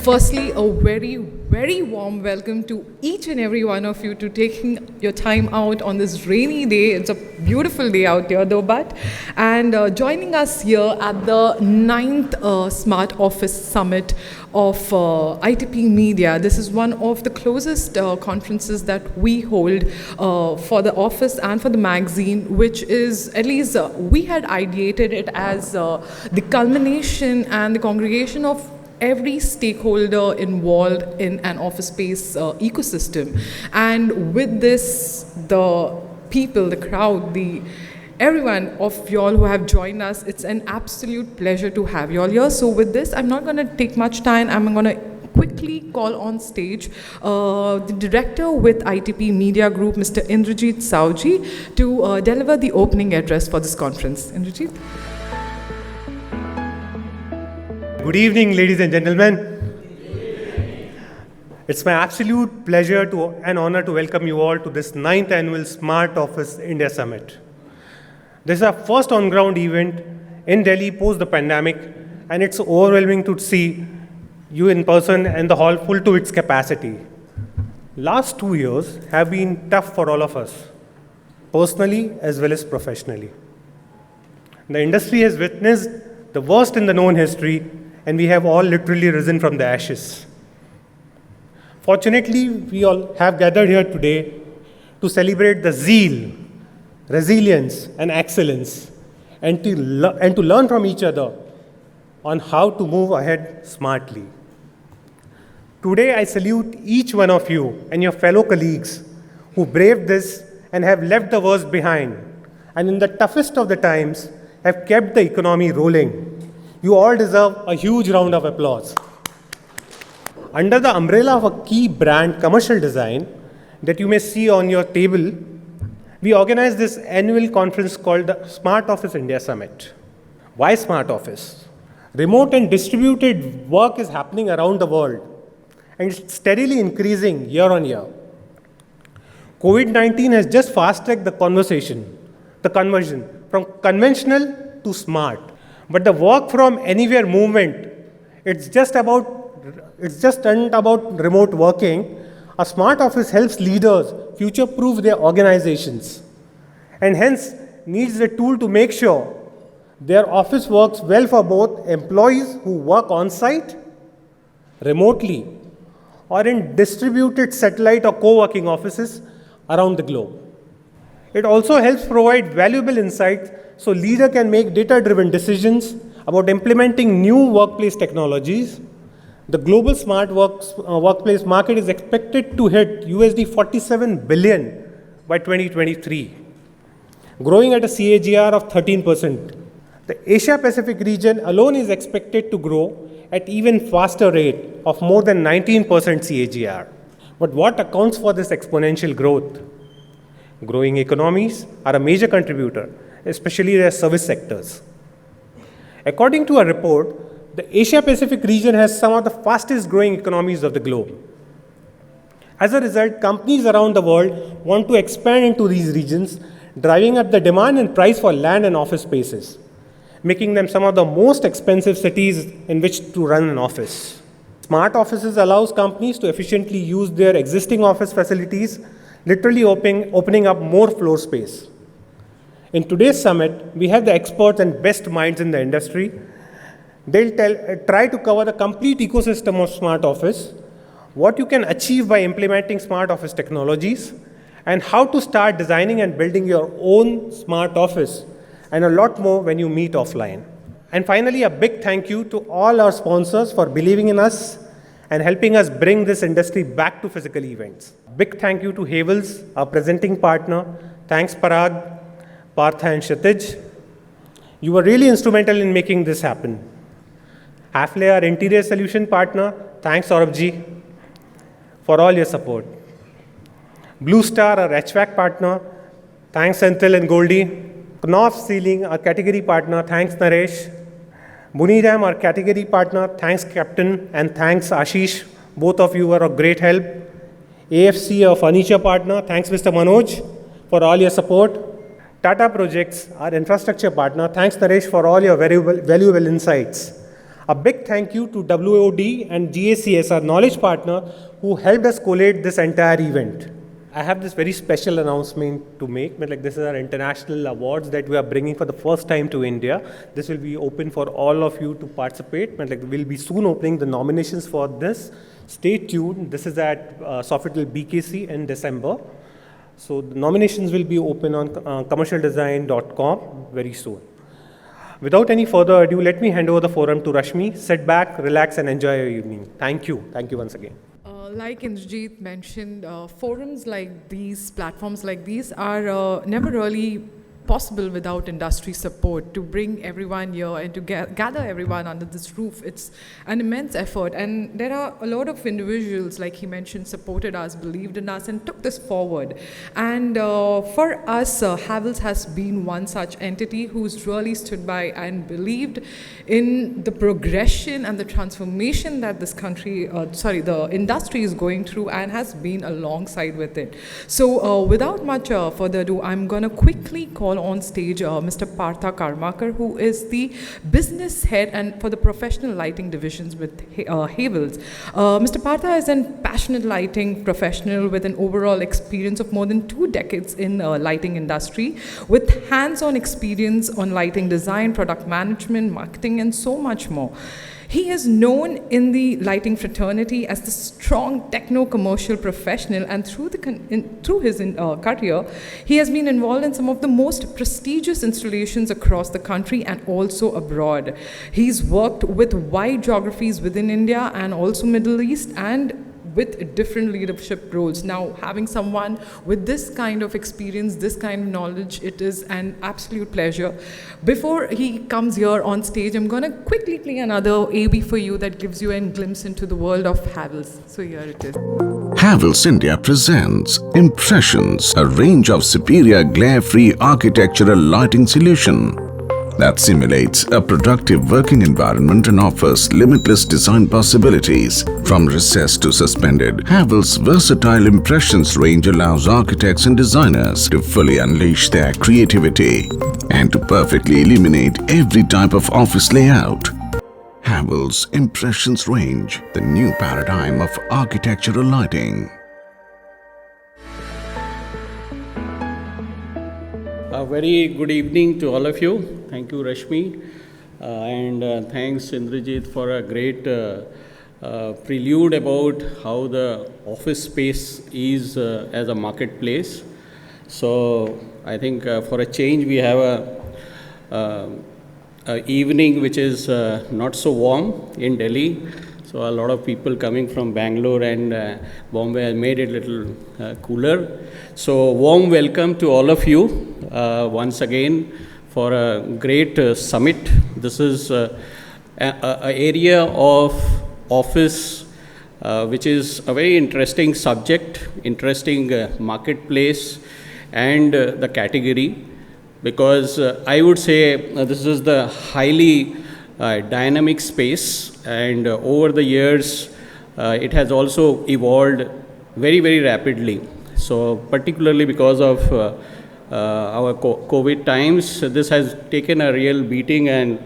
Firstly, a very, very warm welcome to each and every one of you to taking your time out on this rainy day. It's a beautiful day out here though, but and joining us here at the 9th Smart Office Summit of ITP Media. This is one of the closest conferences that we hold for the office and for the magazine, which is, at least we had ideated it as the culmination and the congregation of every stakeholder involved in an office space ecosystem. And with this, the people, the crowd, everyone of y'all who have joined us, it's an absolute pleasure to have y'all here. So with this, I'm not going to take much time. I'm going to quickly call on stage the director with ITP Media Group, Mr. Indrajit Saoji, to deliver the opening address for this conference. Indrajit. Good evening, ladies and gentlemen. It's my absolute pleasure and honor to welcome you all to this 9th annual Smart Office India Summit. This is our first on-ground event in Delhi post the pandemic, and it's overwhelming to see you in person and the hall full to its capacity. Last 2 years have been tough for all of us, personally as well as professionally. The industry has witnessed the worst in the known history, and we have all literally risen from the ashes. Fortunately, we all have gathered here today to celebrate the zeal, resilience, and excellence, and to learn from each other on how to move ahead smartly. Today, I salute each one of you and your fellow colleagues who braved this and have left the worst behind, and in the toughest of the times, have kept the economy rolling. You all deserve a huge round of applause. Under the umbrella of a key brand commercial design that you may see on your table, we organized this annual conference called the Smart Office India Summit. Why Smart Office? Remote and distributed work is happening around the world, and it's steadily increasing year on year. COVID-19 has just fast-tracked the conversion from conventional to smart. But the work from anywhere movement, it's just not about remote working. A smart office helps leaders future-proof their organizations, and hence needs a tool to make sure their office works well for both employees who work on-site, remotely, or in distributed satellite or co-working offices around the globe. It also helps provide valuable insights so leader can make data-driven decisions about implementing new workplace technologies. The global smart workplace market is expected to hit $47 billion by 2023, growing at a CAGR of 13%. The Asia-Pacific region alone is expected to grow at even faster rate of more than 19% CAGR. But what accounts for this exponential growth? Growing economies are a major contributor, especially their service sectors. According to a report, the Asia-Pacific region has some of the fastest growing economies of the globe. As a result, companies around the world want to expand into these regions, driving up the demand and price for land and office spaces, making them some of the most expensive cities in which to run an office. Smart offices allows companies to efficiently use their existing office facilities, literally opening up more floor space. In today's summit, we have the experts and best minds in the industry. They'll try to cover the complete ecosystem of smart office, what you can achieve by implementing smart office technologies, and how to start designing and building your own smart office, and a lot more when you meet offline. And finally, a big thank you to all our sponsors for believing in us and helping us bring this industry back to physical events. Big thank you to Havels, our presenting partner. Thanks, Parag, Partha, and Kshitij. You were really instrumental in making this happen. Hafele, our interior solution partner. Thanks, Saurabhji, for all your support. Blue Star, our HVAC partner. Thanks, Senthil and Goldie. Knauf Ceiling, our category partner. Thanks, Naresh. Bunidam, our category partner. Thanks, Captain, and thanks, Ashish. Both of you were of great help. AFC, our furniture partner. Thanks, Mr. Manoj, for all your support. Tata Projects, our infrastructure partner. Thanks, Naresh, for all your valuable insights. A big thank you to WOD and GACS, our knowledge partner, who helped us collate this entire event. I have this very special announcement to make. Like, this is our international awards that we are bringing for the first time to India. This will be open for all of you to participate. Like, we'll be soon opening the nominations for this. Stay tuned. This is at Sofitel BKC in December. So the nominations will be open on commercialdesign.com very soon. Without any further ado, let me hand over the forum to Rashmi. Sit back, relax, and enjoy your evening. Thank you. Thank you once again. Like Indrajit mentioned, forums like these, platforms like these are never really possible without industry support. To bring everyone here and to gather everyone under this roof, it's an immense effort, and there are a lot of individuals, like he mentioned, supported us, believed in us, and took this forward. And for us, Havells has been one such entity who's really stood by and believed in the progression and the transformation that this country, the industry is going through, and has been alongside with it. So without much further ado, I'm going to quickly call on stage Mr. Partha Karmakar, who is the business head and for the professional lighting divisions with Havells. Mr. Partha is a passionate lighting professional with an overall experience of more than 2 decades in lighting industry, with hands-on experience on lighting design, product management, marketing, and so much more. He is known in the lighting fraternity as the strong techno-commercial professional, and through his career, he has been involved in some of the most prestigious installations across the country and also abroad. He's worked with wide geographies within India and also Middle East, and with different leadership roles. Now, having someone with this kind of experience, this kind of knowledge, it is an absolute pleasure. Before he comes here on stage, I'm going to quickly play another AB for you that gives you a glimpse into the world of Havells. So here it is. Havells India presents Impressions, a range of superior glare-free architectural lighting solution that simulates a productive working environment and offers limitless design possibilities. From recessed to suspended, Havells' versatile Impressions range allows architects and designers to fully unleash their creativity and to perfectly illuminate every type of office layout. Havells' Impressions range, the new paradigm of architectural lighting. A very good evening to all of you. Thank you, Rashmi, and thanks, Indrajit, for a great prelude about how the office space is as a marketplace. So I think for a change, we have a evening which is not so warm in Delhi. So a lot of people coming from Bangalore and Bombay made it a little cooler. So warm welcome to all of you once again for a great summit. This is an area of office which is a very interesting subject, interesting marketplace, and the category, because I would say this is the highly dynamic space, and over the years it has also evolved very, very rapidly. So particularly because of our COVID times, this has taken a real beating, and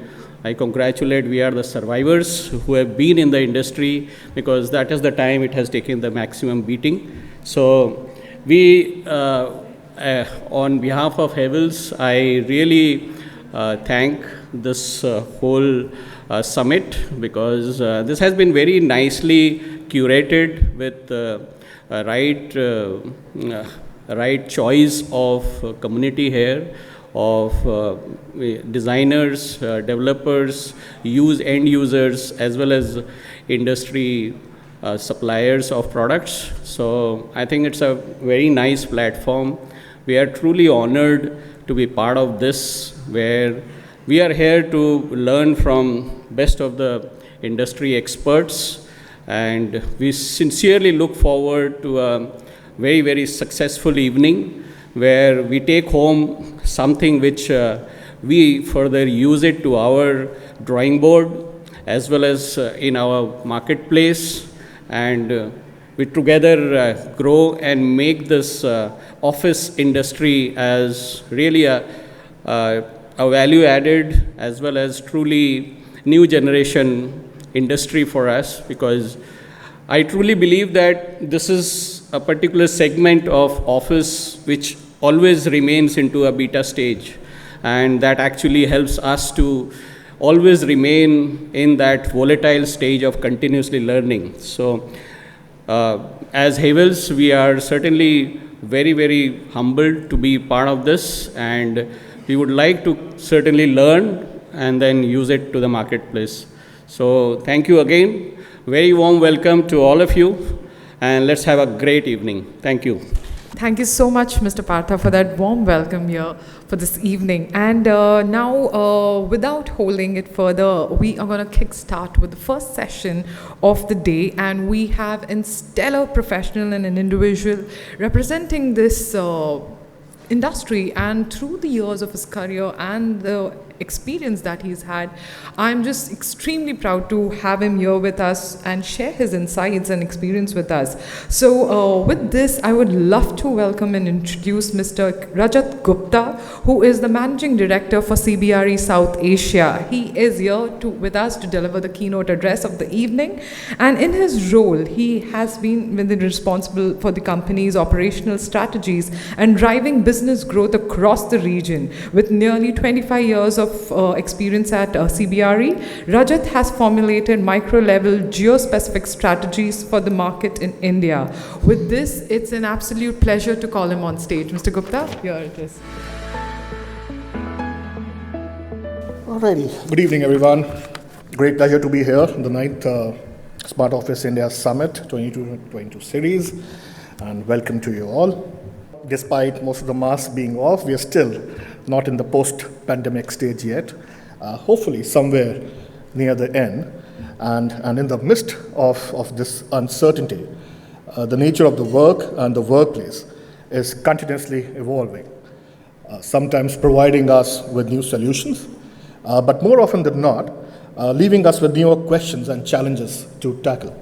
I congratulate, we are the survivors who have been in the industry, because that is the time it has taken the maximum beating. So we, on behalf of Havells, I really thank this whole summit, because this has been very nicely curated with right choice of community here, of designers, developers, end users, as well as industry suppliers of products. So I think it's a very nice platform. We are truly honored to be part of this, where we are here to learn from best of the industry experts, and we sincerely look forward to a very, very successful evening where we take home something which we further use it to our drawing board as well as in our marketplace, and we together grow and make this office industry as really a value added as well as truly new generation industry for us, because I truly believe that this is a particular segment of office which always remains into a beta stage, and that actually helps us to always remain in that volatile stage of continuously learning. So as Havels, we are certainly very, very humbled to be part of this, and we would like to certainly learn and then use it to the marketplace. So thank you again. Very warm welcome to all of you, and let's have a great evening. Thank you. Thank you so much, Mr. Partha, for that warm welcome here for this evening. And now, without holding it further, we are going to kickstart with the first session of the day. And we have a stellar professional and an individual representing this industry, and through the years of his career and the experience that he's had, I'm just extremely proud to have him here with us and share his insights and experience with us. So with this, I would love to welcome and introduce Mr. Rajat Gupta, who is the Managing Director for CBRE South Asia. He is here with us to deliver the keynote address of the evening, and in his role, he has been responsible for the company's operational strategies and driving business growth across the region. With nearly 25 years of experience at CBRE, Rajat has formulated micro-level geo-specific strategies for the market in India. With this, it's an absolute pleasure to call him on stage. Mr. Gupta, here it is. Alrighty. Good evening, everyone. Great pleasure to be here on the 9th Smart Office India Summit 2022 series, and welcome to you all. Despite most of the masks being off, we are still not in the post-pandemic stage yet, hopefully somewhere near the end. And in the midst of this uncertainty, the nature of the work and the workplace is continuously evolving, sometimes providing us with new solutions, but more often than not, leaving us with newer questions and challenges to tackle.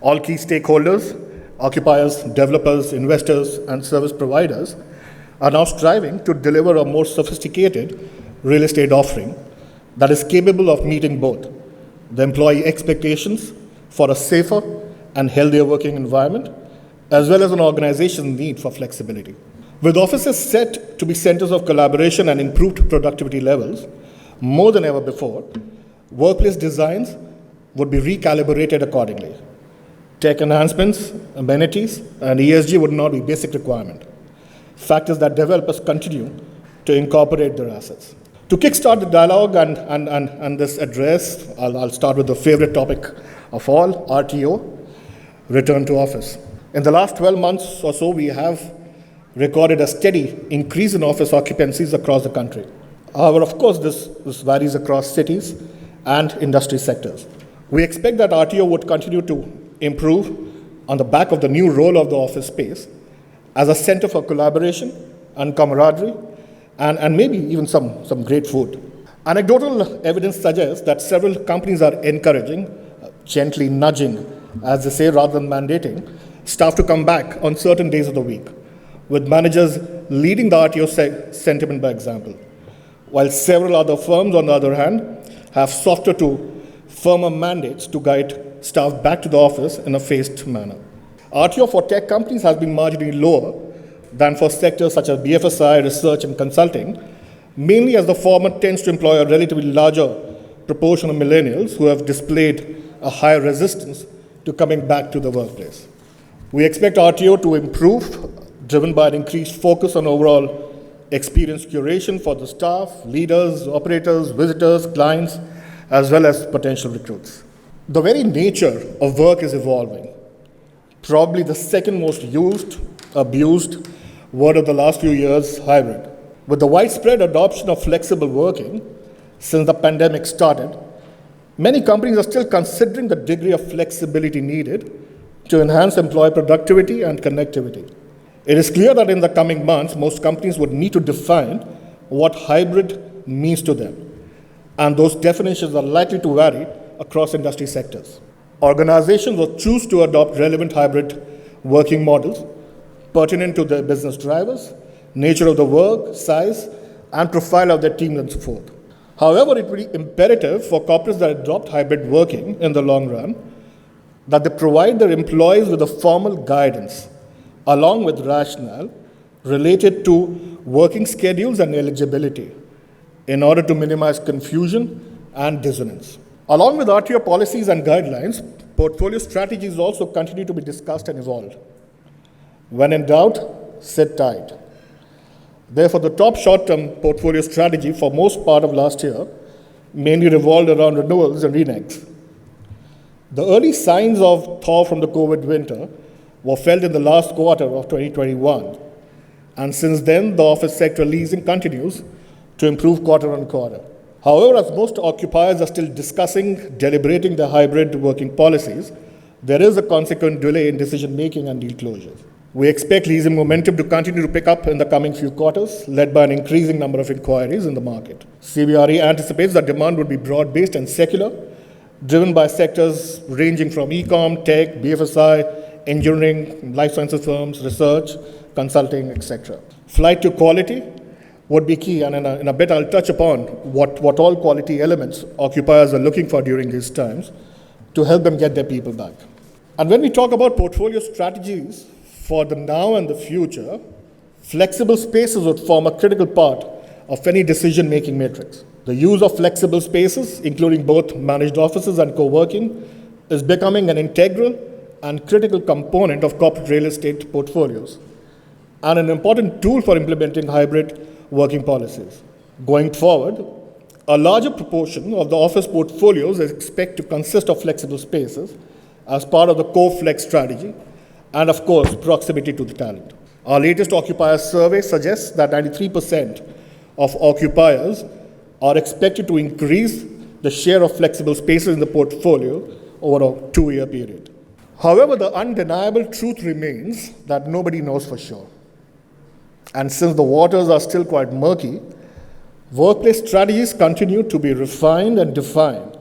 All key stakeholders, occupiers, developers, investors, and service providers are now striving to deliver a more sophisticated real estate offering that is capable of meeting both the employee expectations for a safer and healthier working environment, as well as an organization's need for flexibility. With offices set to be centers of collaboration and improved productivity levels, more than ever before, workplace designs would be recalibrated accordingly. Tech enhancements, amenities, and ESG would not be basic requirement, factors that developers continue to incorporate their assets. To kickstart the dialogue and this address, I'll start with the favorite topic of all, RTO, return to office. In the last 12 months or so, we have recorded a steady increase in office occupancies across the country. However, of course, this varies across cities and industry sectors. We expect that RTO would continue to improve on the back of the new role of the office space as a center for collaboration and camaraderie, and maybe even some great food. Anecdotal evidence suggests that several companies are encouraging, gently nudging, as they say, rather than mandating, staff to come back on certain days of the week, with managers leading the RTO sentiment by example, while several other firms, on the other hand, have softer to firmer mandates to guide staff back to the office in a phased manner. RTO for tech companies has been marginally lower than for sectors such as BFSI, research, and consulting, mainly as the former tends to employ a relatively larger proportion of millennials who have displayed a higher resistance to coming back to the workplace. We expect RTO to improve, driven by an increased focus on overall experience curation for the staff, leaders, operators, visitors, clients, as well as potential recruits. The very nature of work is evolving. Probably the second most used, abused word of the last few years, hybrid. With the widespread adoption of flexible working since the pandemic started, many companies are still considering the degree of flexibility needed to enhance employee productivity and connectivity. It is clear that in the coming months, most companies would need to define what hybrid means to them, and those definitions are likely to vary across industry sectors. Organizations will choose to adopt relevant hybrid working models pertinent to their business drivers, nature of the work, size, and profile of their team, and so forth. However, it will be imperative for corporates that adopt hybrid working in the long run that they provide their employees with a formal guidance along with rationale related to working schedules and eligibility in order to minimize confusion and dissonance. Along with RTO policies and guidelines, portfolio strategies also continue to be discussed and evolved. When in doubt, sit tight. Therefore, the top short-term portfolio strategy for most part of last year mainly revolved around renewals and renegs. The early signs of thaw from the COVID winter were felt in the last quarter of 2021, and since then, the office sector leasing continues to improve quarter on quarter. However, as most occupiers are still discussing, deliberating their hybrid working policies, there is a consequent delay in decision-making and deal closures. We expect leasing momentum to continue to pick up in the coming few quarters, led by an increasing number of inquiries in the market. CBRE anticipates that demand would be broad-based and secular, driven by sectors ranging from e-com, tech, BFSI, engineering, life sciences firms, research, consulting, etc. Flight to quality would be key, and in a bit I'll touch upon what all quality elements occupiers are looking for during these times to help them get their people back. And when we talk about portfolio strategies for the now and the future, flexible spaces would form a critical part of any decision-making matrix. The use of flexible spaces, including both managed offices and co-working, is becoming an integral and critical component of corporate real estate portfolios and an important tool for implementing hybrid working policies. Going forward, a larger proportion of the office portfolios is expected to consist of flexible spaces as part of the core flex strategy, and of course, proximity to the talent. Our latest occupier survey suggests that 93% of occupiers are expected to increase the share of flexible spaces in the portfolio over a 2-year period. However, the undeniable truth remains that nobody knows for sure. And since the waters are still quite murky, workplace strategies continue to be refined and defined,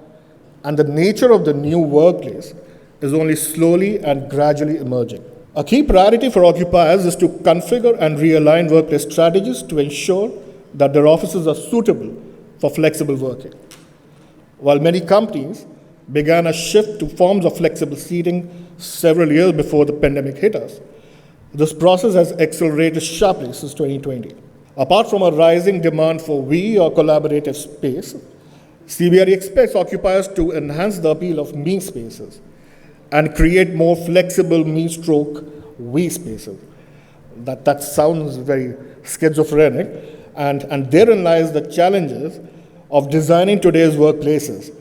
and the nature of the new workplace is only slowly and gradually emerging. A key priority for occupiers is to configure and realign workplace strategies to ensure that their offices are suitable for flexible working. While many companies began a shift to forms of flexible seating several years before the pandemic hit us, this process has accelerated sharply since 2020. Apart from a rising demand for we or collaborative space, CBRE expects occupiers to enhance the appeal of me spaces and create more flexible me/we spaces. That sounds very schizophrenic, and therein lies the challenges of designing today's workplaces,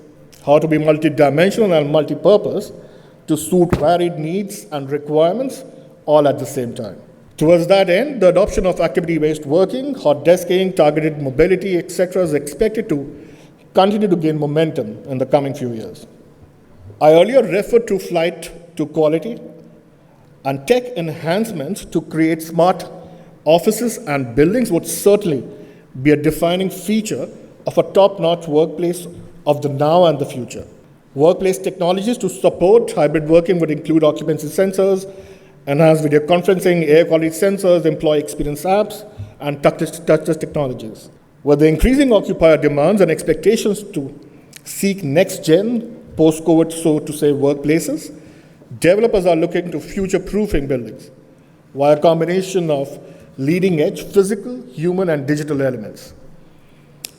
how to be multidimensional and multi-purpose to suit varied needs and requirements all at the same time. Towards that end, the adoption of activity-based working, hot desking, targeted mobility, etc. is expected to continue to gain momentum in the coming few years. I earlier referred to flight to quality and tech enhancements to create smart offices and buildings would certainly be a defining feature of a top-notch workplace of the now and the future. Workplace technologies to support hybrid working would include occupancy sensors, enhanced video conferencing, air quality sensors, employee experience apps, and touchless technologies. With the increasing occupier demands and expectations to seek next-gen, post-COVID, so to say, workplaces, developers are looking to future-proofing buildings via a combination of leading-edge physical, human, and digital elements.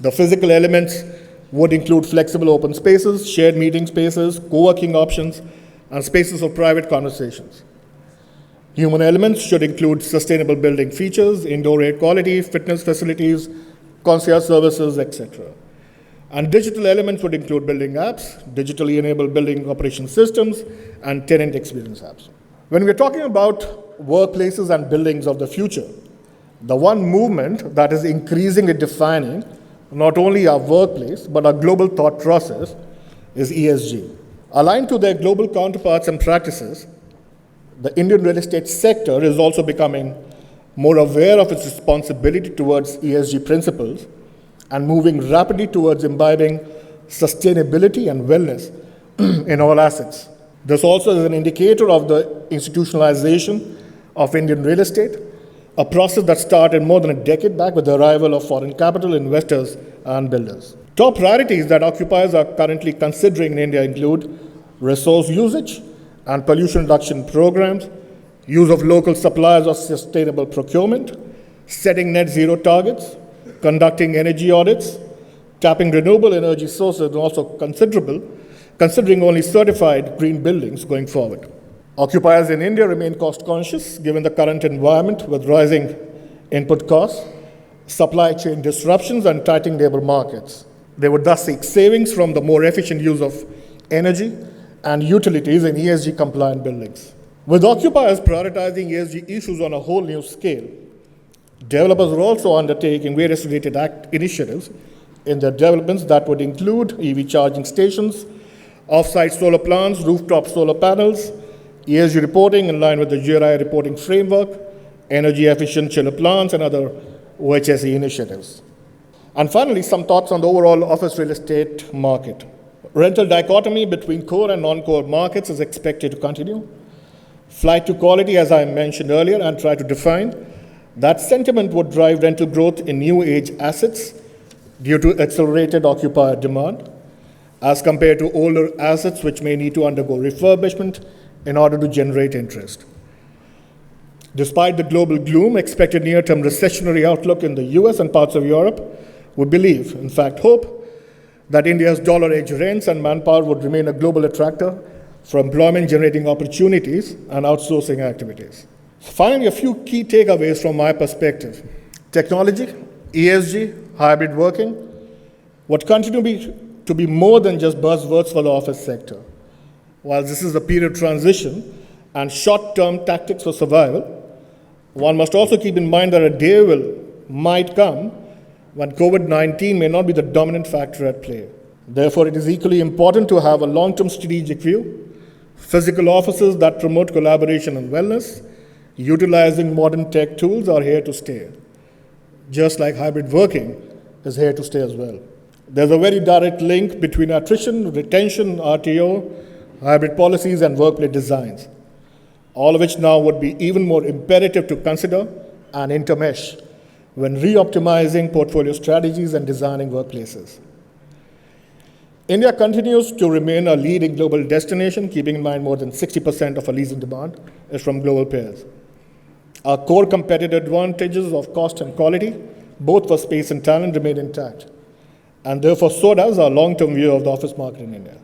The physical elements would include flexible open spaces, shared meeting spaces, co-working options, and spaces for private conversations. Human elements should include sustainable building features, indoor air quality, fitness facilities, concierge services, etc. And digital elements would include building apps, digitally enabled building operation systems, and tenant experience apps. When we're talking about workplaces and buildings of the future, the one movement that is increasingly defining not only our workplace, but our global thought process is ESG. Aligned to their global counterparts and practices, the Indian real estate sector is also becoming more aware of its responsibility towards ESG principles and moving rapidly towards imbibing sustainability and wellness in all assets. This also is an indicator of the institutionalization of Indian real estate, a process that started more than a decade back with the arrival of foreign capital investors and builders. Top priorities that occupiers are currently considering in India include resource usage and pollution reduction programs, use of local suppliers of sustainable procurement, setting net zero targets, conducting energy audits, tapping renewable energy sources, and also considering only certified green buildings going forward. Occupiers in India remain cost conscious given the current environment with rising input costs, supply chain disruptions, and tightening labor markets. They would thus seek savings from the more efficient use of energy and utilities in ESG compliant buildings. With occupiers prioritizing ESG issues on a whole new scale, developers are also undertaking various related initiatives in their developments that would include EV charging stations, off-site solar plants, rooftop solar panels, ESG reporting in line with the GRI reporting framework, energy efficient chiller plants, and other OHSE initiatives. And finally, some thoughts on the overall office real estate market. Rental dichotomy between core and non-core markets is expected to continue. Flight to quality, as I mentioned earlier, and try to define, that sentiment would drive rental growth in new age assets due to accelerated occupier demand, as compared to older assets which may need to undergo refurbishment in order to generate interest. Despite the global gloom, expected near-term recessionary outlook in the US and parts of Europe, we believe, in fact hope, that India's dollar-edged rents and manpower would remain a global attractor for employment-generating opportunities and outsourcing activities. Finally, a few key takeaways from my perspective. Technology, ESG, hybrid working would continue to be more than just buzzwords for the office sector. While this is a period of transition and short-term tactics for survival, one must also keep in mind that a day might come when COVID-19 may not be the dominant factor at play. Therefore, it is equally important to have a long-term strategic view, physical offices that promote collaboration and wellness, utilizing modern tech tools are here to stay, just like hybrid working is here to stay as well. There's a very direct link between attrition, retention, RTO, hybrid policies, and workplace designs, all of which now would be even more imperative to consider and intermesh when re-optimizing portfolio strategies and designing workplaces. India continues to remain a leading global destination, keeping in mind more than 60% of our leasing demand is from global players. Our core competitive advantages of cost and quality, both for space and talent, remain intact. And therefore, so does our long-term view of the office market in India.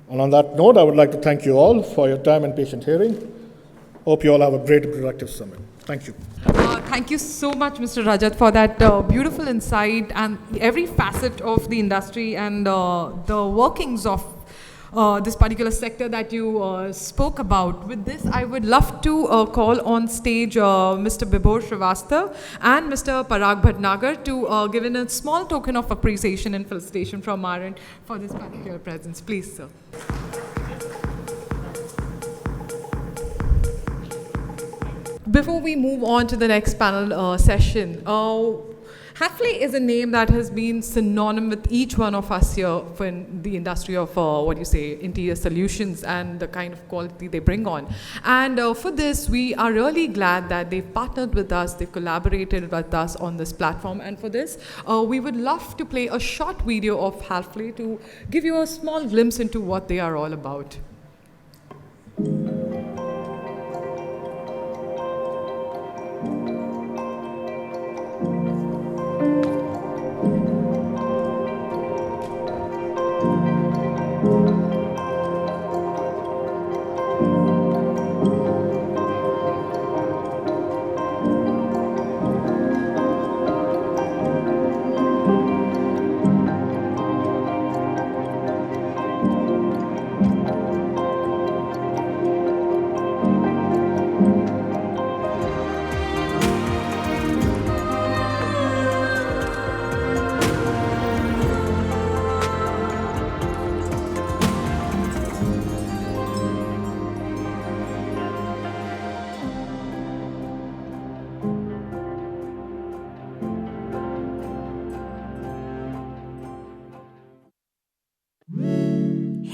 And on that note, I would like to thank you all for your time and patient hearing. Hope you all have a great and productive summit. Thank you. Thank you so much, Mr. Rajat, for that beautiful insight and every facet of the industry and the workings of this particular sector that you spoke about. With this, I would love to call on stage Mr. Bibhor Srivastava and Mr. Parag Bhatnagar to give in a small token of appreciation and felicitation from our end for this particular presence. Please, sir. Before we move on to the next panel session, Hafele is a name that has been synonymous with each one of us here in the industry of interior solutions and the kind of quality they bring on. And for this, we are really glad that they've partnered with us, they've collaborated with us on this platform. And for this, we would love to play a short video of Hafele to give you a small glimpse into what they are all about.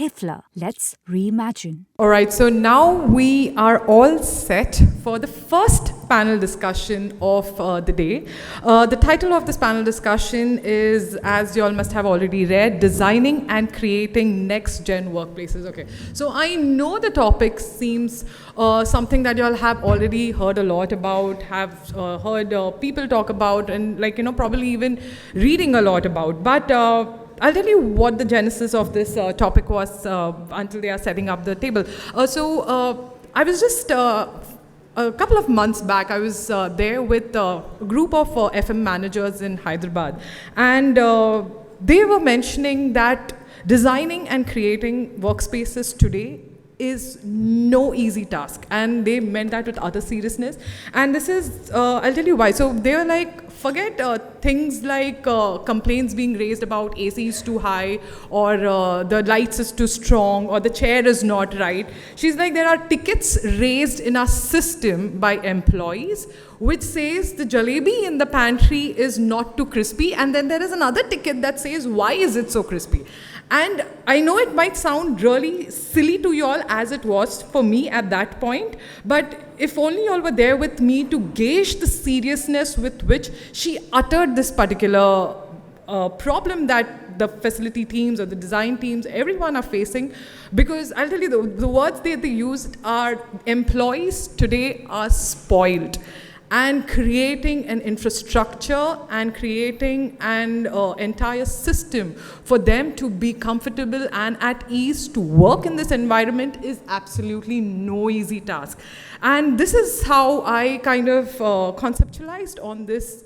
Hafele. Let's reimagine. All right, so now we are all set for the first panel discussion of the day. The title of this panel discussion is, as you all must have already read, Designing and Creating Next-Gen Workplaces. Okay, so I know the topic seems something that you all have already heard a lot about, have heard people talk about, and probably even reading a lot about. But I'll tell you what the genesis of this topic was until they are setting up the table. I was just a couple of months back, I was there with a group of FM managers in Hyderabad, and they were mentioning that designing and creating workspaces today is no easy task, and they meant that with utter seriousness. And this is, I'll tell you why. So they were like, forget things like complaints being raised about AC is too high, or the lights is too strong, or the chair is not right. She's like, there are tickets raised in our system by employees which says the jalebi in the pantry is not too crispy, and then there is another ticket that says, why is it so crispy? And I know it might sound really silly to you all, as it was for me at that point, but if only you all were there with me to gauge the seriousness with which she uttered this particular problem that the facility teams or the design teams, everyone are facing. Because I'll tell you, the words they used are, employees today are spoiled. And creating an infrastructure and creating an entire system for them to be comfortable and at ease to work in this environment is absolutely no easy task. And this is how I kind of conceptualized on this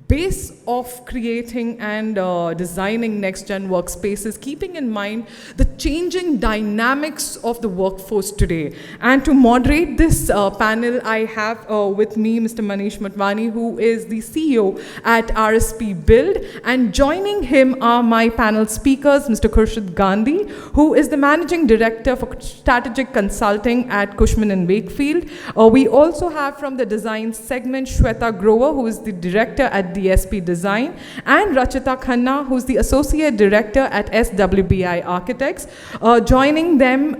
base of creating and designing next-gen workspaces, keeping in mind the changing dynamics of the workforce today. And to moderate this panel, I have with me Mr. Manish Motwani, who is the CEO at RSP Build, and joining him are my panel speakers, Mr. Khurshid Gandhi, who is the Managing Director for Strategic Consulting at Cushman & Wakefield. We also have from the design segment, Shweta Grover, who is the Director at DSP Design, and Rachita Khanna, who's the Associate Director at SWBI Architects. Joining them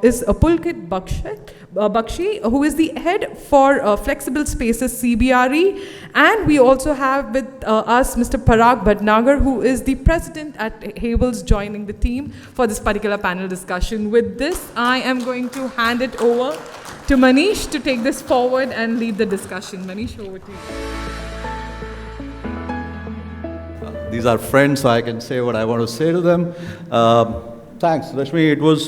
is Pulkit Bakshi, who is the Head for Flexible Spaces CBRE, and we also have with us Mr. Parag Bhatnagar, who is the President at Havels, joining the team for this particular panel discussion. With this, I am going to hand it over to Manish to take this forward and lead the discussion. Manish, over to you. These are friends, so I can say what I want to say to them. Thanks, Rashmi. It was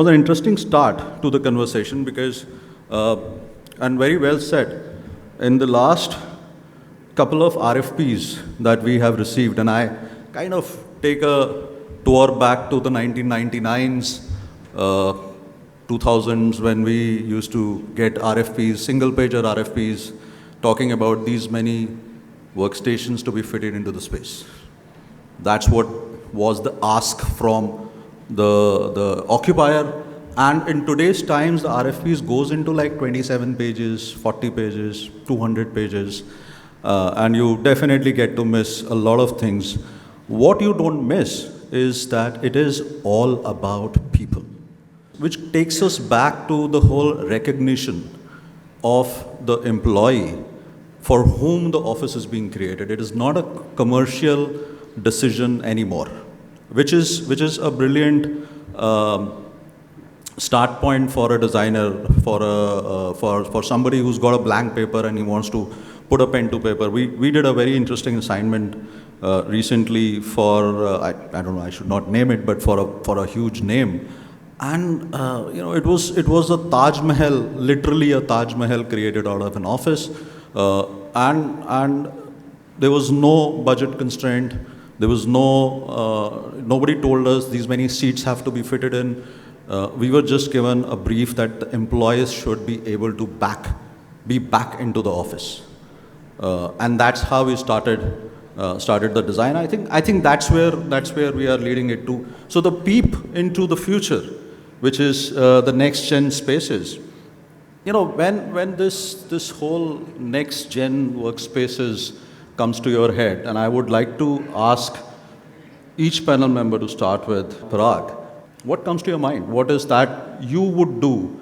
an interesting start to the conversation because, and very well said, in the last couple of RFPs that we have received, and I kind of take a tour back to the 1999s, 2000s, when we used to get RFPs, single-pager RFPs, talking about these many workstations to be fitted into the space. That's what was the ask from the occupier. And in today's times, the RFPs goes into like 27 pages, 40 pages, 200 pages, and you definitely get to miss a lot of things. What you don't miss is that it is all about people, which takes us back to the whole recognition of the employee for whom the office is being created. It is not a commercial decision anymore, which is a brilliant start point for a designer, for somebody who's got a blank paper and he wants to put a pen to paper. We did a very interesting assignment recently for I don't know, I should not name it, but for a huge name. And it was a Taj Mahal, literally a Taj Mahal created out of an office. And there was no budget constraint. There was nobody told us these many seats have to be fitted in. We were just given a brief that the employees should be able to be back into the office. And that's how we started the design. I think that's where we are leading it to. So the peep into the future, which is the next gen spaces. When this whole next gen workspaces comes to your head, and I would like to ask each panel member to start with Parag, what comes to your mind? What is that you would do,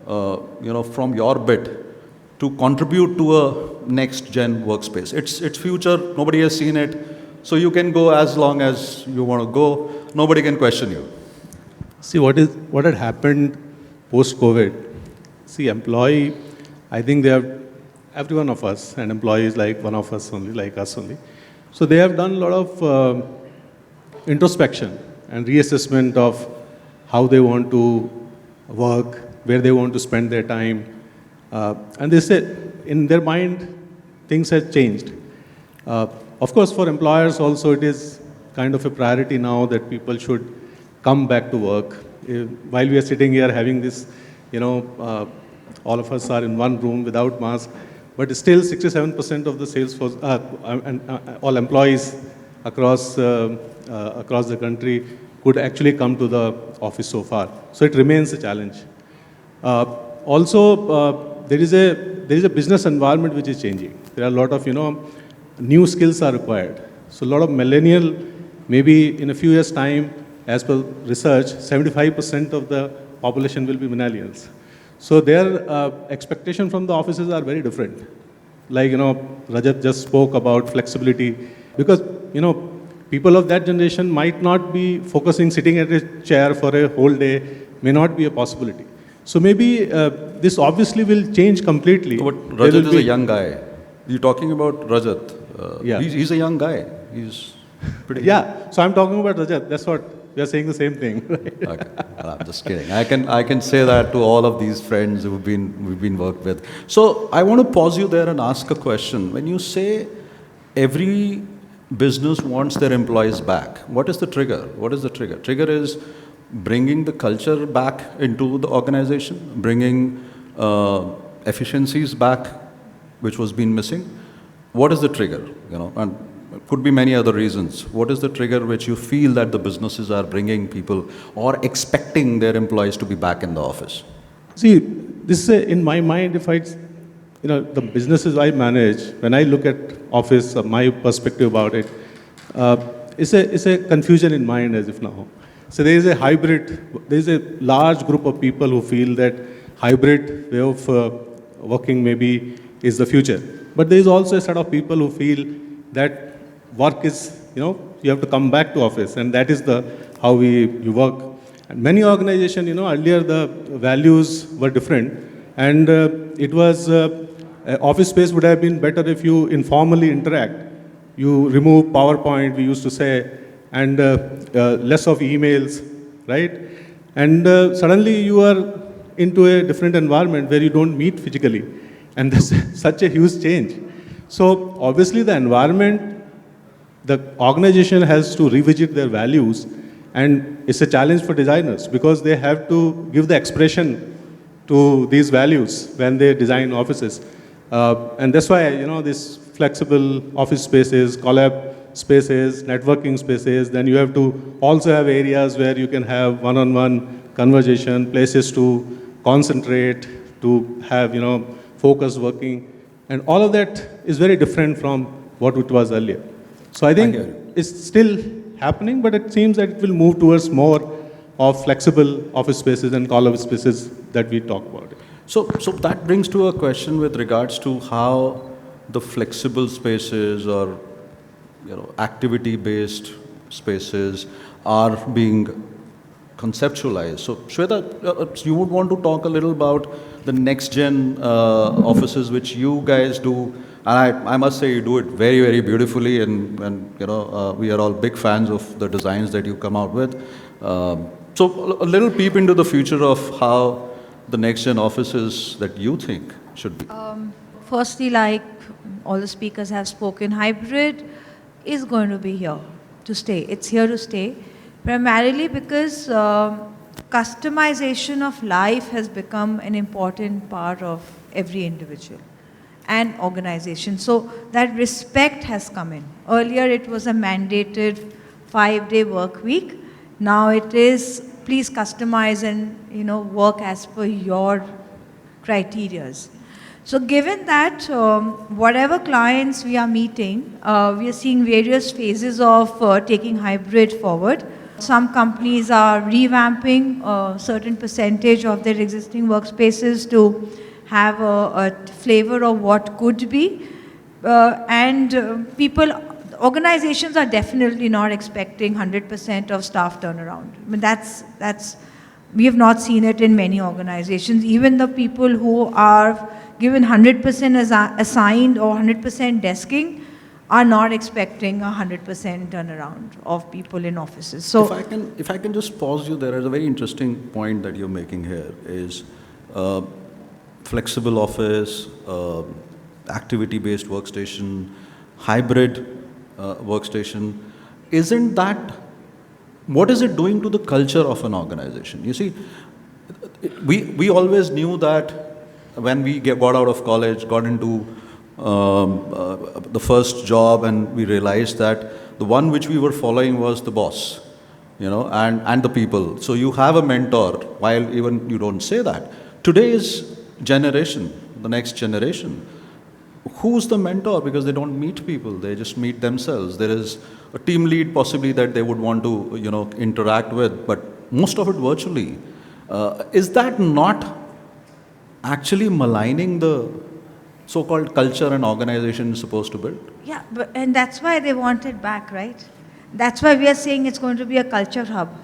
from your bit to contribute to a next gen workspace. It's future, nobody has seen it, so you can go as long as you want to go, nobody can question you. See, what had happened post-COVID, see, employee, I think they have, every one of us, an employee is like one of us only, like us only. So they have done a lot of introspection and reassessment of how they want to work, where they want to spend their time. And they said, in their mind, things have changed. Of course, for employers also, it is kind of a priority now that people should come back to work. While we are sitting here having this, all of us are in one room without mask, but still 67% of the sales force, all employees across the country could actually come to the office so far. So it remains a challenge. Also, there is a business environment which is changing. There are a lot of new skills are required. So a lot of millennial, maybe in a few years' time, as per research, 75% of the population will be millennials. So their expectation from the offices are very different. Like Rajat just spoke about flexibility, because people of that generation might not be focusing, sitting at a chair for a whole day, may not be a possibility. So maybe this obviously will change completely. But Rajat is a young guy. You're talking about Rajat. Yeah. He's a young guy. He's pretty. Yeah. So I'm talking about Rajat. That's what we are saying, the same thing. Right? Okay. I'm just kidding. I can say that to all of these friends we've been worked with. So I want to pause you there and ask a question. When you say every business wants their employees back, what is the trigger? What is the trigger? Trigger is bringing the culture back into the organization, bringing efficiencies back, which was been missing. What is the trigger? And it could be many other reasons. What is the trigger which you feel that the businesses are bringing people or expecting their employees to be back in the office? See, this is in my mind, if the businesses I manage, when I look at office, my perspective about it, it's a confusion in mind as of now. So there is a large group of people who feel that hybrid way of working maybe is the future. But there is also a set of people who feel that work is, you have to come back to office, and that is how you work. And many organizations, earlier the values were different, and it was office space would have been better if you informally interact. You remove PowerPoint, we used to say, and less of emails, right? And suddenly you are into a different environment where you don't meet physically, and that's such a huge change. So obviously the environment, the organization has to revisit their values, and it's a challenge for designers because they have to give the expression to these values when they design offices. And that's why, this flexible office spaces, collab spaces, networking spaces, then you have to also have areas where you can have one-on-one conversation, places to concentrate, to have, focused working. And all of that is very different from what it was earlier. So I think it's still happening, but it seems that it will move towards more of flexible office spaces and collab spaces that we talk about. So that brings to a question with regards to how the flexible spaces or activity-based spaces are being conceptualized. So Shweta, you would want to talk a little about the next-gen offices which you guys do. And I must say you do it very, very beautifully, and we are all big fans of the designs that you come out with. So a little peep into the future of how the next-gen offices that you think should be. Firstly, like all the speakers have spoken, hybrid is going to be here to stay. It's here to stay, primarily because customization of life has become an important part of every individual and organization. So that respect has come in. Earlier it was a mandated 5-day work week. Now it is please customize and work as per your criterias. So given that, whatever clients we are meeting, we are seeing various phases of taking hybrid forward. Some companies are revamping a certain percentage of their existing workspaces to have a flavor of what could be. Organizations are definitely not expecting 100% of staff turnaround. I mean, we have not seen it in many organizations. Even the people who are given 100% as assigned or 100% desking are not expecting 100% turnaround of people in offices. So, if I can just pause you, there is a very interesting point that you're making here is flexible office, activity-based workstation, hybrid workstation. Isn't that, what is it doing to the culture of an organization? You see, we always knew that when we got out of college, got into the first job, and we realized that the one which we were following was the boss, and the people. So you have a mentor, while even you don't say that. Today's generation, the next generation, who's the mentor? Because they don't meet people, they just meet themselves. There is a team lead possibly that they would want to, interact with, but most of it virtually. Is that not actually maligning the so-called culture an organization is supposed to build? yeah, and that's why they want it back, right? That's why we are saying it's going to be a culture hub.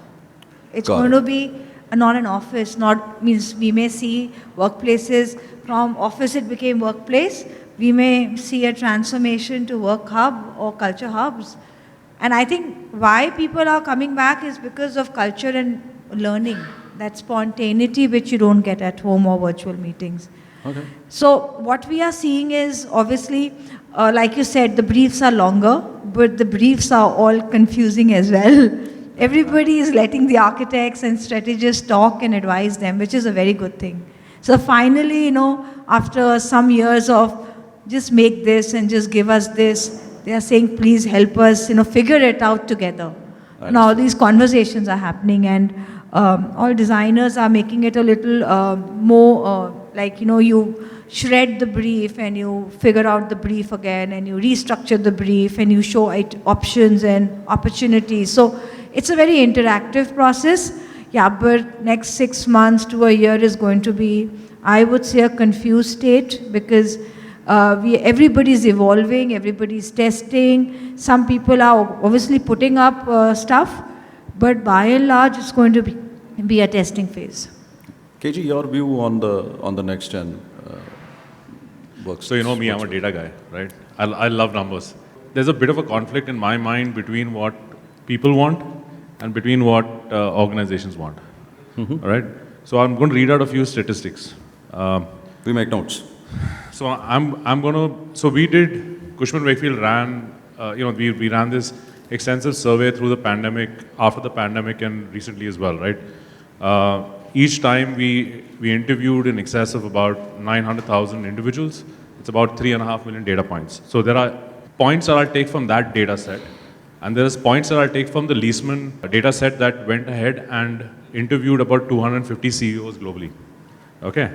It's Got going it. to be not an office, means we may see workplaces from office it became workplace. We may see a transformation to work hub or culture hubs. And I think why people are coming back is because of culture and learning, that spontaneity which you don't get at home or virtual meetings. Okay. So what we are seeing is obviously, like you said, the briefs are longer, but the briefs are all confusing as well. Everybody is letting the architects and strategists talk and advise them, which is a very good thing. So finally, after some years of just make this and just give us this, they are saying, please help us, figure it out together. And all these conversations are happening, and all designers are making it a little more you shred the brief and you figure out the brief again and you restructure the brief and you show it options and opportunities. So it's a very interactive process. Yeah, but next 6 months to a year is going to be, I would say, a confused state, because everybody's evolving, everybody's testing. Some people are obviously putting up stuff, but by and large, it's going to be a testing phase. KG, your view on the next gen works. So you know me, I'm a data guy, right? I love numbers. There's a bit of a conflict in my mind between what people want and between what organizations want. All right? So I'm going to read out a few statistics. We make notes. So we did, Cushman Wakefield ran, we ran this extensive survey through the pandemic, after the pandemic, and recently as well, right? Each time we interviewed in excess of about 900,000 individuals. It's about 3.5 million data points. So there are points that I'll take from that data set, and there's points that I'll take from the Leesman data set that went ahead and interviewed about 250 CEOs globally. Okay?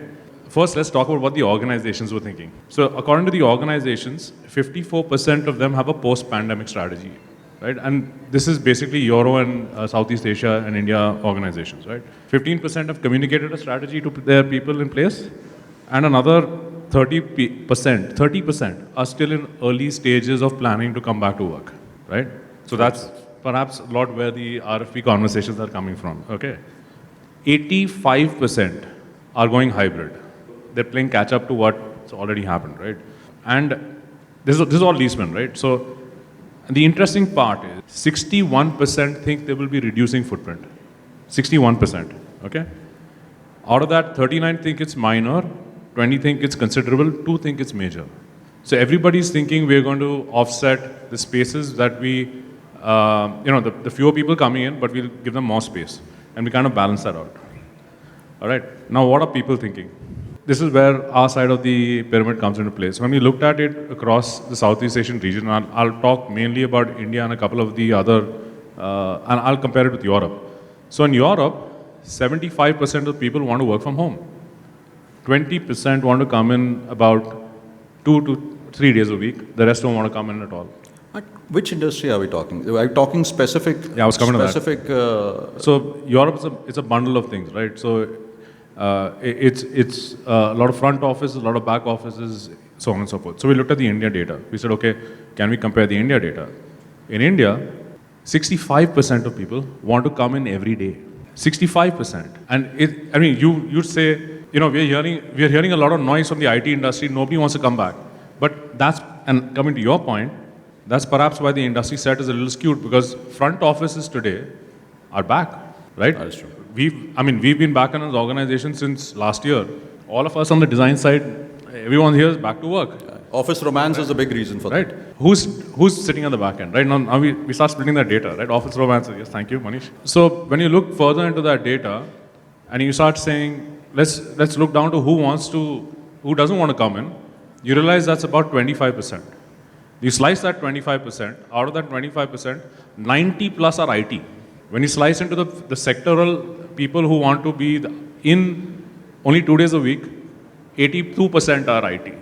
First, let's talk about what the organizations were thinking. So according to the organizations, 54% of them have a post-pandemic strategy, right? And this is basically Euro and Southeast Asia and India organizations, right? 15% have communicated a strategy to their people in place, and another 30% are still in early stages of planning to come back to work, right? So that's perhaps a lot where the RFP conversations are coming from, okay? 85% are going hybrid. They're playing catch up to what's already happened, right? And this is all Leesman, right? So the interesting part is 61% think they will be reducing footprint. 61%, okay? Out of that, 39 think it's minor, 20 think it's considerable, 2 think it's major. So everybody's thinking we're going to offset the spaces that we, the fewer people coming in, but we'll give them more space. And we kind of balance that out. All right, now what are people thinking? This is where our side of the pyramid comes into place. When we looked at it across the Southeast Asian region, I'll talk mainly about India and a couple of the other, and I'll compare it with Europe. So in Europe, 75% of people want to work from home. 20% want to come in about 2 to 3 days a week. The rest don't want to come in at all. Which industry are we talking? Are we talking specific? Yeah, I was coming to that. Specific. So Europe it's a bundle of things, right? So It's a lot of front offices, a lot of back offices, so on and so forth. So we looked at the India data. We said, okay, can we compare the India data? In India, 65% of people want to come in every day. 65%. And you'd say, we're hearing a lot of noise from the IT industry. Nobody wants to come back. But and coming to your point, that's perhaps why the industry set is a little skewed, because front offices today are back, right? That is true. We've been back in this organization since last year. All of us on the design side, everyone here is back to work. Office romance is a big reason for that. Right. Who's sitting on the back end? Right now we start splitting that data, right? Office romance. Yes, thank you, Manish. So when you look further into that data, and you start saying, let's look down to who doesn't want to come in, you realize that's about 25%. You slice that 25%, out of that 25%, 90 plus are IT. When you slice into the sectoral people who want to be in only 2 days a week, 82% are IT.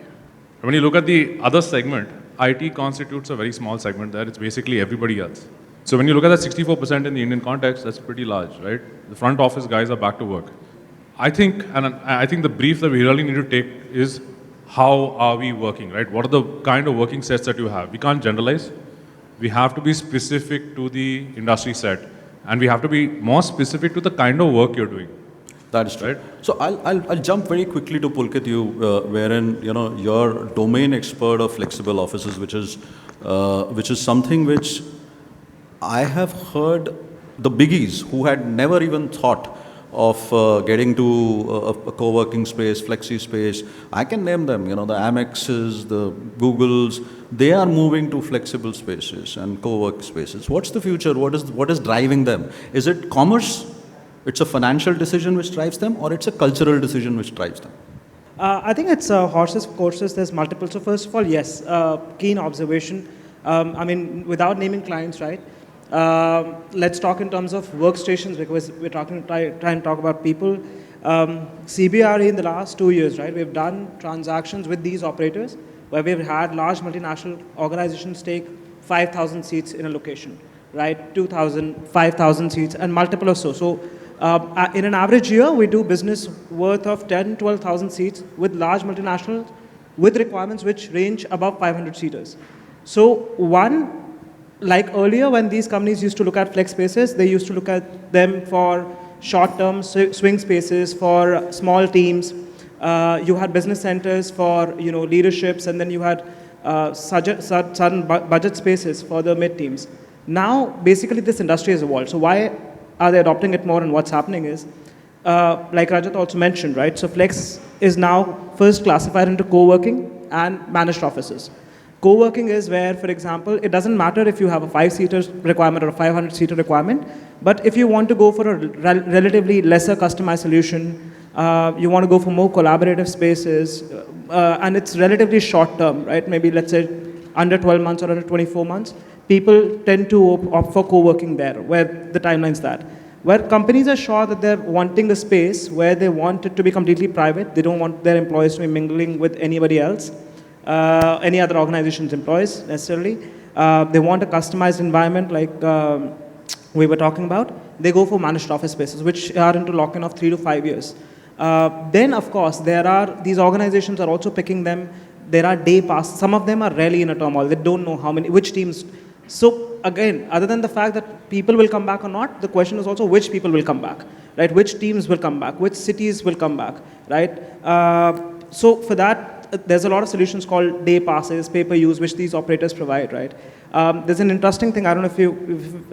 When you look at the other segment, IT constitutes a very small segment there. It's basically everybody else. So when you look at that 64% in the Indian context, that's pretty large, right? The front office guys are back to work. I think the brief that we really need to take is, how are we working, right? What are the kind of working sets that you have? We can't generalize. We have to be specific to the industry set, and we have to be more specific to the kind of work you're doing. That is true. Right? So I'll jump very quickly to Pulkit, wherein you're domain expert of flexible offices, which is something which I have heard the biggies who had never even thought of getting to a co-working space, flexi space. I can name them, the Amexes, the Googles, they are moving to flexible spaces and co-work spaces. What's the future? What is driving them? Is it commerce? It's a financial decision which drives them, or it's a cultural decision which drives them? I think it's horses for courses. There's multiple. So first of all, yes, keen observation. Without naming clients, right? Let's talk in terms of workstations, because we're try and talk about people. CBRE in the last 2 years, right? We've done transactions with these operators where we've had large multinational organizations take 5,000 seats in a location, right? 2,000, 5,000 seats, and multiple or so. So in an average year, we do business worth of 10, 12,000 seats with large multinationals with requirements which range above 500 seaters. So like earlier, when these companies used to look at flex spaces, they used to look at them for short-term swing spaces for small teams. You had business centers for leaderships, and then you had sudden budget spaces for the mid teams. Now, basically, this industry has evolved. So why are they adopting it more? And what's happening is, like Rajat also mentioned, right? So flex is now first classified into co-working and managed offices. Co-working is where, for example, it doesn't matter if you have a 5-seater requirement or a 500-seater requirement, but if you want to go for a relatively lesser customized solution, you want to go for more collaborative spaces, and it's relatively short term, right? Maybe let's say under 12 months or under 24 months, people tend to opt for co-working there, where the timeline's that. Where companies are sure that they're wanting a space where they want it to be completely private, they don't want their employees to be mingling with anybody else, any other organization's employees necessarily. They want a customized environment like we were talking about. They go for managed office spaces, which are into lock-in of 3 to 5 years. Then, of course, these organizations are also picking them. There are day pass. Some of them are really in a turmoil. They don't know which teams. So again, other than the fact that people will come back or not, the question is also which people will come back, right? Which teams will come back? Which cities will come back, right? So for that, there's a lot of solutions called day passes, pay-per-use, which these operators provide, right? There's an interesting thing, I don't know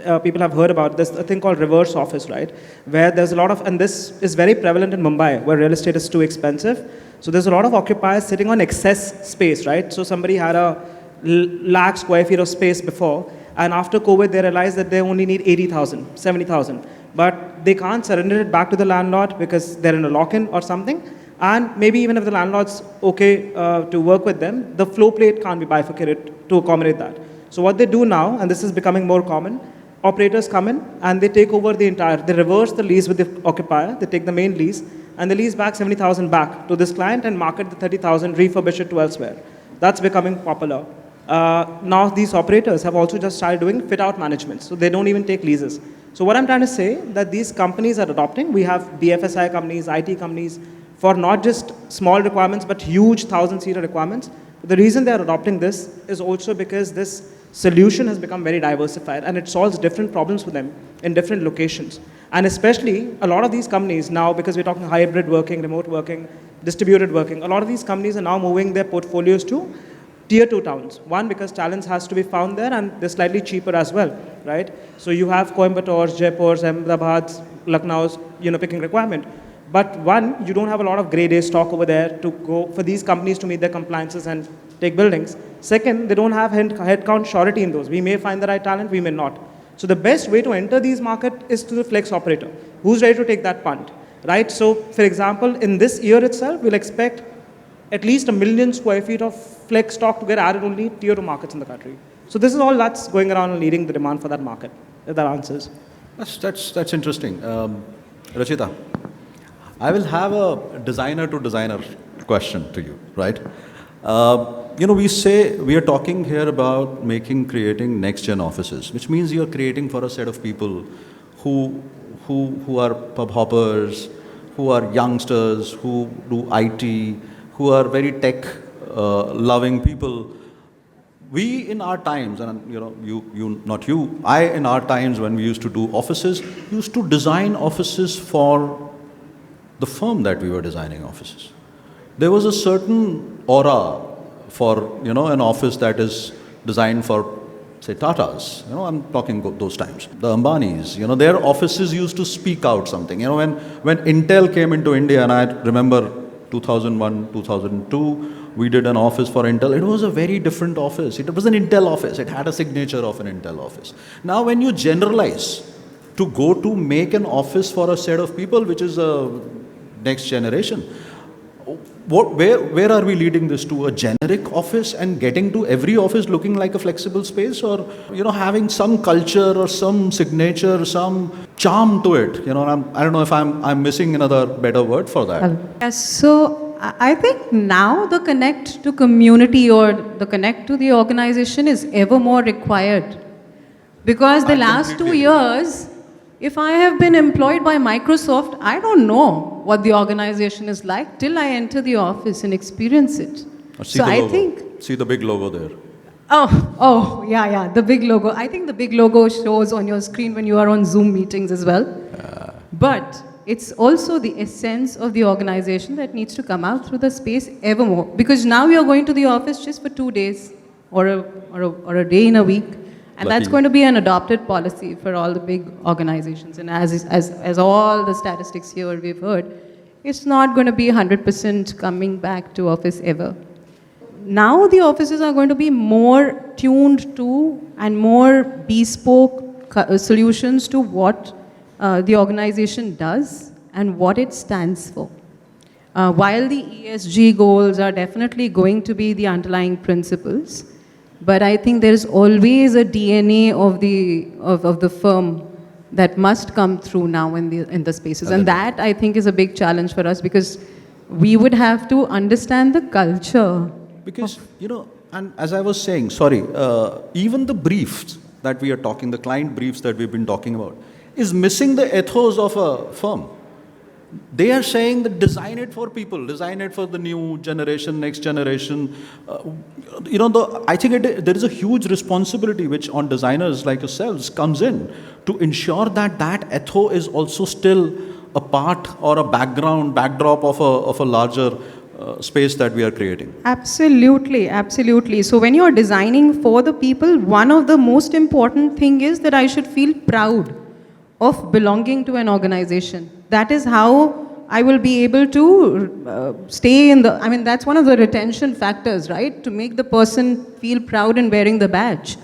if people have heard about this, a thing called reverse office, right? Where there's a lot of, and this is very prevalent in Mumbai, where real estate is too expensive. So there's a lot of occupiers sitting on excess space, right? So somebody had a lakh square feet of space before, and after COVID, they realized that they only need 80,000, 70,000. But they can't surrender it back to the landlord because they're in a lock-in or something. And maybe even if the landlord's okay to work with them, the floor plate can't be bifurcated to accommodate that. So what they do now, and this is becoming more common, operators come in and they take over they reverse the lease with the occupier, they take the main lease, and they lease back 70,000 back to this client and market the 30,000, refurbish it to elsewhere. That's becoming popular. Now these operators have also just started doing fit-out management, so they don't even take leases. So what I'm trying to say, that these companies are adopting, we have BFSI companies, IT companies, for not just small requirements, but huge 1,000-seater requirements. The reason they're adopting this is also because this solution has become very diversified and it solves different problems for them in different locations. And especially, a lot of these companies now, because we're talking hybrid working, remote working, distributed working, a lot of these companies are now moving their portfolios to tier 2 towns. One, because talent has to be found there and they're slightly cheaper as well, right? So you have Coimbatore, Jaipur, Ahmedabad, Lucknow's, picking requirement. But one, you don't have a lot of grade A stock over there to go for these companies to meet their compliances and take buildings. Second, they don't have headcount surety in those. We may find the right talent, we may not. So the best way to enter these markets is to the flex operator, who's ready to take that punt, right? So for example, in this year itself, we'll expect at least 1 million square feet of flex stock to get added only tier 2 markets in the country. So this is all that's going around and leading the demand for that market, if that answers. That's interesting. Rachita, I will have a designer to designer question to you, right? We say we are talking here about creating next-gen offices, which means you are creating for a set of people who are pub hoppers, who are youngsters, who do IT, who are very tech-loving people. We in our times, and I in our times when we used to do offices, used to design offices for the firm that we were designing offices. There was a certain aura for, an office that is designed for, say, Tatas. I'm talking those times. The Ambanis, their offices used to speak out something. When Intel came into India, and I remember 2001, 2002, we did an office for Intel. It was a very different office. It was an Intel office. It had a signature of an Intel office. Now, when you generalize to go to make an office for a set of people, which is a next generation, where are we leading this to? A generic office and getting to every office looking like a flexible space, or having some culture or some signature, some charm to it? I don't know if I'm missing another better word for that. Yes, so I think now the connect to community or the connect to the organization is ever more required, because the last 2 years, if I have been employed by Microsoft, I don't know what the organization is like till I enter the office and experience it. So I think... See the big logo there. Yeah, the big logo. I think the big logo shows on your screen when you are on Zoom meetings as well. But it's also the essence of the organization that needs to come out through the space ever more. Because now you're going to the office just for 2 days or a day in a week. And that's going to be an adopted policy for all the big organizations. And as all the statistics here we've heard, it's not going to be 100% coming back to office ever. Now the offices are going to be more tuned to and more bespoke solutions to what the organization does and what it stands for. While the ESG goals are definitely going to be the underlying principles, but I think there is always a DNA of the firm that must come through now in the spaces. And that, I think, is a big challenge for us, because we would have to understand the culture. Because, and as I was saying, even the briefs that we are talking, the client briefs that we've been talking about, is missing the ethos of a firm. They are saying that design it for people, design it for the new generation, next generation. I think there is a huge responsibility which on designers like yourselves comes in to ensure that ethos is also still a part or a backdrop of a larger space that we are creating. Absolutely, absolutely. So when you're designing for the people, one of the most important thing is that I should feel proud of belonging to an organization. That is how I will be able to stay in that's one of the retention factors, right? To make the person feel proud in wearing the badge.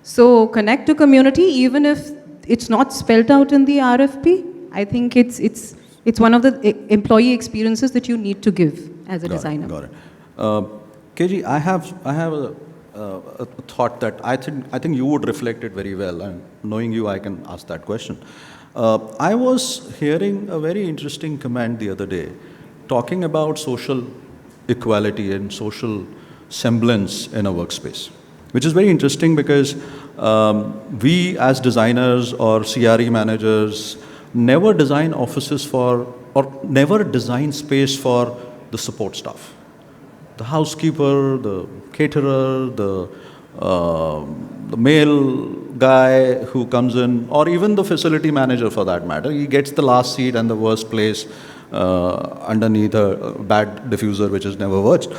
So connect to community, even if it's not spelled out in the RFP. I think it's one of the employee experiences that you need to give as a designer. Got it. KG, I have a thought that I think you would reflect it very well, and knowing you, I can ask that question. I was hearing a very interesting comment the other day, talking about social equality and social semblance in a workspace. which is very interesting because we as designers or CRE managers never design offices for, or never design space for the support staff. The housekeeper, the caterer, the mail guy who comes in, or even the facility manager for that matter, he gets the last seat and the worst place underneath a bad diffuser which has never works.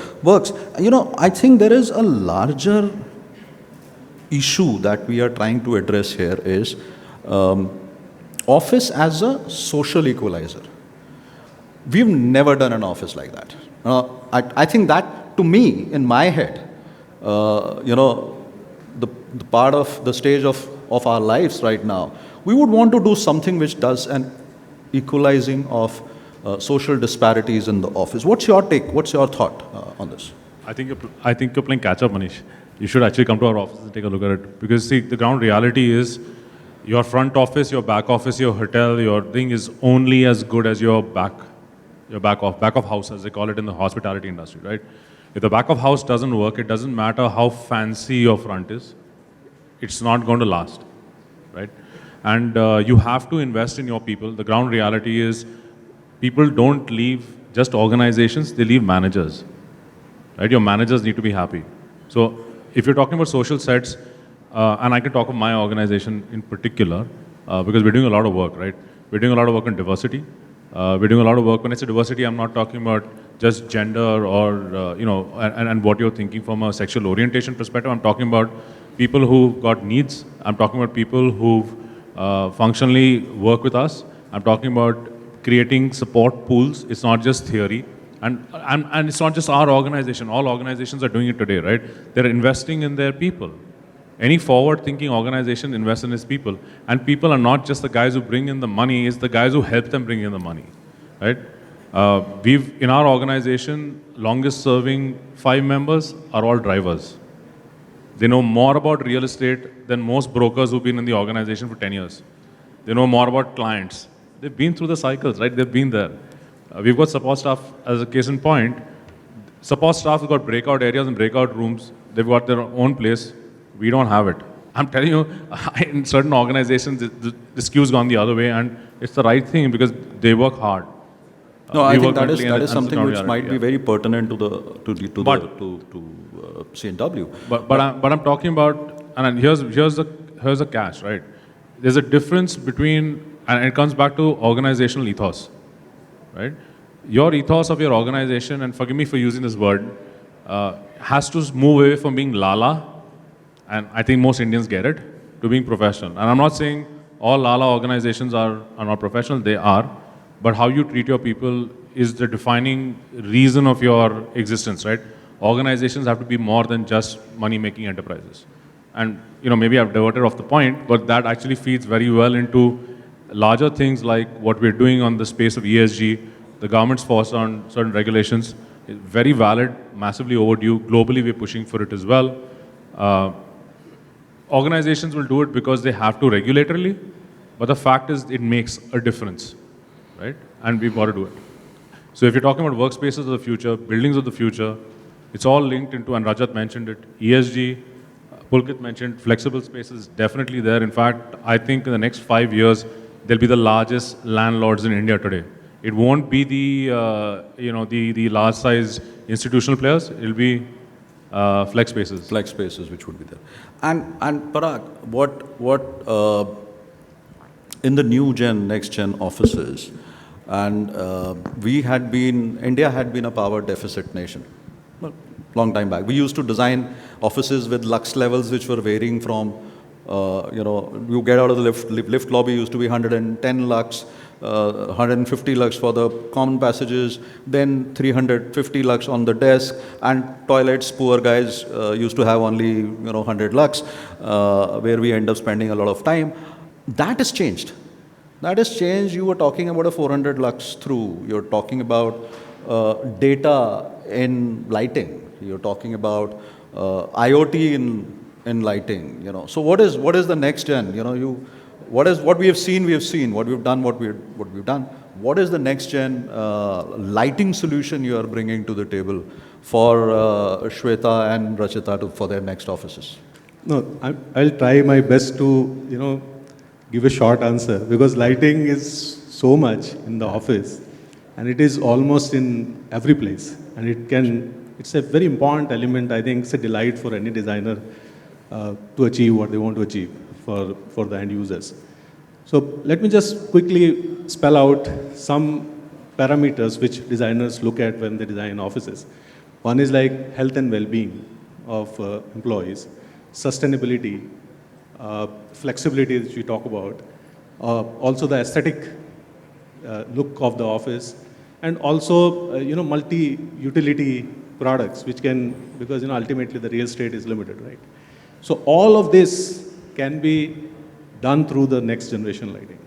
You know, I think there is a larger issue that we are trying to address here is office as a social equalizer. We've never done an office like that. I think that, to me, in my head, the part of the stage of our lives right now, we would want to do something which does an equalizing of social disparities in the office. What's your take? What's your thought on this? I think you're playing catch up, Manish. You should actually come to our office and take a look at it. Because see, the ground reality is your front office, your back office, your hotel, your thing is only as good as your back of house, as they call it in the hospitality industry, right? If the back of house doesn't work, it doesn't matter how fancy your front is, it's not going to last, right? And you have to invest in your people. The ground reality is people don't leave just organizations, they leave managers, right? Your managers need to be happy. So if you're talking about social sets, and I can talk of my organization in particular, because we're doing a lot of work, right? We're doing a lot of work on diversity. We're doing a lot of work. When I say diversity, I'm not talking about just gender or, and what you're thinking from a sexual orientation perspective. I'm talking about people who've got needs. I'm talking about people who've functionally work with us. I'm talking about creating support pools. It's not just theory. And it's not just our organization. All organizations are doing it today, right? They're investing in their people. Any forward-thinking organization invests in its people. And people are not just the guys who bring in the money, it's the guys who help them bring in the money, right? In our organization, longest serving 5 members are all drivers. They know more about real estate than most brokers who've been in the organization for 10 years. They know more about clients. They've been through the cycles, right? They've been there. We've got support staff, as a case in point. Support staff have got breakout areas and breakout rooms. They've got their own place. We don't have it. I'm telling you, in certain organizations, the queue's gone the other way, and it's the right thing because they work hard. No, I think that is something which might be very pertinent to C&W. But I'm talking about, and here's the catch, right? There's a difference between, and it comes back to organizational ethos, right? Your ethos of your organization, and forgive me for using this word, has to move away from being lala. And I think most Indians get it, to being professional. And I'm not saying all Lala organizations are not professional, they are. But how you treat your people is the defining reason of your existence, right? Organizations have to be more than just money-making enterprises. And maybe I've diverted off the point, but that actually feeds very well into larger things like what we're doing on the space of ESG, the government's force on certain regulations, is very valid, massively overdue. Globally, we're pushing for it as well. Organizations will do it because they have to regulatorily, but the fact is it makes a difference, right? And we've got to do it. So if you're talking about workspaces of the future, buildings of the future, it's all linked into, and Rajat mentioned it, ESG, Pulkit mentioned, flexible spaces, definitely there. In fact, I think in the next 5 years, they'll be the largest landlords in India today. It won't be the large size institutional players, it'll be flex spaces. Flex spaces, which would be there. And Parag, what in the new gen, next gen offices, and India had been a power deficit nation, long time back. We used to design offices with lux levels which were varying from, you get out of the lift lobby used to be 110 lux, 150 lux for the common passages, then 350 lux on the desk, and toilets, poor guys used to have only 100 lux, where we end up spending a lot of time. That has changed. That has changed. You were talking about a 400 lux through. You're talking about data in lighting. You're talking about IoT in lighting. So what is the next gen? What we have seen. What we've done, what we've done. What is the next gen lighting solution you are bringing to the table for Shweta and Rachita for their next offices? No, I'll try my best to, give a short answer because lighting is so much in the office and it is almost in every place. And it's a very important element. I think it's a delight for any designer to achieve what they want to achieve for the end users. So let me just quickly spell out some parameters which designers look at when they design offices. One is like health and well-being of employees, sustainability, flexibility which we talk about, also the aesthetic look of the office, and also multi-utility products which can, because ultimately the real estate is limited, right? So all of this can be done through the next generation lighting.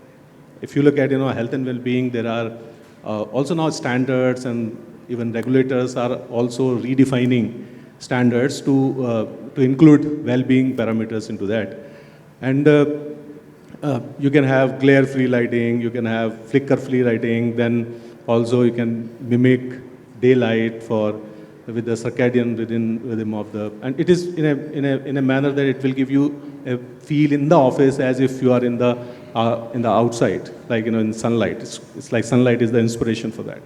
If you look at health and well-being, there are also now standards, and even regulators are also redefining standards to include well-being parameters into that. And you can have glare-free lighting, you can have flicker-free lighting, then also you can mimic daylight with the circadian rhythm of the, and it is in a manner that it will give you a feel in the office as if you are in the outside, like in sunlight. It's like sunlight is the inspiration for that.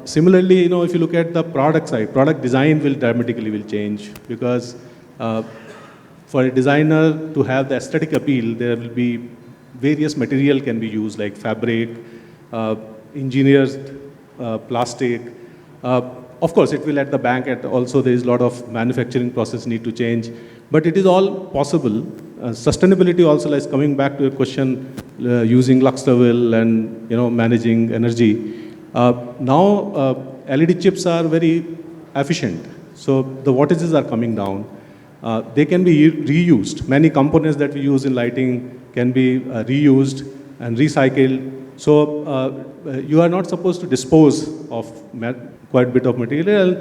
Similarly, if you look at the product side, product design will dramatically change because for a designer to have the aesthetic appeal, there will be various material can be used like fabric, engineered plastic. Of course, it will at the back, also there is a lot of manufacturing process need to change, but it is all possible. Sustainability also is coming back to a question using lux level and managing energy. Now LED chips are very efficient, so the wattages are coming down. They can be reused. Many components that we use in lighting can be reused and recycled. So you are not supposed to dispose of quite a bit of material.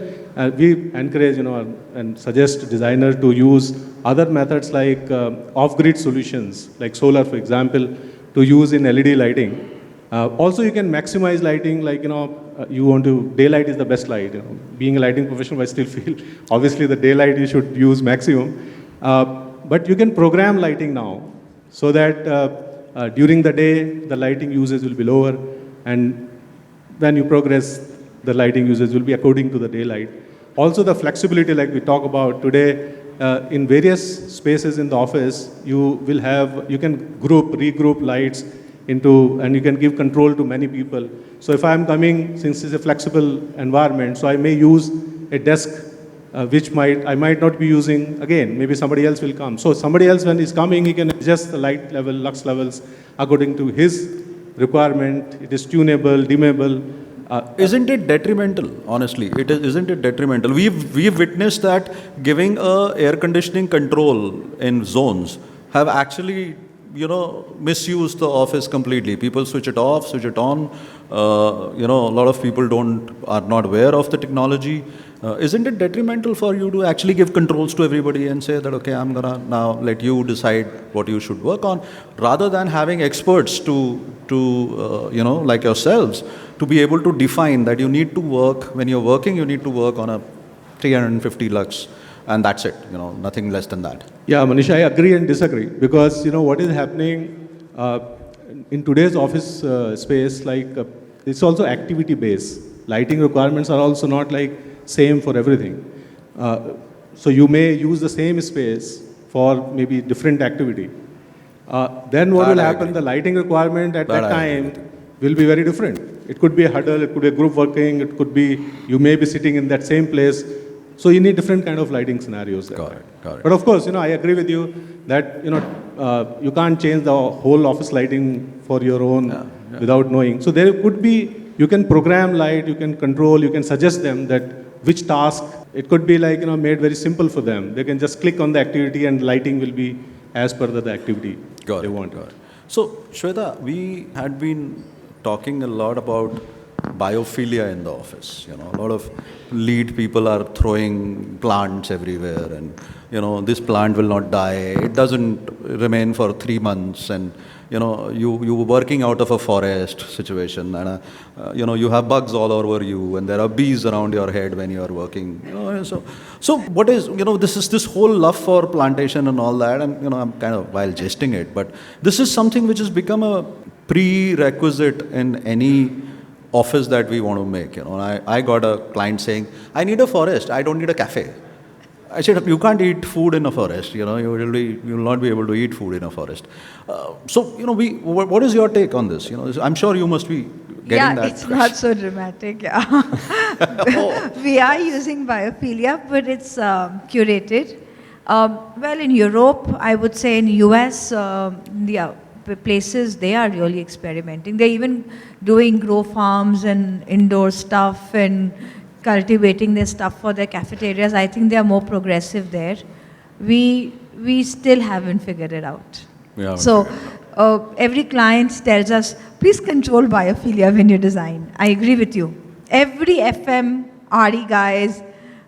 We encourage and suggest designers to use other methods like off-grid solutions, like solar, for example, to use in LED lighting. Also, you can maximize lighting, like you want to, daylight is the best light. Being a lighting professional, I still feel obviously the daylight you should use maximum. But you can program lighting now so that during the day the lighting usage will be lower, and when you progress, the lighting usage will be according to the daylight. Also, the flexibility, like we talk about today, in various spaces in the office, you can regroup lights and you can give control to many people. So if I'm coming, since it's a flexible environment, so I may use a desk which I might not be using again. Maybe somebody else will come. So somebody else, when he's coming, he can adjust the light level, lux levels according to his requirement. It is tunable, dimmable. Isn't it detrimental? Honestly, isn't it detrimental? We've witnessed that giving air conditioning control in zones have actually misuse the office completely. People switch it off, switch it on. A lot of people are not aware of the technology. Isn't it detrimental for you to actually give controls to everybody and say that, okay, I'm gonna now let you decide what you should work on, rather than having experts to like yourselves, to be able to define that you need to work, when you're working, you need to work on a 350 lux. And that's it, nothing less than that. Yeah, Manish, I agree and disagree because what is happening in today's office space, like it's also activity based. Lighting requirements are also not like same for everything. So you may use the same space for maybe different activity. Then what will happen? The lighting requirement at that time will be very different. It could be a huddle, it could be a group working, it could be you may be sitting in that same place. So you need different kind of lighting scenarios there. Got it. But of course, I agree with you that you can't change the whole office lighting for your own without knowing. So there could be, you can program light, you can control, you can suggest them that which task. It could be like made very simple for them. They can just click on the activity and lighting will be as per the activity they want. So Shweta, we had been talking a lot about biophilia in the office. You know, a lot of lead people are throwing plants everywhere, and this plant will not die. It doesn't remain for 3 months, and you working out of a forest situation, and you have bugs all over you, and there are bees around your head when you are working. So what is this whole love for plantation and all that, and I'm kind of while jesting it, but this is something which has become a prerequisite in any office that we want to make. I got a client saying, I need a forest, I don't need a cafe. I said, you can't eat food in a forest. You will not be able to eat food in a forest. So what is your take on this? I'm sure you must be getting that. Yeah, it's not so dramatic. Yeah, we are using biophilia, but it's curated. Well, in Europe, I would say in US, the places they are really experimenting. They're even doing grow farms and indoor stuff and cultivating their stuff for their cafeterias. I think they are more progressive there. We still haven't figured it out. So every client tells us, please control biophilia when you design. I agree with you. Every FM, RE guys,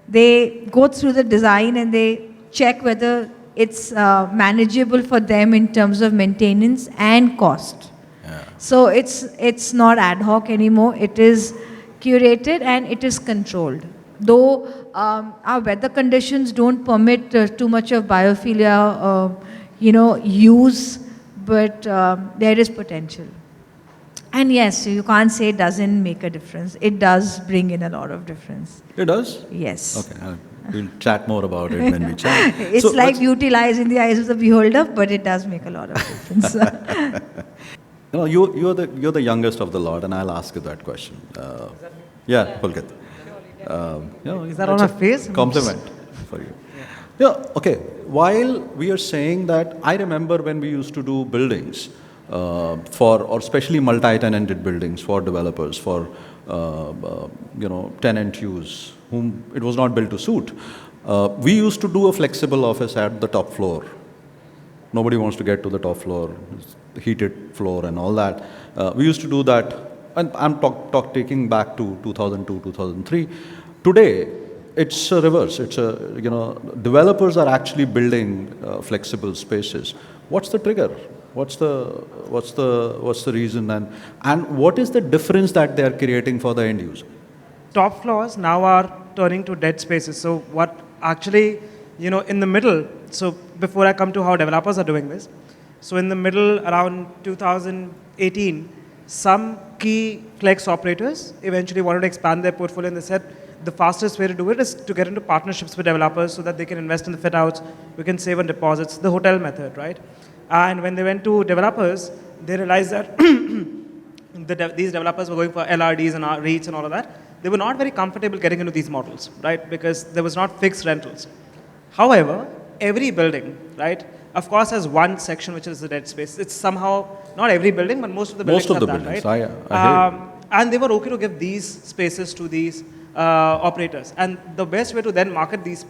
they go through the design and they check whether it's manageable for them in terms of maintenance and cost. So it's not ad hoc anymore. It is curated and it is controlled. Though our weather conditions don't permit too much of biophilia, use, but there is potential. And yes, you can't say it doesn't make a difference. It does bring in a lot of difference. It does? Yes. Okay, we'll chat more about it when we chat. It's like beauty lies in the eyes of the beholder, but it does make a lot of difference. You're the youngest of the lot, and I'll ask you that question. Yeah, Pulkit. Is that on a face? Compliment for you. Yeah, okay. While we are saying that, I remember when we used to do buildings or especially multi-tenanted buildings for developers, for tenant use, whom it was not built to suit. We used to do a flexible office at the top floor. Nobody wants to get to the top floor, heated floor and all that. We used to do that, and I'm taking back to 2002, 2003. Today, it's a reverse. It's developers are actually building flexible spaces. What's the trigger? What's the reason, and what is the difference that they are creating for the end user? Top floors now are turning to dead spaces. So what actually, in the middle, so before I come to how developers are doing this, so in the middle around 2018, some key flex operators eventually wanted to expand their portfolio, and they said the fastest way to do it is to get into partnerships with developers so that they can invest in the fit outs, we can save on deposits, the hotel method, right? And when they went to developers, they realized that these developers were going for LRDs and REITs and all of that. They were not very comfortable getting into these models, right? Because there was not fixed rentals. However, every building, right, of course has one section which is the dead space. It's somehow, not every building, but most of the buildings have that, right? I hear you. And they were okay to give these spaces to these operators. And the best way to then market these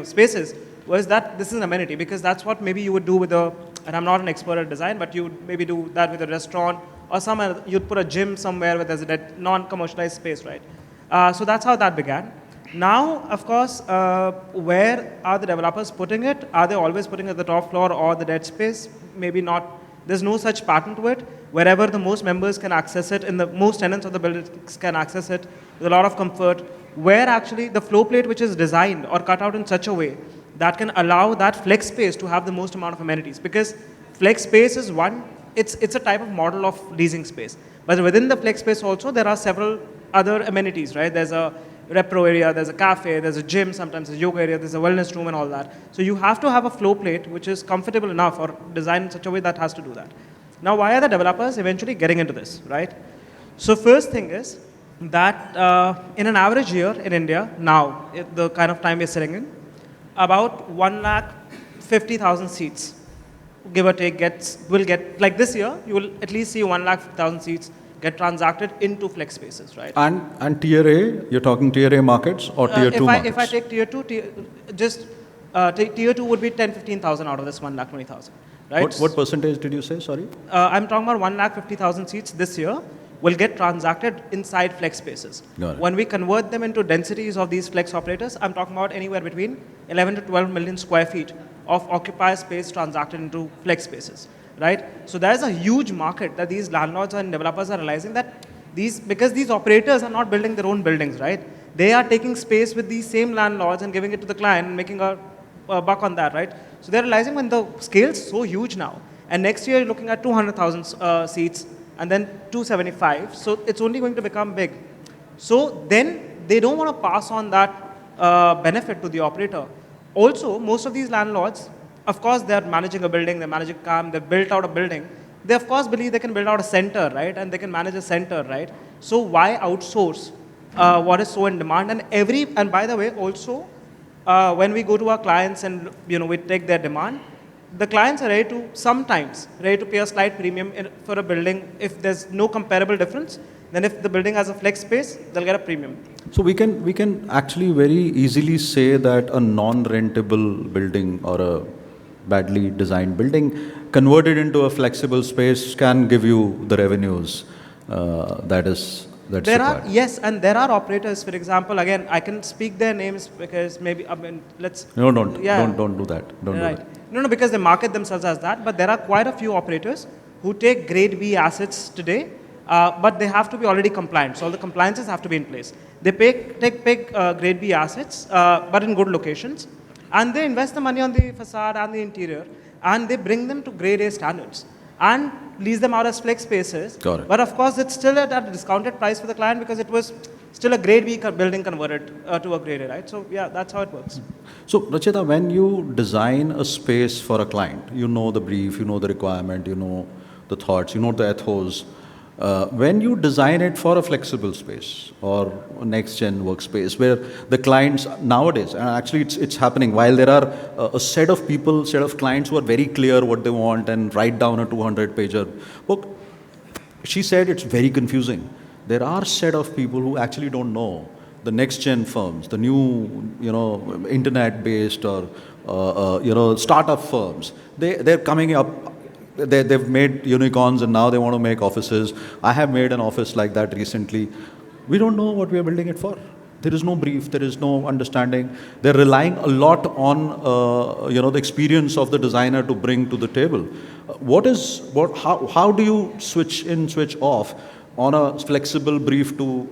spaces was that this is an amenity, because that's what maybe you would do with and I'm not an expert at design, but you would maybe do that with a restaurant, or somewhere you'd put a gym somewhere where there's a non-commercialized space, right? So that's how that began. Now, of course, where are the developers putting it? Are they always putting it at the top floor or the dead space? Maybe not. There's no such pattern to it. Wherever the most members can access it, and the most tenants of the buildings can access it with a lot of comfort, where actually the flow plate which is designed or cut out in such a way that can allow that flex space to have the most amount of amenities. Because flex space is it's a type of model of leasing space. But within the flex space also, there are several other amenities, right? There's a repro area, there's a cafe, there's a gym, sometimes a yoga area, there's a wellness room and all that. So you have to have a flow plate which is comfortable enough or designed in such a way that has to do that. Now, why are the developers eventually getting into this, right? So first thing is that in an average year in India, now, the kind of time we're sitting in, about 150,000 seats, give or take, will get, like this year, you will at least see 150,000 seats get transacted into flex spaces, right? And Tier A, you're talking Tier A markets or Tier 2 markets? If I take Tier 2, take Tier 2 would be 10-15,000 out of this 120,000, right? What percentage did you say, sorry? I'm talking about 150,000 seats this year will get transacted inside flex spaces. Got it. When we convert them into densities of these flex operators, I'm talking about anywhere between 11 to 12 million square feet of occupier space transacted into flex spaces, right? So there's a huge market that these landlords and developers are realizing that because these operators are not building their own buildings, right? They are taking space with these same landlords and giving it to the client and making a buck on that, right? So they're realizing when the scale's so huge now, and next year you're looking at 200,000 seats, and then 275, so it's only going to become big. So then they don't want to pass on that benefit to the operator. Also, most of these landlords, of course, they're managing a building, they're managing CAM, they've built out a building. They, of course, believe they can build out a center, right? And they can manage a center, right? So why outsource what is so in demand? And by the way, also, when we go to our clients and we take their demand, the clients are sometimes ready to pay a slight premium for a building if there's no comparable difference. Then if the building has a flex space, they'll get a premium. So we can actually very easily say that a non-rentable building or a badly designed building converted into a flexible space can give you the revenues that's required. Yes, and there are operators, for example, again, I can speak their names because maybe, let's... No, don't do that. Don't do that. No, because they market themselves as that, but there are quite a few operators who take grade B assets today, but they have to be already compliant. So all the compliances have to be in place. They take grade B assets, but in good locations, and they invest the money on the facade and the interior, and they bring them to grade A standards and lease them out as flex spaces. Got it. But of course, it's still at a discounted price for the client because it was still a grade B building converted to a grade A, right? So yeah, that's how it works. So Rachita, when you design a space for a client, you know the brief, you know the requirement, you know the thoughts, you know the ethos. When you design it for a flexible space or a next-gen workspace where the clients nowadays, and actually it's happening, while there are a set of people, set of clients who are very clear what they want and write down a 200-pager book, she said it's very confusing. There are set of people who actually don't know. The next-gen firms, the new, internet-based or, startup firms, they're coming up. They've made unicorns and now they want to make offices. I have made an office like that recently. We don't know what we are building it for. There is no brief, there is no understanding. They're relying a lot on the experience of the designer to bring to the table. How do you switch in, switch off on a flexible brief to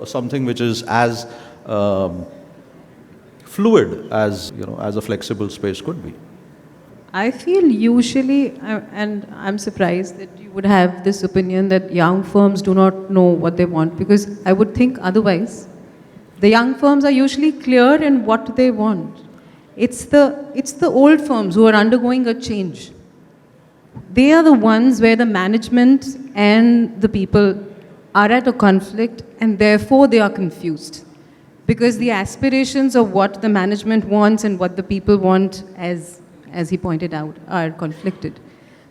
something which is as fluid as a flexible space could be? I feel usually, and I'm surprised that you would have this opinion that young firms do not know what they want, because I would think otherwise. The young firms are usually clear in what they want. It's the old firms who are undergoing a change. They are the ones where the management and the people are at a conflict, and therefore they are confused. Because the aspirations of what the management wants and what the people want, as he pointed out, are conflicted.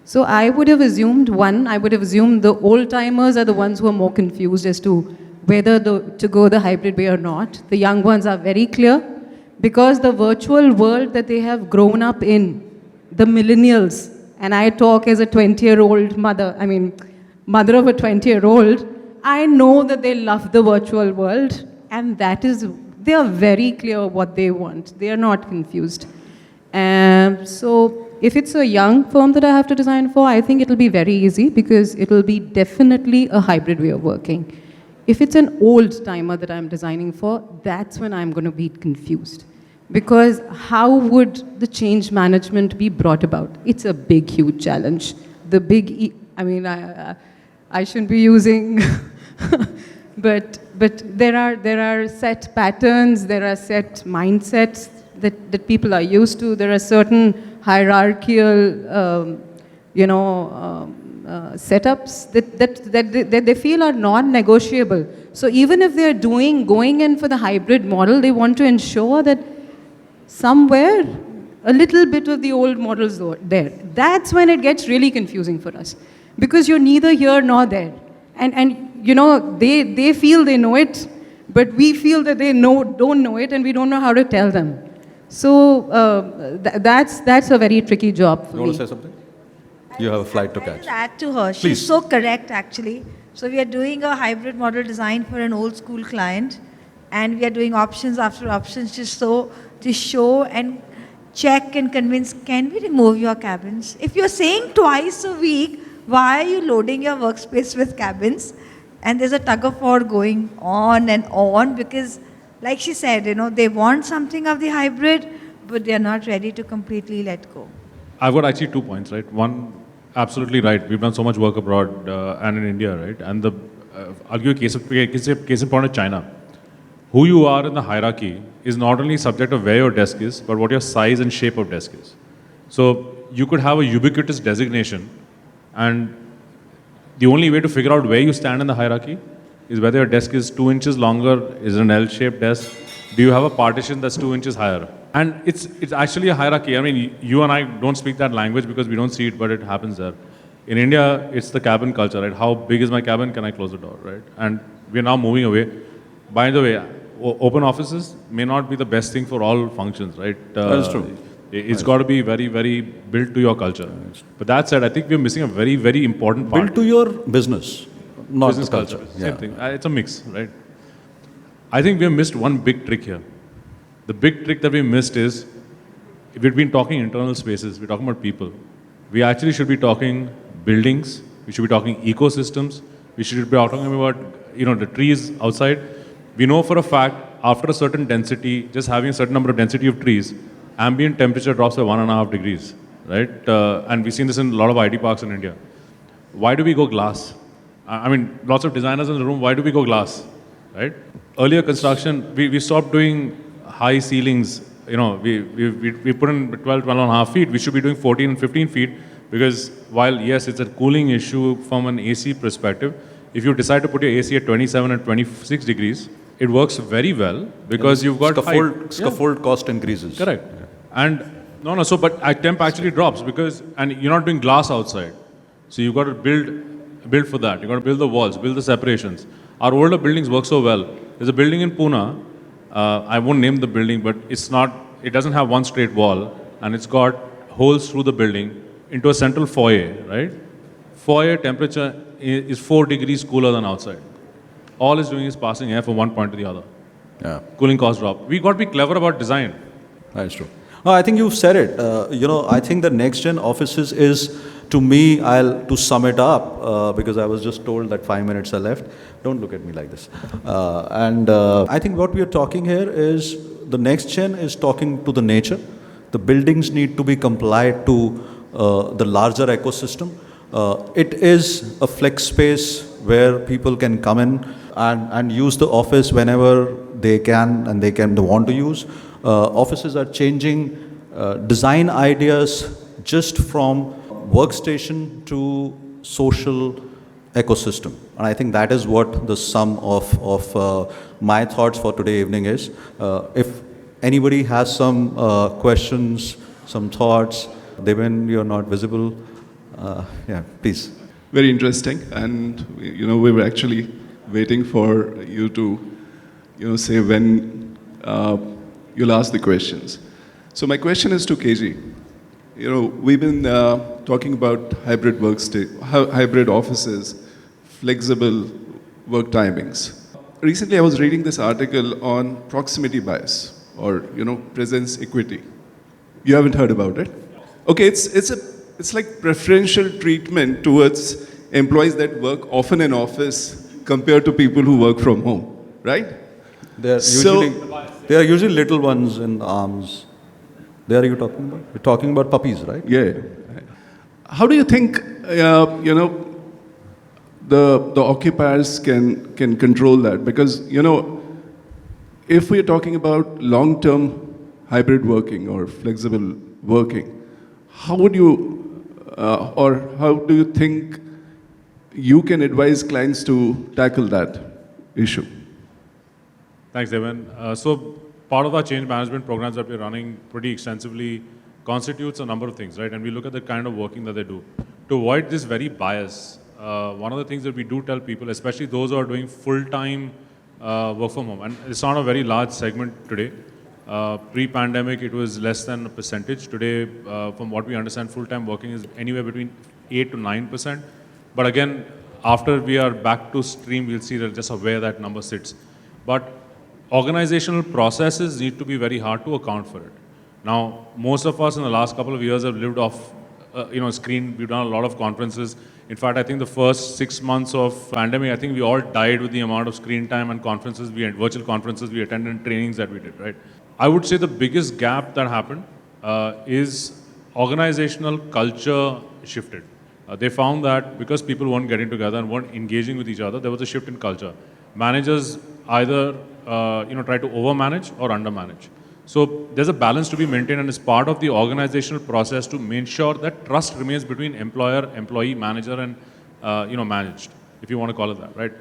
So I would have assumed, the old-timers are the ones who are more confused as to whether to go the hybrid way or not. The young ones are very clear, because the virtual world that they have grown up in, the millennials, and I talk as a 20-year-old mother of a 20-year-old, I know that they love the virtual world, and they are very clear what they want. They are not confused. So if it's a young firm that I have to design for, I think it'll be very easy because it'll be definitely a hybrid way of working. If it's an old timer that I'm designing for, that's when I'm going to be confused. Because how would the change management be brought about? It's a big, huge challenge. I shouldn't be using, but there are set patterns, there are set mindsets that people are used to. There are certain hierarchical, setups that they feel are non-negotiable. So even if they're going in for the hybrid model, they want to ensure that somewhere a little bit of the old models there. That's when it gets really confusing for us, because you're neither here nor there. And they feel they know it, but we feel that they don't know it, and we don't know how to tell them. So that's a very tricky job for me. You want to say something? You have a flight to catch. I'll add to her. Please. She's so correct, actually. So we are doing a hybrid model design for an old school client, and we are doing options after options to show and check and convince, can we remove your cabins? If you're saying twice a week, why are you loading your workspace with cabins? And there's a tug of war going on and on because, like she said, they want something of the hybrid, but they're not ready to completely let go. I've got actually 2 points, right? One, absolutely right. We've done so much work abroad and in India, right? And I'll give you a case in point of China. Who you are in the hierarchy is not only subject of where your desk is, but what your size and shape of desk is. So you could have a ubiquitous designation, and the only way to figure out where you stand in the hierarchy is whether your desk is 2 inches longer, is it an L-shaped desk, do you have a partition that's 2 inches higher? And it's actually a hierarchy. I mean, you and I don't speak that language because we don't see it, but it happens there. In India, it's the cabin culture, right? How big is my cabin? Can I close the door, right? And we're now moving away. By the way, open offices may not be the best thing for all functions, right? That's true. It's got to be very, very built to your culture. But that said, I think we're missing a very, very important part. Built to your business, not Business the culture. culture. Same thing. It's a mix, right? I think we have missed one big trick here. The big trick that we missed is, if we've been talking internal spaces, we're talking about people. We actually should be talking buildings, we should be talking ecosystems, we should be talking about the trees outside. We know for a fact, after a certain density, just having a certain number of density of trees, ambient temperature drops by 1.5 degrees, right? And we've seen this in a lot of IT parks in India. Why do we go glass? I mean, lots of designers in the room, why do we go glass, right? Earlier construction, we stopped doing high ceilings. We put in 12.5 feet. We should be doing 14 and 15 feet because while, yes, it's a cooling issue from an AC perspective, if you decide to put your AC at 27 and 26 degrees, it works very well because you've got scaffold cost increases. Correct. And but temp actually drops and you're not doing glass outside. So you've got to build for that. You've got to build the walls, build the separations. Our older buildings work so well. There's a building in Pune, I won't name the building, but it doesn't have one straight wall, and it's got holes through the building into a central foyer, right? Foyer temperature is 4 degrees cooler than outside. All it's doing is passing air from one point to the other. Yeah. Cooling cost drop. We got to be clever about design. That's true. No, I think you've said it. I think the next gen offices is, to me, to sum it up, because I was just told that 5 minutes are left. Don't look at me like this. I think what we are talking here is the next gen is talking to the nature. The buildings need to be compliant to the larger ecosystem. It is a flex space where people can come in and use the office whenever they can and they want to use. Offices are changing design ideas just from workstation to social ecosystem. And I think that is what the sum of my thoughts for today evening is. If anybody has some questions, some thoughts, Devin, you're not visible. Yeah, please. Very interesting. And, we were actually waiting for you to, say when you'll ask the questions. So my question is to KG. We've been talking about hybrid offices, flexible work timings. Recently, I was reading this article on proximity bias or, presence equity. You haven't heard about it? Okay, it's like preferential treatment towards employees that work often in office compared to people who work from home, right? They are usually little ones in arms. There you talking about? You're talking about puppies, right? Yeah. How do you think, the occupiers can control that? Because, if we're talking about long-term hybrid working or flexible working, how would you, or how do you think you can advise clients to tackle that issue? Thanks, Devin. So part of our change management programs that we're running pretty extensively constitutes a number of things, right? And we look at the kind of working that they do. To avoid this very bias, one of the things that we do tell people, especially those who are doing full-time work from home, and it's not a very large segment today. Pre-pandemic, it was less than a percentage. Today, from what we understand, full-time working is anywhere between 8 to 9%. But again, after we are back to stream, we'll see that just where that number sits. But organizational processes need to be very hard to account for it. Now, most of us in the last couple of years have lived off, screen. We've done a lot of conferences. In fact, I think the first 6 months of pandemic, I think we all died with the amount of screen time and conferences virtual conferences we attended and trainings that we did, right? I would say the biggest gap that happened is organizational culture shifted. They found that because people weren't getting together and weren't engaging with each other, there was a shift in culture. Managers either try to overmanage or undermanage. So there's a balance to be maintained, and it's part of the organizational process to make sure that trust remains between employer, employee, manager, and managed, if you want to call it that, right?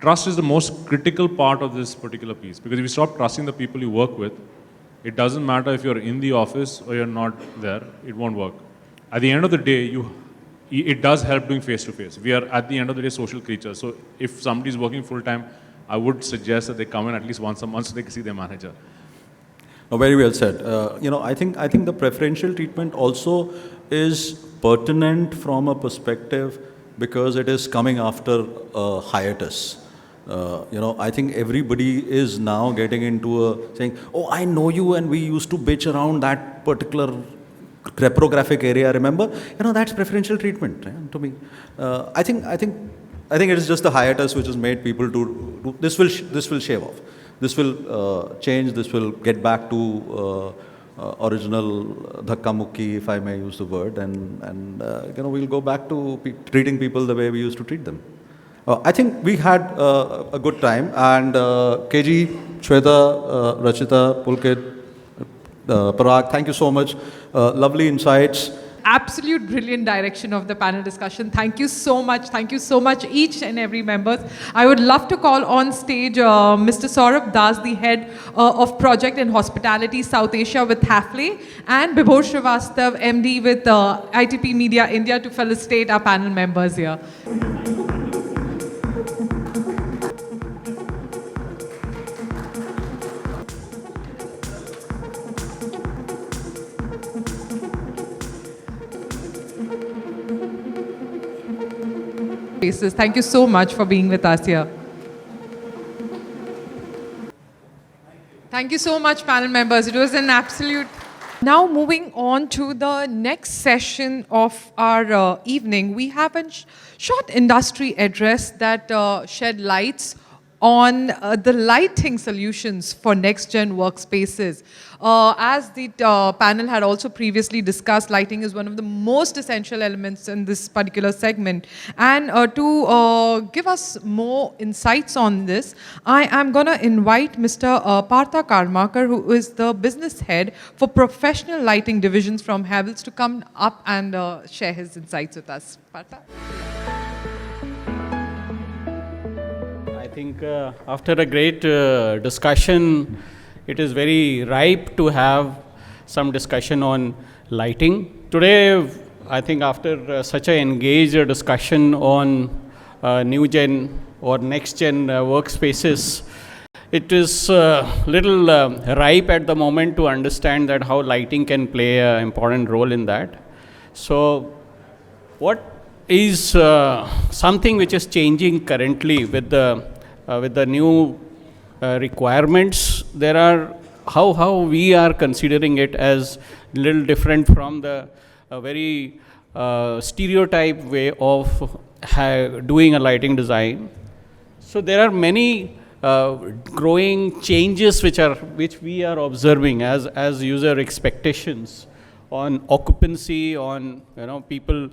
Trust is the most critical part of this particular piece, because if you stop trusting the people you work with, it doesn't matter if you're in the office or you're not there, it won't work. At the end of the day, it does help doing face-to-face. We are, at the end of the day, social creatures. So if somebody's working full-time, I would suggest that they come in at least once a month so they can see their manager. Oh, very well said. I think the preferential treatment also is pertinent from a perspective because it is coming after a hiatus. I think everybody is now getting into saying, oh, I know you and we used to bitch around that particular reprographic area, remember? That's preferential treatment to me. I think it is just the hiatus which has made people to this will shave off. This will change, this will get back to original dhakka mukki, if I may use the word, and we'll go back to treating people the way we used to treat them. I think we had a good time, and KG, Shweta, Rachita, Pulkit, Parag, thank you so much. Lovely insights. Absolute brilliant direction of the panel discussion. Thank you so much. Thank you so much, each and every member. I would love to call on stage Mr. Saurabh Das, the head of Project and Hospitality South Asia with Hafele, and Bibhor Srivastav, MD with ITP Media India, to felicitate our panel members here. Thank you so much for being with us here. Thank you so much, panel members. It was an absolute... Now moving on to the next session of our evening, we have a short industry address that shed lights on the lighting solutions for next-gen workspaces. As the panel had also previously discussed, lighting is one of the most essential elements in this particular segment. And to give us more insights on this, I am going to invite Mr. Partha Karmakar, who is the business head for professional lighting divisions from Havells, to come up and share his insights with us. Partha? I think after a great discussion, it is very ripe to have some discussion on lighting. Today, I think after such an engaged discussion on new gen or next gen workspaces, it is little ripe at the moment to understand that how lighting can play an important role in that. So what is something which is changing currently with the new requirements? There are how we are considering it as a little different from the very stereotype way of doing a lighting design. So there are many growing changes which we are observing as user expectations on occupancy, on people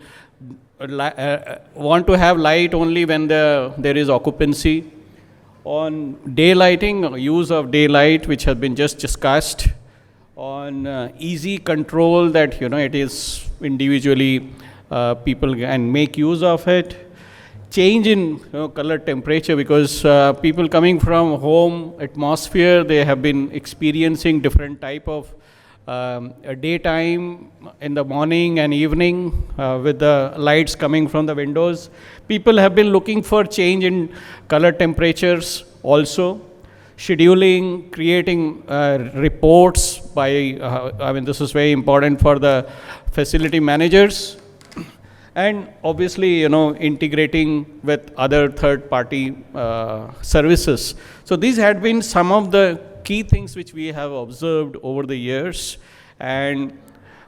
want to have light only when there is occupancy. On daylighting, use of daylight, which has been just discussed. On easy control, that it is individually people can make use of it. Change in color temperature, because people coming from home atmosphere, they have been experiencing different type of daytime in the morning and evening with the lights coming from the windows. People have been looking for change in color temperatures also. Scheduling, creating reports by, this is very important for the facility managers. And obviously, integrating with other third-party services. So these had been some of the key things which we have observed over the years. And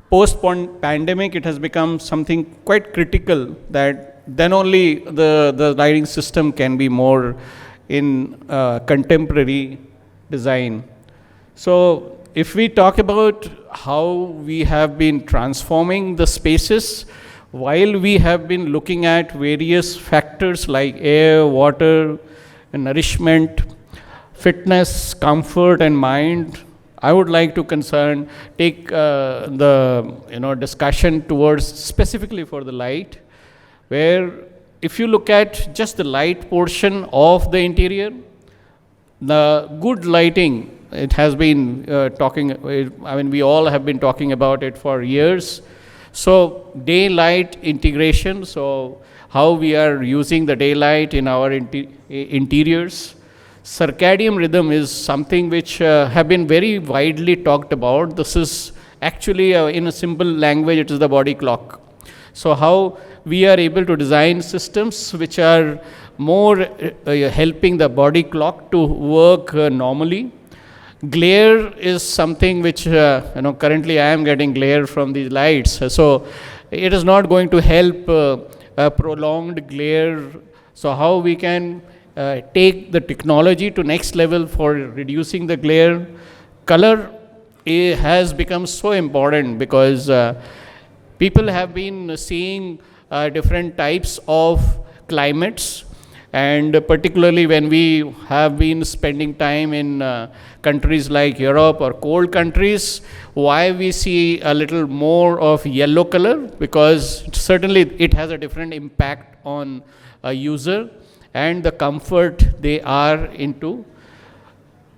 post-pandemic, it has become something quite critical that then only the lighting system can be more in contemporary design. So if we talk about how we have been transforming the spaces, while we have been looking at various factors like air, water, nourishment, fitness, comfort, and mind, I would like to take the discussion towards specifically for the light, where if you look at just the light portion of the interior, the good lighting, it has been we all have been talking about it for years. So daylight integration, so how we are using the daylight in our interiors. Circadian rhythm is something which have been very widely talked about. This is actually, in a simple language, it is the body clock. So how we are able to design systems which are more helping the body clock to work normally. Glare is something which, currently I am getting glare from these lights. So it is not going to help a prolonged glare. So how we can take the technology to next level for reducing the glare. Color has become so important because people have been seeing different types of climates. And particularly when we have been spending time in countries like Europe or cold countries, why we see a little more of yellow color? Because certainly it has a different impact on a user and the comfort they are into.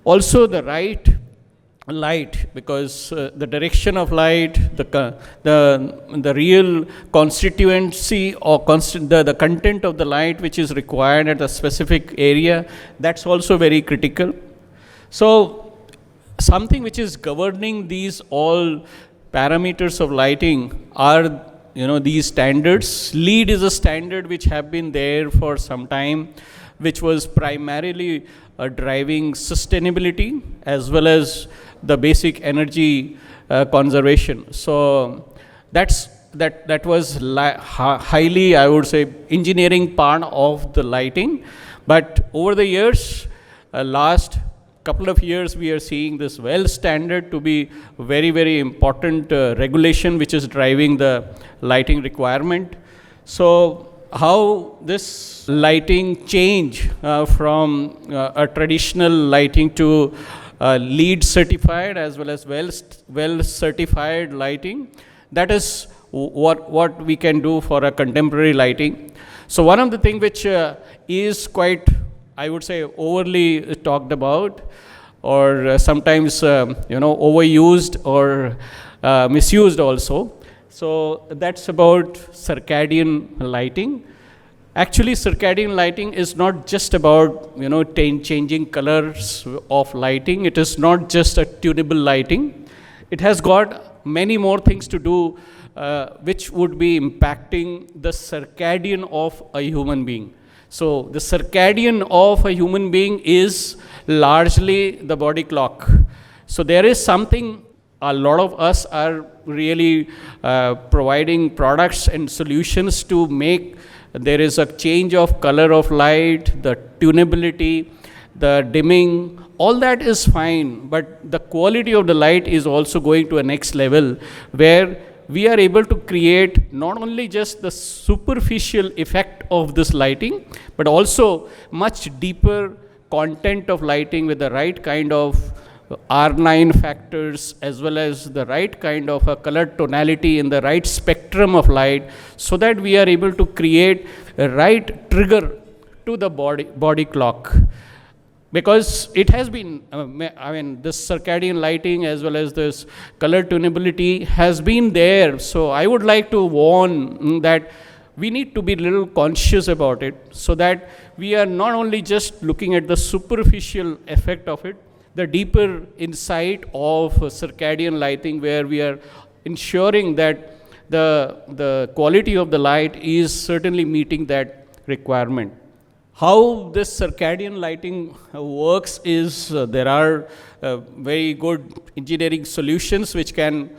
Also the right light, because the direction of light, the real constituency or the content of the light which is required at a specific area, that's also very critical. So something which is governing these all parameters of lighting are these standards. LEED is a standard which have been there for some time, which was primarily driving sustainability as well as the basic energy conservation. So that was highly, I would say, engineering part of the lighting. But over the years, last couple of years, we are seeing this WELL standard to be very, very important regulation which is driving the lighting requirement. So how this lighting change from a traditional lighting to LEED certified as well as WELL certified lighting, that is what we can do for a contemporary lighting. So one of the things which is quite, I would say, overly talked about, or sometimes overused or misused also. So that's about circadian lighting. Actually, circadian lighting is not just about changing colors of lighting. It is not just a tunable lighting. It has got many more things to do which would be impacting the circadian of a human being. So the circadian of a human being is largely the body clock. So there is something a lot of us are really providing products and solutions to make. There is a change of color of light, the tunability, the dimming, all that is fine, but the quality of the light is also going to a next level where we are able to create not only just the superficial effect of this lighting, but also much deeper content of lighting with the right kind of R9 factors as well as the right kind of a color tonality in the right spectrum of light, so that we are able to create a right trigger to the body clock. Because it has been, this circadian lighting as well as this color tunability has been there. So I would like to warn that we need to be a little conscious about it, so that we are not only just looking at the superficial effect of it, the deeper insight of circadian lighting, where we are ensuring that the quality of the light is certainly meeting that requirement. How this circadian lighting works is there are very good engineering solutions which can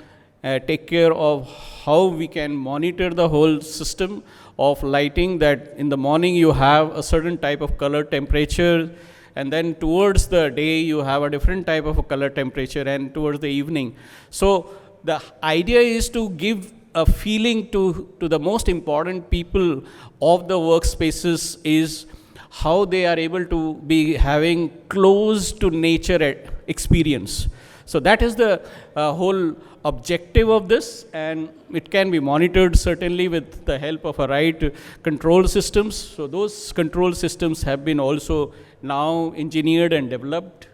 take care of how we can monitor the whole system of lighting, that in the morning you have a certain type of color temperature, and then towards the day you have a different type of a color temperature, and towards the evening. So the idea is to give a feeling to the most important people of the workspaces is how they are able to be having close to nature experience. So that is the whole objective of this, and it can be monitored certainly with the help of a right control systems. So those control systems have been also now engineered and developed.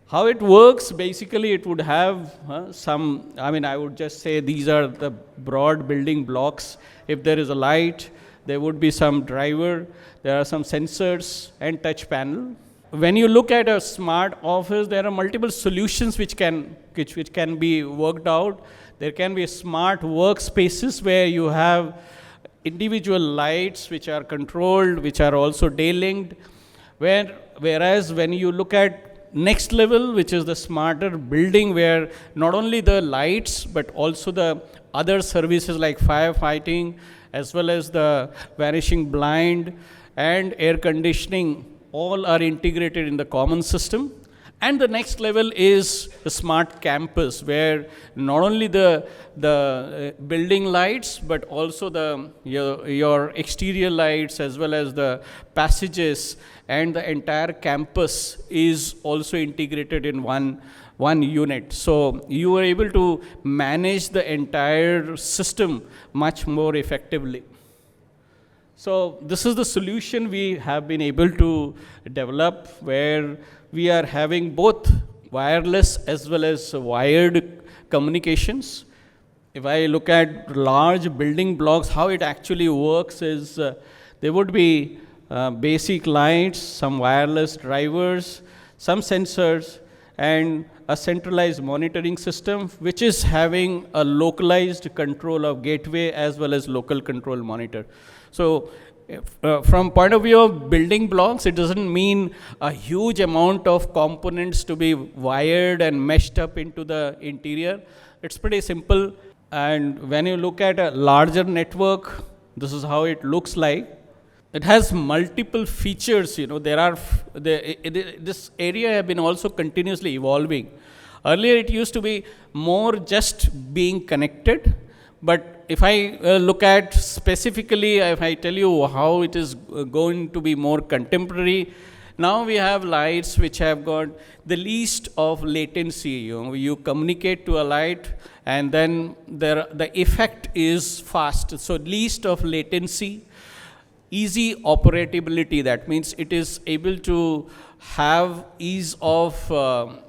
How it works, basically it would have I would just say these are the broad building blocks. If there is a light, there would be some driver, there are some sensors and touch panel. When you look at a smart office, there are multiple solutions which can be worked out. There can be smart workspaces where you have individual lights which are controlled, which are also day linked. Whereas when you look at next level, which is the smarter building, where not only the lights but also the other services like firefighting, as well as the vanishing blind and air conditioning, all are integrated in the common system. And the next level is the smart campus, where not only the building lights, but also your exterior lights, as well as the passages and the entire campus is also integrated in one unit. So you are able to manage the entire system much more effectively. So this is the solution we have been able to develop, where we are having both wireless as well as wired communications. If I look at large building blocks, how it actually works is there would be basic lights, some wireless drivers, some sensors, and a centralized monitoring system, which is having a localized control of gateway as well as local control monitor. So from point of view of building blocks, it doesn't mean a huge amount of components to be wired and meshed up into the interior. It's pretty simple. And when you look at a larger network, this is how it looks like. It has multiple features. This area has been also continuously evolving. Earlier, it used to be more just being connected. But if I look at specifically, if I tell you how it is going to be more contemporary, now we have lights which have got the least of latency. You communicate to a light, and then the effect is fast. So least of latency, easy operability. That means it is able to have ease of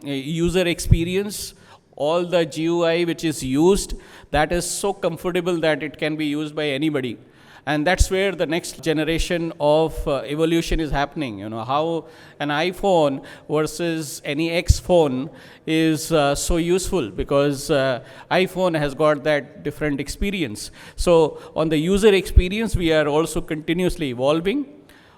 user experience. All the GUI which is used, that is so comfortable that it can be used by anybody. And that's where the next generation of evolution is happening. How an iPhone versus any X phone is so useful, because iPhone has got that different experience. So on the user experience, we are also continuously evolving.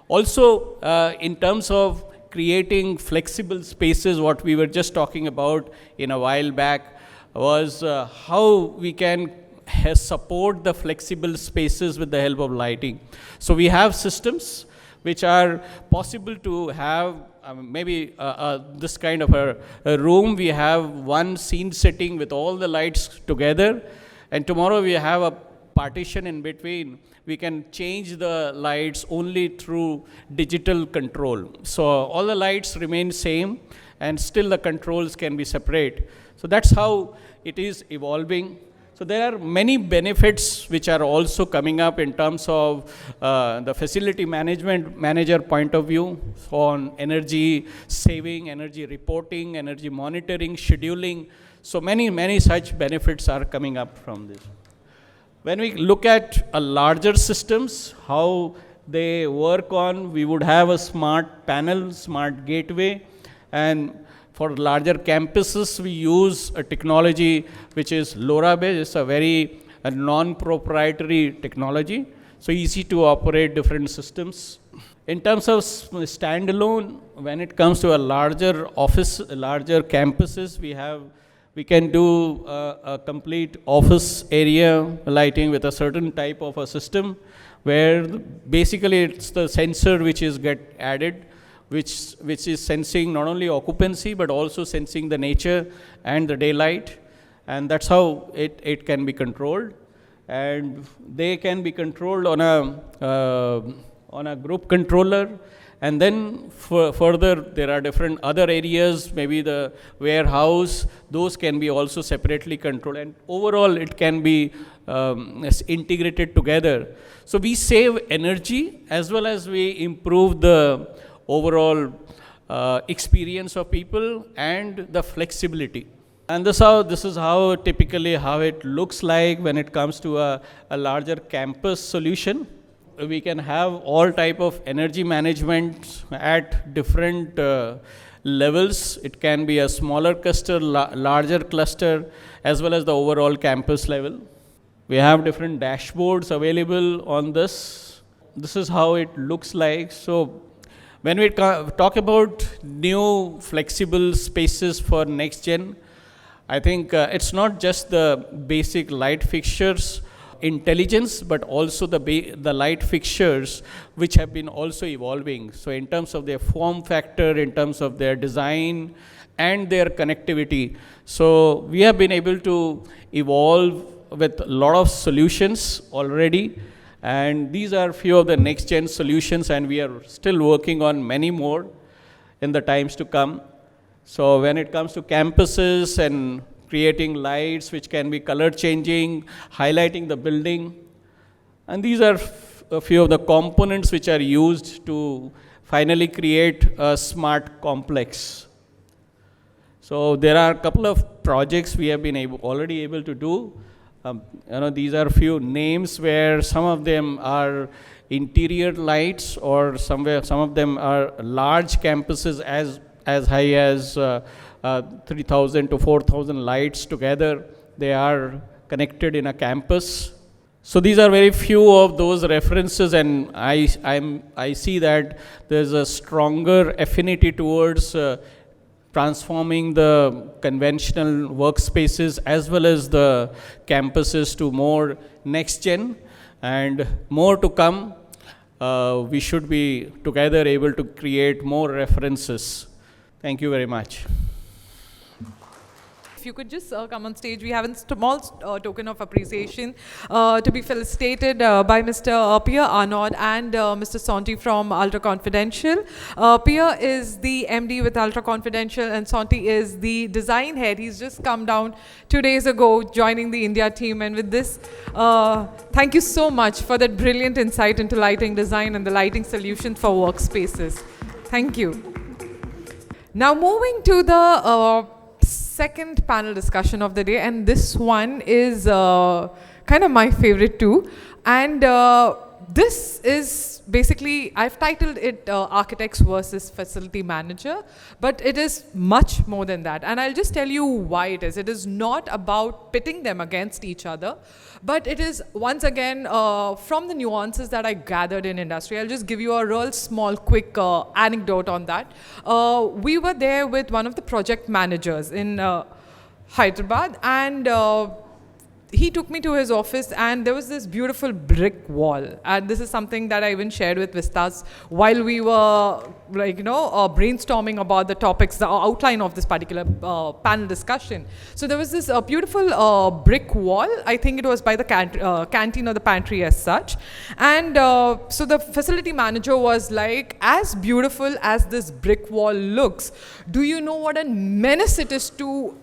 Also, in terms of creating flexible spaces, what we were just talking about in a while back was how we can support the flexible spaces with the help of lighting. So we have systems which are possible to have maybe this kind of a room. We have one scene setting with all the lights together, and tomorrow we have a partition in between. We can change the lights only through digital control. So all the lights remain same, and still the controls can be separate. So that's how it is evolving. So there are many benefits which are also coming up in terms of the facility manager point of view on energy saving, energy reporting, energy monitoring, scheduling. So many such benefits are coming up from this. When we look at a larger systems, how they work on, we would have a smart panel, smart gateway, and for larger campuses, we use a technology which is LoRa based. It's a very a non-proprietary technology, so easy to operate different systems. In terms of standalone, when it comes to a larger office, larger campuses, we can do a complete office area lighting with a certain type of a system, where basically it's the sensor which is get added, which is sensing not only occupancy but also sensing the nature and the daylight, and that's how it can be controlled. And they can be controlled on a group controller, and then further there are different other areas, maybe the warehouse, those can be also separately controlled, and overall it can be integrated together. So we save energy as well as we improve the overall experience of people and the flexibility. And this is how typically how it looks like when it comes to a larger campus solution. We can have all type of energy management at different levels. It can be a smaller cluster, larger cluster, as well as the overall campus level. We have different dashboards available on this. This is how it looks like. So when we talk about new flexible spaces for next gen, I think it's not just the basic light fixtures intelligence, but also the light fixtures which have been also evolving. So in terms of their form factor, in terms of their design and their connectivity. So we have been able to evolve with a lot of solutions already, and these are few of the next gen solutions, and we are still working on many more in the times to come. So when it comes to campuses and creating lights which can be color changing, highlighting the building, and these are a few of the components which are used to finally create a smart complex. So there are a couple of projects we have been already able to do. These are few names where some of them are interior lights, or some of them are large campuses as high as 3,000 to 4,000 lights together. They are connected in a campus. So these are very few of those references, and I see that there's a stronger affinity towards transforming the conventional workspaces as well as the campuses to more next gen, and more to come. We should be together able to create more references. Thank you very much. If you could just come on stage, we have a small token of appreciation to be felicitated by Mr. Pierre Arnaud and Mr. Santi from Ultra Confidential. Pierre is the MD with Ultra Confidential, and Santi is the design head. He's just come down 2 days ago, joining the India team. And with this, thank you so much for that brilliant insight into lighting design and the lighting solution for workspaces. Thank you. Now moving to the second panel discussion of the day, and this one is kind of my favorite too. And this is basically, I've titled it Architects versus Facility Manager, but it is much more than that. And I'll just tell you why it is. It is not about pitting them against each other, but it is, once again, from the nuances that I gathered in industry. I'll just give you a real small, quick anecdote on that. We were there with one of the project managers in Hyderabad, and he took me to his office, and there was this beautiful brick wall. And this is something that I even shared with Vistas while we were, brainstorming about the topics, the outline of this particular panel discussion. So there was this beautiful brick wall. I think it was by the canteen or the pantry as such. And so the facility manager was like, as beautiful as this brick wall looks, do you know what a menace it is to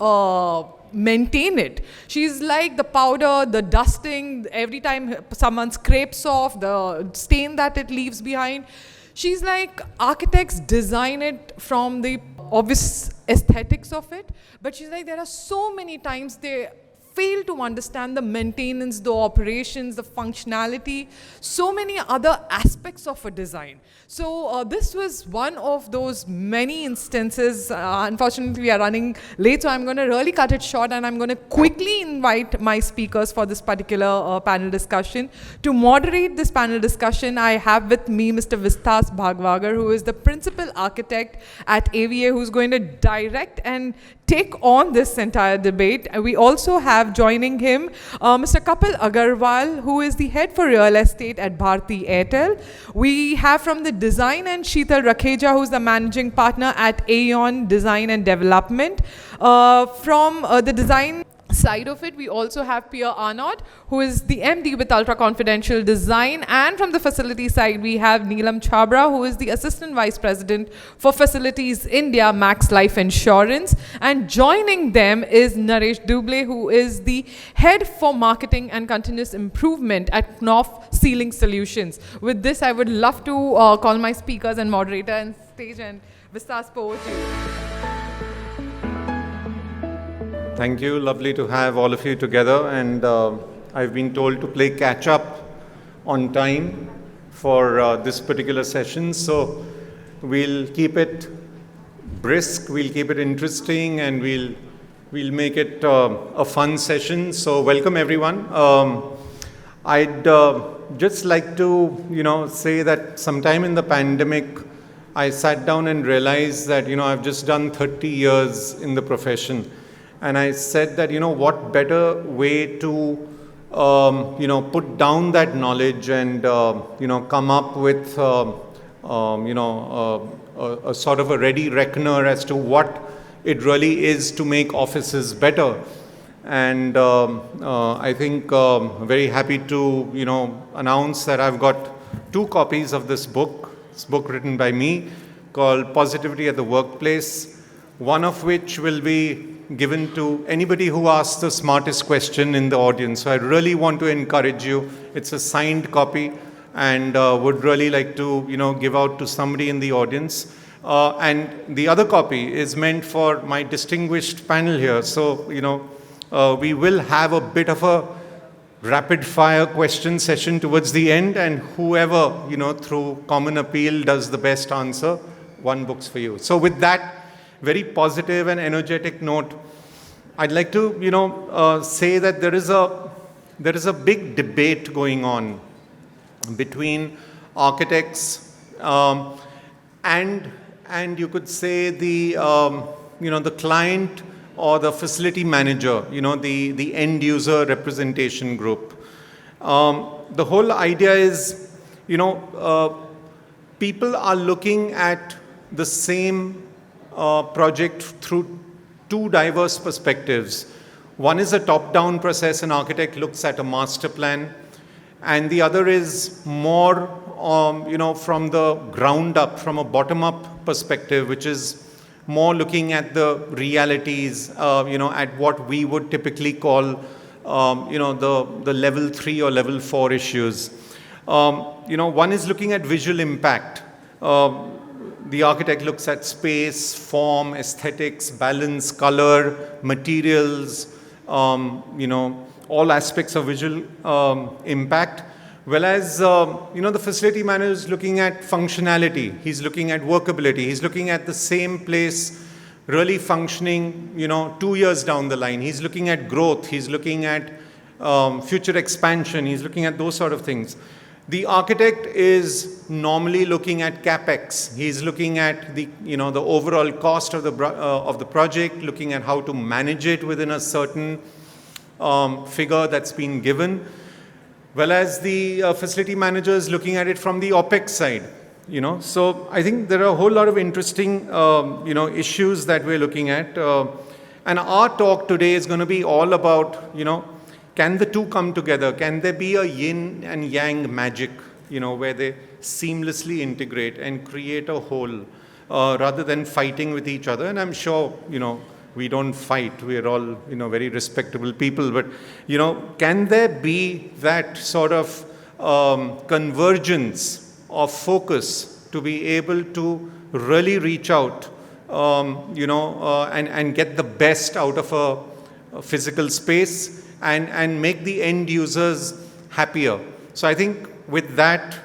maintain it? She's like, the powder, the dusting, every time someone scrapes off, the stain that it leaves behind. She's like, architects design it from the obvious aesthetics of it, but she's like, there are so many times they fail to understand the maintenance, the operations, the functionality, so many other aspects of a design. So this was one of those many instances. Unfortunately, we are running late, so I'm going to really cut it short, and I'm going to quickly invite my speakers for this particular panel discussion. To moderate this panel discussion, I have with me Mr. Vistas Bhagwagar, who is the principal architect at AVA, who's going to direct and take on this entire debate. We also have joining him Mr. Kapil Agarwal, who is the head for real estate at Bharti Airtel. We have from the design and Sheetal Rakheja, who's the managing partner at Aeon Design and Development. From the design side of it, we also have Pierre Arnaud, who is the MD with Ultra Confidential Design, and from the facility side we have Neelam Chabra, who is the Assistant Vice President for Facilities India, Max Life Insurance, and joining them is Naresh Duble, who is the Head for Marketing and Continuous Improvement at Knopf Ceiling Solutions. With this, I would love to call my speakers and moderator on stage, and Vistas, over to you. Thank you. Lovely to have all of you together. And I've been told to play catch up on time for this particular session. So we'll keep it brisk, we'll keep it interesting, and we'll make it a fun session. So welcome everyone. I'd just like to say that sometime in the pandemic, I sat down and realized that I've just done 30 years in the profession. And I said that, what better way to, put down that knowledge and, come up with, a sort of a ready reckoner as to what it really is to make offices better. And I think I'm very happy to, announce that I've got 2 copies of this book written by me called Positivity at the Workplace, one of which will be given to anybody who asks the smartest question in the audience. So I really want to encourage you. It's a signed copy, and would really like to give out to somebody in the audience. And the other copy is meant for my distinguished panel here. So we will have a bit of a rapid fire question session towards the end, and whoever through common appeal does the best answer, 1 book's for you. So with that very positive and energetic note, I'd like to say that there is a big debate going on between architects and you could say the the client or the facility manager, the end user representation group. The whole idea is people are looking at the same project through 2 diverse perspectives. One is a top-down process. An architect looks at a master plan, and the other is more, from the ground up, from a bottom-up perspective, which is more looking at the realities, at what we would typically call, the level 3 or level 4 issues. One is looking at visual impact. The architect looks at space, form, aesthetics, balance, color, materials, all aspects of visual impact. Whereas, the facility manager is looking at functionality. He's looking at workability. He's looking at the same place really functioning, 2 years down the line. He's looking at growth. He's looking at future expansion. He's looking at those sort of things. The architect is normally looking at capex. He's looking at the the overall cost of the project, looking at how to manage it within a certain figure that's been given. Whereas the facility manager is looking at it from the OPEX side. So I think there are a whole lot of interesting issues that we're looking at. And our talk today is going to be all about can the 2 come together? Can there be a yin and yang magic, where they seamlessly integrate and create a whole, rather than fighting with each other? And I'm sure, we don't fight. We're all, very respectable people. But, can there be that sort of convergence of focus to be able to really reach out, and get the best out of a physical space, and make the end users happier. So I think with that,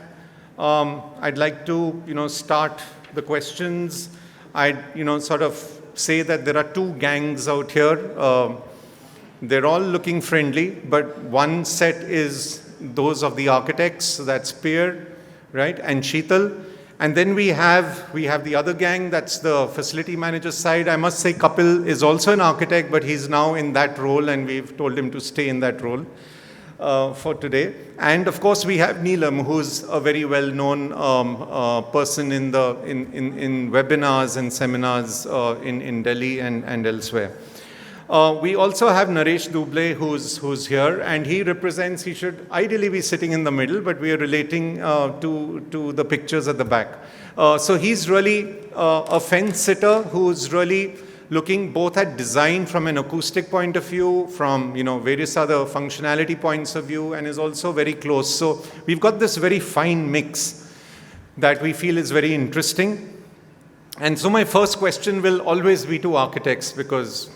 I'd like to, start the questions. I'd, sort of say that there are two gangs out here. They're all looking friendly, but one set is those of the architects, so that's Pierre, right, and Sheetal. And then we have the other gang, that's the facility manager side. I must say Kapil is also an architect, but he's now in that role, and we've told him to stay in that role for today. And of course, we have Neelam, who's a very well-known person in webinars and seminars in Delhi and elsewhere. We also have Naresh Duble, who's here, and he should ideally be sitting in the middle, but we are relating to the pictures at the back. So he's really a fence sitter who's really looking both at design from an acoustic point of view, from various other functionality points of view, and is also very close. So we've got this very fine mix that we feel is very interesting. And so my first question will always be to architects, because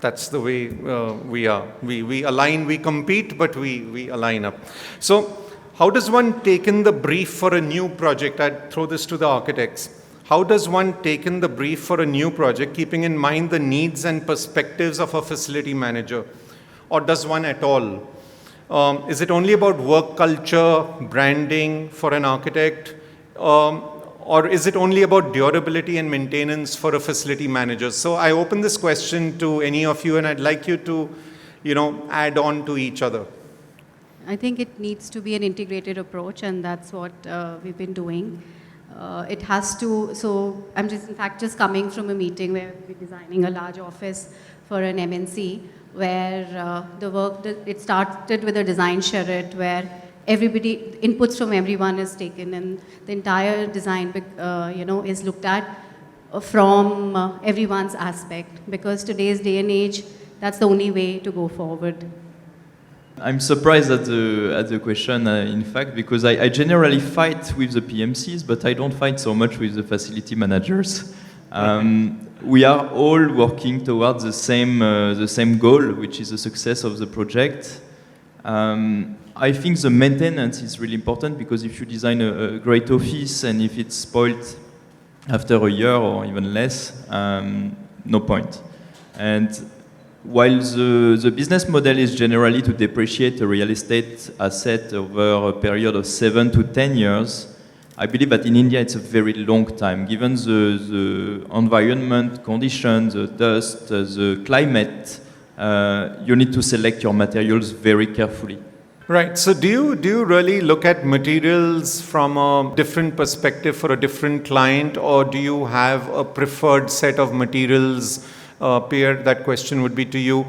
that's the way we are. We align, we compete, but we align up. So how does one take in the brief for a new project? I'd throw this to the architects. How does one take in the brief for a new project, keeping in mind the needs and perspectives of a facility manager? Or does one at all? Is it only about work culture, branding for an architect? Or is it only about durability and maintenance for a facility manager? So I open this question to any of you, and I'd like you to, add on to each other. I think it needs to be an integrated approach, and that's what we've been doing. It has to, so I'm in fact just coming from a meeting where we're designing a large office for an MNC, where it started with a design charrette where inputs from everyone is taken, and the entire design, is looked at from everyone's aspect, because today's day and age, that's the only way to go forward. I'm surprised at the question, in fact, because I generally fight with the PMCs, but I don't fight so much with the facility managers. We are all working towards the same goal, which is the success of the project. I think the maintenance is really important, because if you design a great office and if it's spoiled after a year or even less, no point. And while the business model is generally to depreciate a real estate asset over a period of 7 to 10 years, I believe that in India it's a very long time. Given the environment conditions, the dust, the climate, you need to select your materials very carefully. Right. So do you really look at materials from a different perspective for a different client, or do you have a preferred set of materials? Pierre, that question would be to you.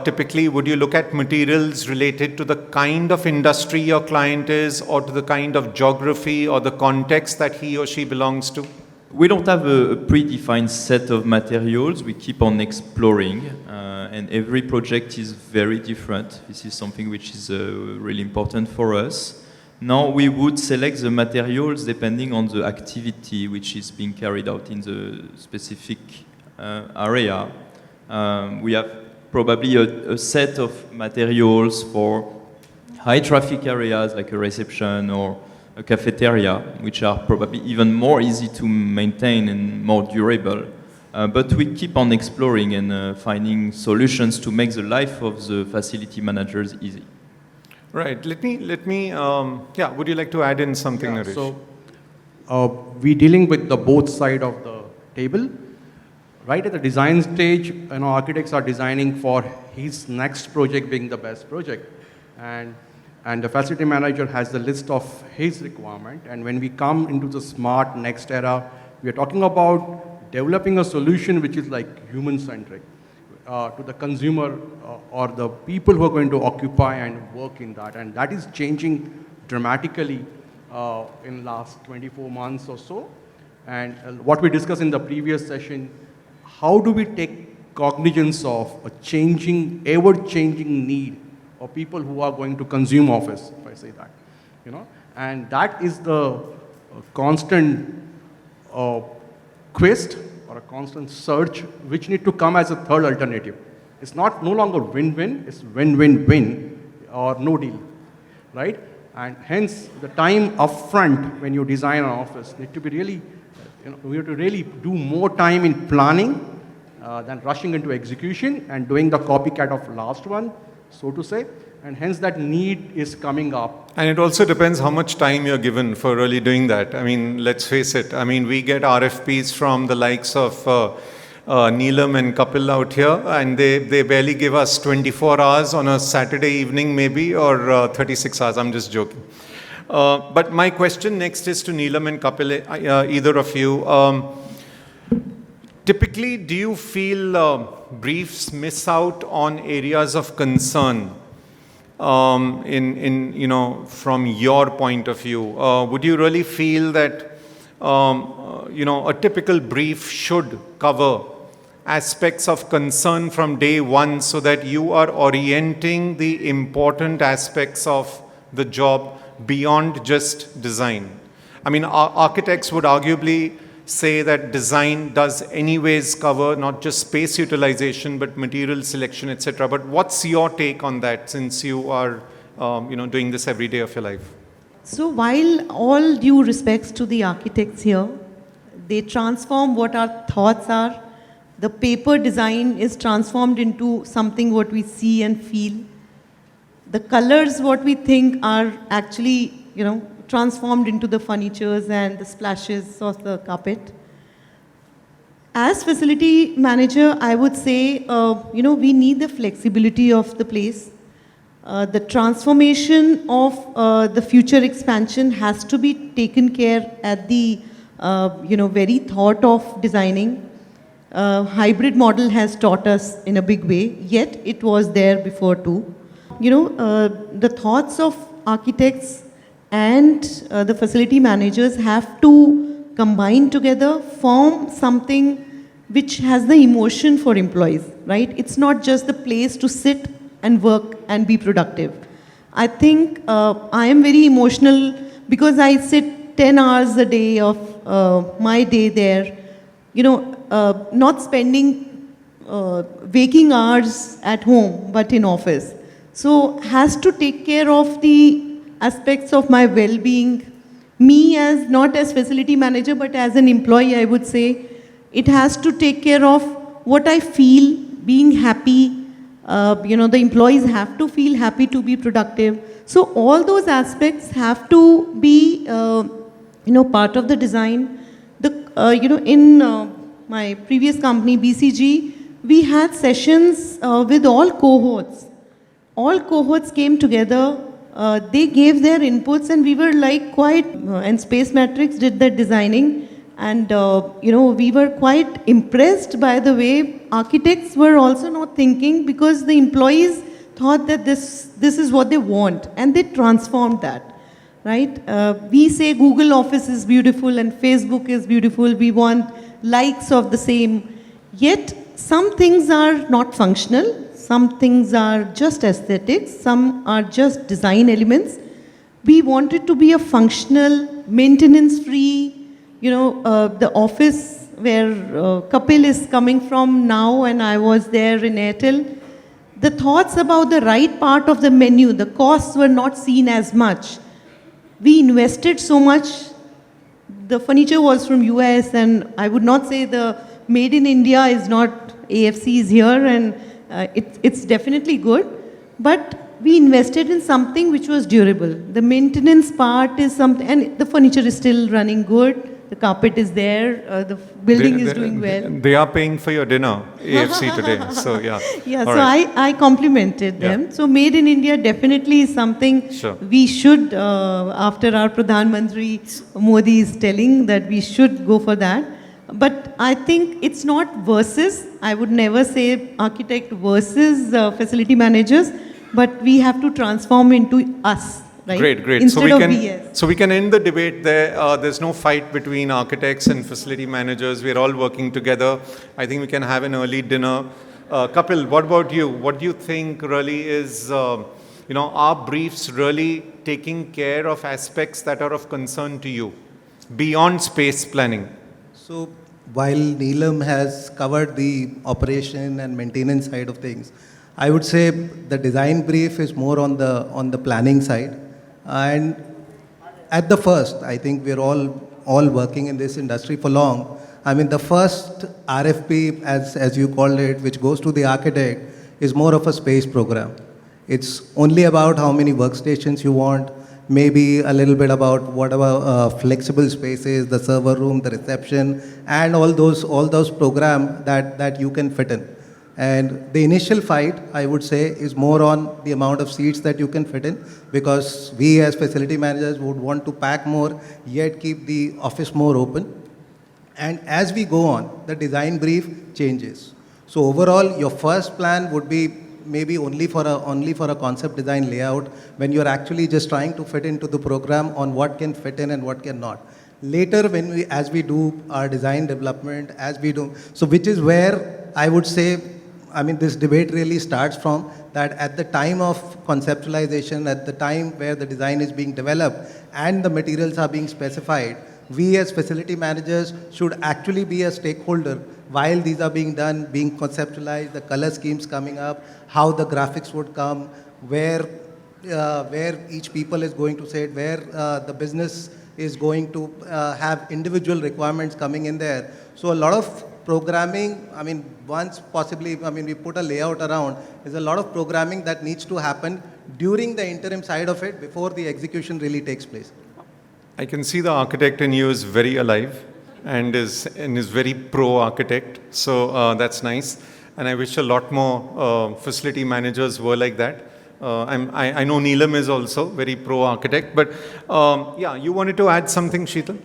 Typically, would you look at materials related to the kind of industry your client is, or to the kind of geography or the context that he or she belongs to? We don't have a predefined set of materials. We keep on exploring, and every project is very different. This is something which is really important for us. Now, we would select the materials depending on the activity which is being carried out in the specific area. We have probably a set of materials for high traffic areas like a reception or a cafeteria, which are probably even more easy to maintain and more durable. But we keep on exploring and finding solutions to make the life of the facility managers easy. Right. Let me. Would you like to add in something, Naresh? So, we're dealing with the both side of the table. Right at the design stage, architects are designing for his next project being the best project, and the facility manager has the list of his requirement. And when we come into the smart next era, we are talking about developing a solution which is like human-centric to the consumer or the people who are going to occupy and work in that. And that is changing dramatically in last 24 months or so. And what we discussed in the previous session, how do we take cognizance of a changing, ever-changing need of people who are going to consume office, if I say that, and that is the constant quest or a constant search which need to come as a third alternative It's not no longer win-win, it's win-win-win or no deal, right? And hence, the time upfront when you design an office need to be really, we have to really do more time in planning than rushing into execution and doing the copycat of last one, so to say. And hence, that need is coming up. And it also depends how much time you're given for really doing that. I mean, let's face it. I mean, we get RFPs from the likes of Neelam and Kapil out here, and they barely give us 24 hours on a Saturday evening maybe, or 36 hours. I'm just joking. But my question next is to Neelam and Kapil, either of you. Typically, do you feel briefs miss out on areas of concern from your point of view? Would you really feel that a typical brief should cover aspects of concern from day one so that you are orienting the important aspects of the job beyond just design? I mean, architects would arguably say that design does anyways cover not just space utilization, but material selection, etc. But what's your take on that, since you are doing this every day of your life? So while all due respects to the architects here, they transform what our thoughts are. The paper design is transformed into something what we see and feel. The colors what we think are actually, transformed into the furnitures and the splashes of the carpet. As facility manager, I would say, we need the flexibility of the place. The transformation of the future expansion has to be taken care at the, very thought of designing. Hybrid model has taught us in a big way, yet it was there before too. The thoughts of architects and the facility managers have to combine together, form something which has the emotion for employees, right? It's not just the place to sit and work and be productive. I think I am very emotional because I sit 10 hours a day of my day there, not spending waking hours at home, but in office. So has to take care of the aspects of my well-being. Me as, not as facility manager, but as an employee, I would say, it has to take care of what I feel, being happy. The employees have to feel happy to be productive. So all those aspects have to be, part of the design. In my previous company, BCG, we had sessions with all cohorts. All cohorts came together. They gave their inputs, and we were like quite, and Space Matrix did the designing, and we were quite impressed by the way architects were also not thinking, because the employees thought that this is what they want, and they transformed that, right? We say Google Office is beautiful and Facebook is beautiful, we want likes of the same, yet some things are not functional. Some things are just aesthetics, some are just design elements. We want it to be a functional, maintenance-free, the office where Kapil is coming from now, and I was there in Airtel. The thoughts about the right part of the menu, the costs were not seen as much. We invested so much. The furniture was from US, and I would not say the made in India is not, AFC is here, and it's definitely good, but we invested in something which was durable. The maintenance part is something, and the furniture is still running good, the carpet is there, the building is doing well. They are paying for your dinner, AFC today, so yeah. Yeah, All so right. I complimented them. So made in India definitely is something we should, after our Pradhan Mantri Modi is telling that we should go for that. But I think it's not versus. I would never say architect versus facility managers, but we have to transform into us, right? Great. Instead So we can end the debate there. There's no fight between architects and facility managers. We're all working together. I think we can have an early dinner. Kapil, what about you? What do you think really is, are briefs really taking care of aspects that are of concern to you beyond space planning? So while Neelam has covered the operation and maintenance side of things, I would say the design brief is more on the planning side. And at the first, I think we're all working in this industry for long. I mean, the first RFP, as you called it, which goes to the architect, is more of a space program. It's only about how many workstations you want, maybe a little bit about whatever flexible spaces, the server room, the reception, and all those programs that you can fit in. And the initial fight, I would say, is more on the amount of seats that you can fit in, because we as facility managers would want to pack more, yet keep the office more open. And as we go on, the design brief changes. So overall, your first plan would be maybe only for a concept design layout, when you're actually just trying to fit into the program on what can fit in and what cannot. Later, as we do our design development, so which is where I would say, I mean, this debate really starts from that at the time of conceptualization, at the time where the design is being developed and the materials are being specified, we as facility managers should actually be a stakeholder while these are being done, being conceptualized, the color schemes coming up, how the graphics would come, where each people is going to say it, where the business is going to have individual requirements coming in there. So a lot of programming, I mean, we put a layout around, there's a lot of programming that needs to happen during the interim side of it before the execution really takes place. I can see the architect in you is very alive and is very pro-architect. So that's nice. And I wish a lot more facility managers were like that. I know Neelam is also very pro-architect. But yeah, you wanted to add something, Sheetal?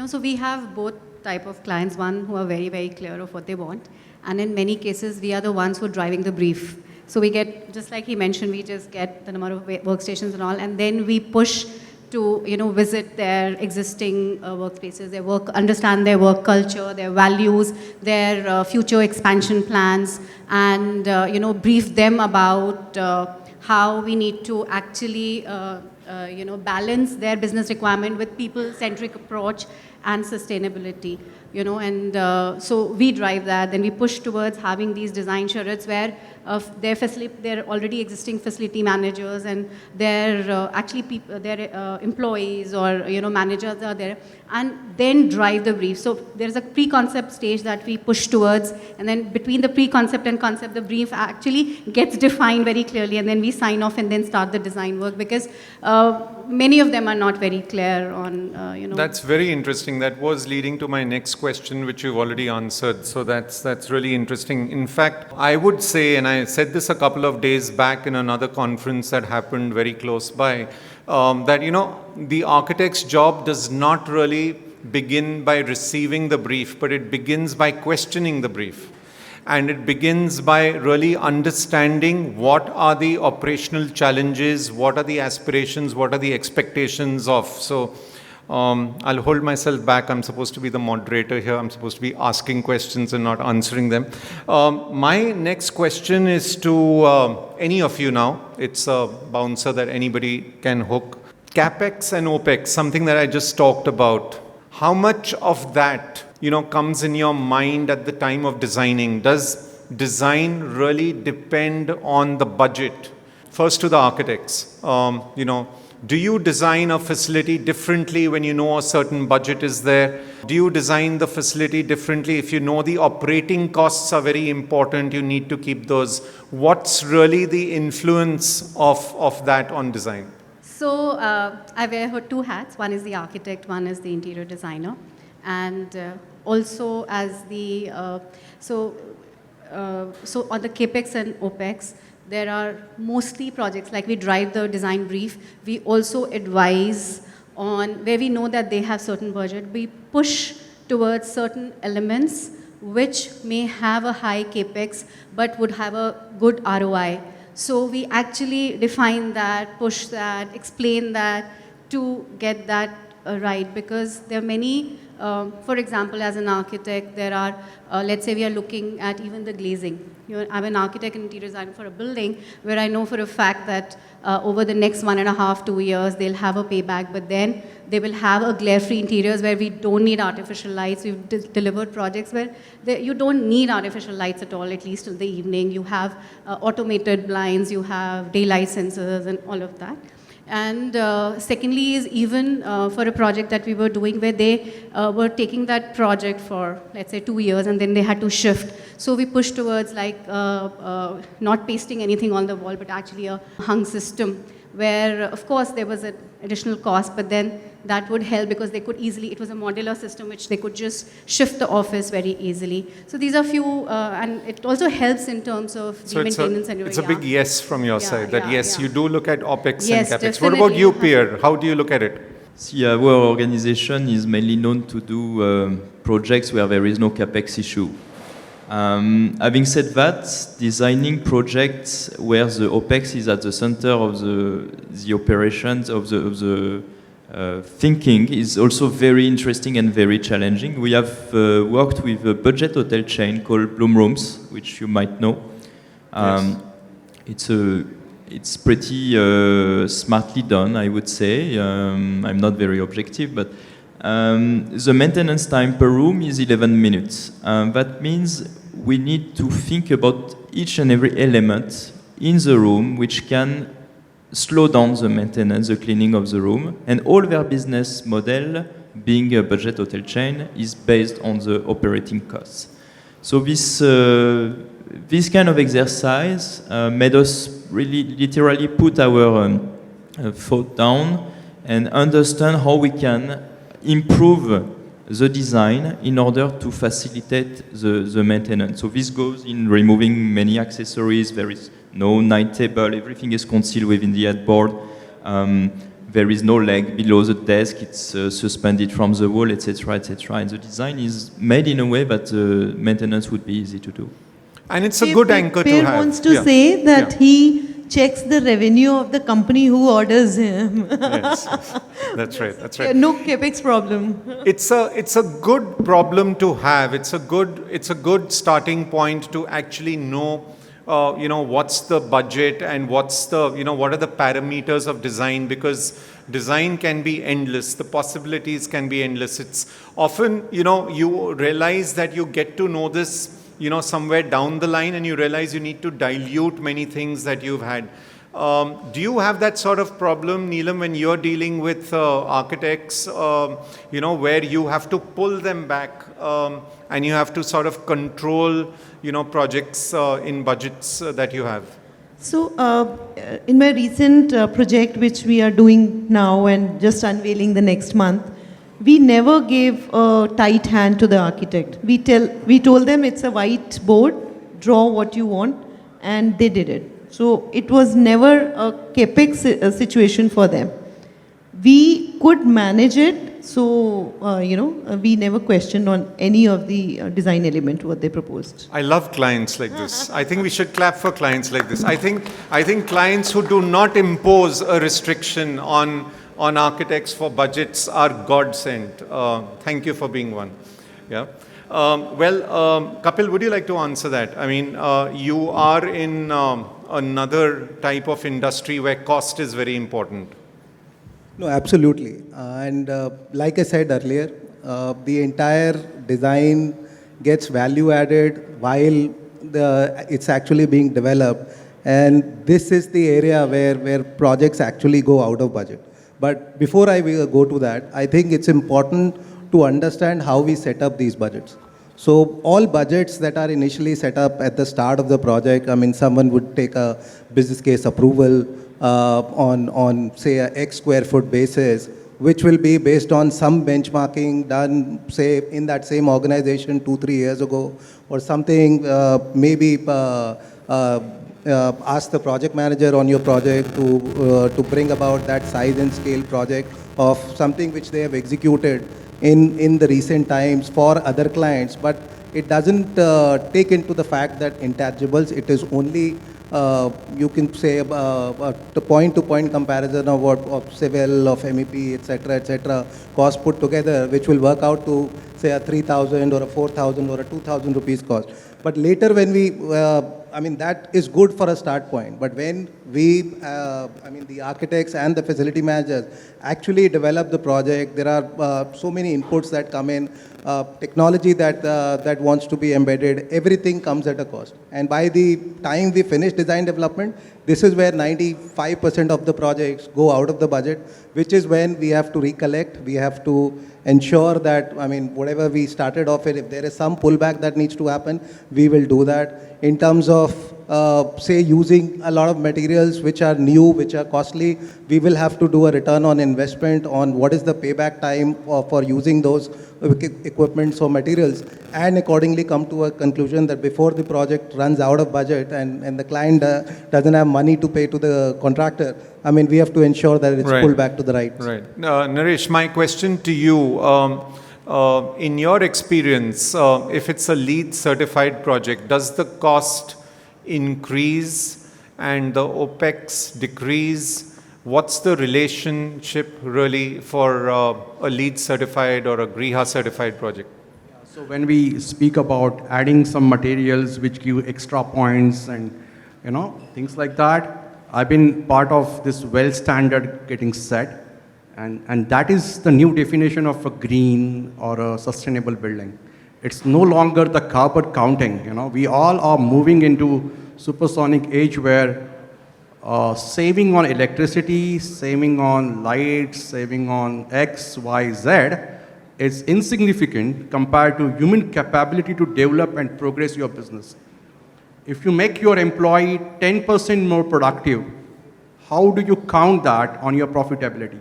So we have both type of clients, one who are very, very clear of what they want. And in many cases, we are the ones who are driving the brief. So we get, just like he mentioned, we just get the number of workstations and all, and then we push to visit their existing workspaces, their work, understand their work culture, their values, their future expansion plans, and brief them about how we need to actually balance their business requirement with people-centric approach and sustainability. So we drive that. Then we push towards having these design charrettes where their already existing facility managers and their employees or managers are there, and then drive the brief. So there's a pre-concept stage that we push towards, and then between the pre-concept and concept, the brief actually gets defined very clearly, and then we sign off and then start the design work, because many of them are not very clear on, That's very interesting. That was leading to my next question, which you've already answered. So that's really interesting. In fact, I would say, and I said this a couple of days back in another conference that happened very close by, that, the architect's job does not really begin by receiving the brief, but it begins by questioning the brief. And it begins by really understanding what are the operational challenges, what are the aspirations, what are the expectations of. So I'll hold myself back. I'm supposed to be the moderator here. I'm supposed to be asking questions and not answering them. My next question is to any of you now. It's a bouncer that anybody can hook. CapEx and OpEx, something that I just talked about. How much of that comes in your mind at the time of designing? Does design really depend on the budget? First to the architects, do you design a facility differently when you know a certain budget is there? Do you design the facility differently if you know the operating costs are very important, you need to keep those? What's really the influence of that on design? So I wear two hats. One is the architect, one is the interior designer. And also as the, so on the CapEx and OpEx, there are mostly projects, like we drive the design brief. We also advise on where we know that they have certain budget. We push towards certain elements which may have a high CapEx but would have a good ROI. So we actually define that, push that, explain that to get that right, because there are many, for example, as an architect, there are, let's say we are looking at even the glazing. I'm an architect and interior designer for a building where I know for a fact that over the next 1.5, 2 years, they'll have a payback, but then they will have a glare-free interiors where we don't need artificial lights. We've delivered projects where you don't need artificial lights at all, at least till the evening. You have automated blinds, you have daylight sensors and all of that. And secondly is even for a project that we were doing where they were taking that project for, let's say, 2 years, and then they had to shift. So we pushed towards like not pasting anything on the wall, but actually a hung system where, of course, there was an additional cost, but then that would help because they could easily, it was a modular system which they could just shift the office very easily. So these are few, and it also helps in terms of the maintenance and it's a big yes from your side, that yes, you do look at OPEX Yes, and CAPEX. What about you, Pierre? How do you look at it? See, our organization is mainly known to do projects where there is no CAPEX issue. Having said that, designing projects where the OPEX is at the center of the operations, of the thinking is also very interesting and very challenging. We have worked with a budget hotel chain called Bloom Rooms, which you might know. It's pretty smartly done, I would say. I'm not very objective, but the maintenance time per room is 11 minutes. That means we need to think about each and every element in the room which can slow down the maintenance, the cleaning of the room. And all their business model, being a budget hotel chain, is based on the operating costs. So this kind of exercise made us really literally put our foot down and understand how we can improve the design in order to facilitate the maintenance. So this goes in removing many accessories. There is no night table. Everything is concealed within the headboard. There is no leg below the desk. It's suspended from the wall, etc., etc. And the design is made in a way that maintenance would be easy to do. And it's a good anchor to Pierre have. wants to say that he checks the revenue of the company who orders him. Yes, that's right. That's right. No capex problem. It's a good problem to have. It's a good starting point to actually know, what's the budget and what's the, what are the parameters of design, because design can be endless. The possibilities can be endless. It's often, you realize that you get to know this somewhere down the line, and you realize you need to dilute many things that you've had. Do you have that sort of problem, Neelam, when you're dealing with architects, where you have to pull them back and you have to sort of control, projects in budgets that you have? So, in my recent project, which we are doing now and just unveiling the next month, we never gave a tight hand to the architect. We told them it's a white board, draw what you want, and they did it. So it was never a capex situation for them. We could manage it, so we never questioned on any of the design element what they proposed. I love clients like this. I think we should clap for clients like this. I think clients who do not impose a restriction on architects for budgets are godsend. Thank you for being one. Yeah. Kapil, would you like to answer that? I mean, you are in another type of industry where cost is very important. No, absolutely. And like I said earlier, the entire design gets value added while it's actually being developed. And this is the area where projects actually go out of budget. But before I go to that, I think it's important to understand how we set up these budgets. So all budgets that are initially set up at the start of the project, I mean, someone would take a business case approval on say, a X square foot basis, which will be based on some benchmarking done, say, in that same organization 2-3 years ago, or something maybe ask the project manager on your project to bring about that size and scale project of something which they have executed in the recent times for other clients, but it doesn't take into the fact that intangibles, it is only you can say the point-to-point comparison of what of civil, of MEP, etc., cost put together, which will work out to say a 3,000 or a 4,000 or a 2,000 rupees cost. But later when we, I mean, that is good for a start point. But when we, I mean, the architects and the facility managers actually develop the project, there are so many inputs that come in, technology that wants to be embedded, everything comes at a cost. And by the time we finish design development, this is where 95% of the projects go out of the budget, which is when we have to recollect, we have to ensure that, I mean, whatever we started off with, if there is some pullback that needs to happen, we will do that. In terms of, say, using a lot of materials which are new, which are costly, we will have to do a return on investment on what is the payback time for using those equipments or materials, and accordingly come to a conclusion that before the project runs out of budget and the client doesn't have money to pay to the contractor, I mean, we have to ensure that it's pulled back to the right. Right. Naresh, my question to you, in your experience, if it's a LEED certified project, does the cost increase and the OPEX decrease? What's the relationship really for a LEED certified or a GRIHA certified project? So when we speak about adding some materials which give extra points and, you know, things like that, I've been part of this well standard getting set. And that is the new definition of a green or a sustainable building. It's no longer the carbon counting, you know. We all are moving into supersonic age where saving on electricity, saving on lights, saving on X, Y, Z is insignificant compared to human capability to develop and progress your business. If you make your employee 10% more productive, how do you count that on your profitability?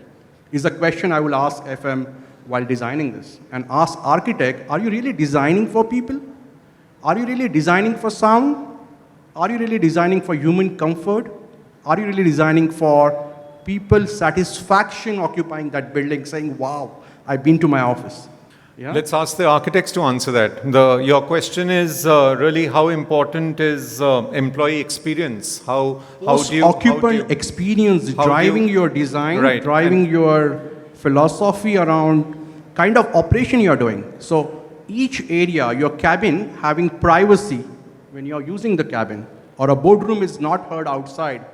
Is a question I will ask FM while designing this. And ask architect, are you really designing for people? Are you really designing for sound? Are you really designing for human comfort? Are you really designing for people's satisfaction occupying that building, saying, wow, I've been to my office? Yeah? Let's ask the architects to answer that. Your question is really how important is employee experience? How do you... Occupant experience driving your design, driving your philosophy around kind of operation you're doing. So each area, your cabin having privacy when you're using the cabin, or a boardroom is not heard outside,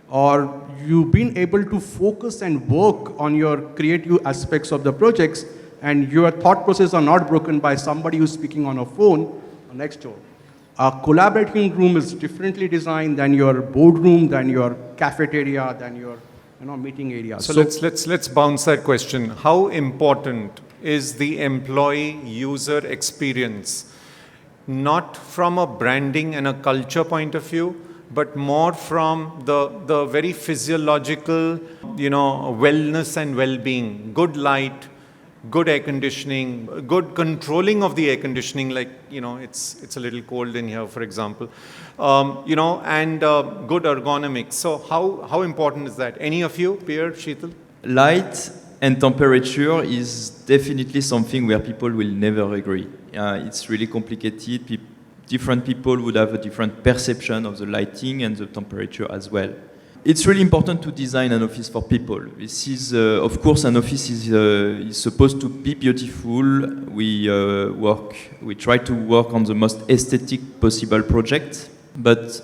or you've been able to focus and work on your creative aspects of the projects, and your thought process are not broken by somebody who's speaking on a phone next door. A collaborating room is differently designed than your boardroom, than your cafeteria, than your meeting area. So let's bounce that question. How important is the employee user experience, not from a branding and a culture point of view, but more from the very physiological, wellness and well-being, good light, good air conditioning, good controlling of the air conditioning, like, it's a little cold in here, for example, and good ergonomics. So how important is that? Any of you, Pierre, Sheetal? Light and temperature is definitely something where people will never agree. It's really complicated. Different people would have a different perception of the lighting and the temperature as well. It's really important to design an office for people. This is, of course, an office is supposed to be beautiful. We try to work on the most aesthetic possible project, but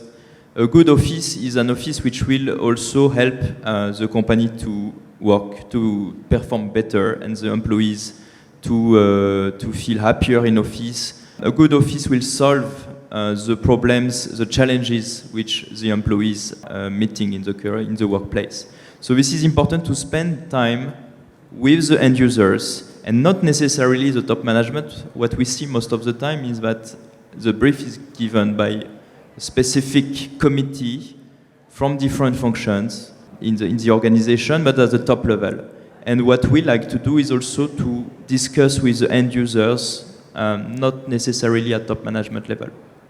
a good office is an office which will also help the company to work, to perform better, and the employees to feel happier in office. A good office will solve the problems, the challenges which the employees are meeting in the workplace. So this is important to spend time with the end users and not necessarily the top management. What we see most of the time is that the brief is given by a specific committee from different functions in the organization, but at the top level. And what we like to do is also to discuss with the end users, not necessarily at top management level.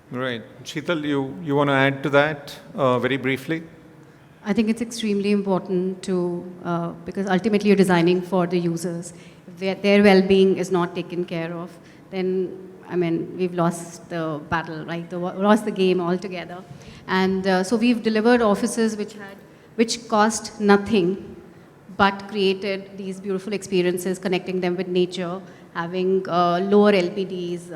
Right. Sheetal, you want to add to that very briefly? I think it's extremely important to, because ultimately you're designing for the users. If their well-being is not taken care of, then I mean, we've lost the battle, right? Lost the game altogether. And so we've delivered offices which cost nothing, but created these beautiful experiences, connecting them with nature, having lower LPDs,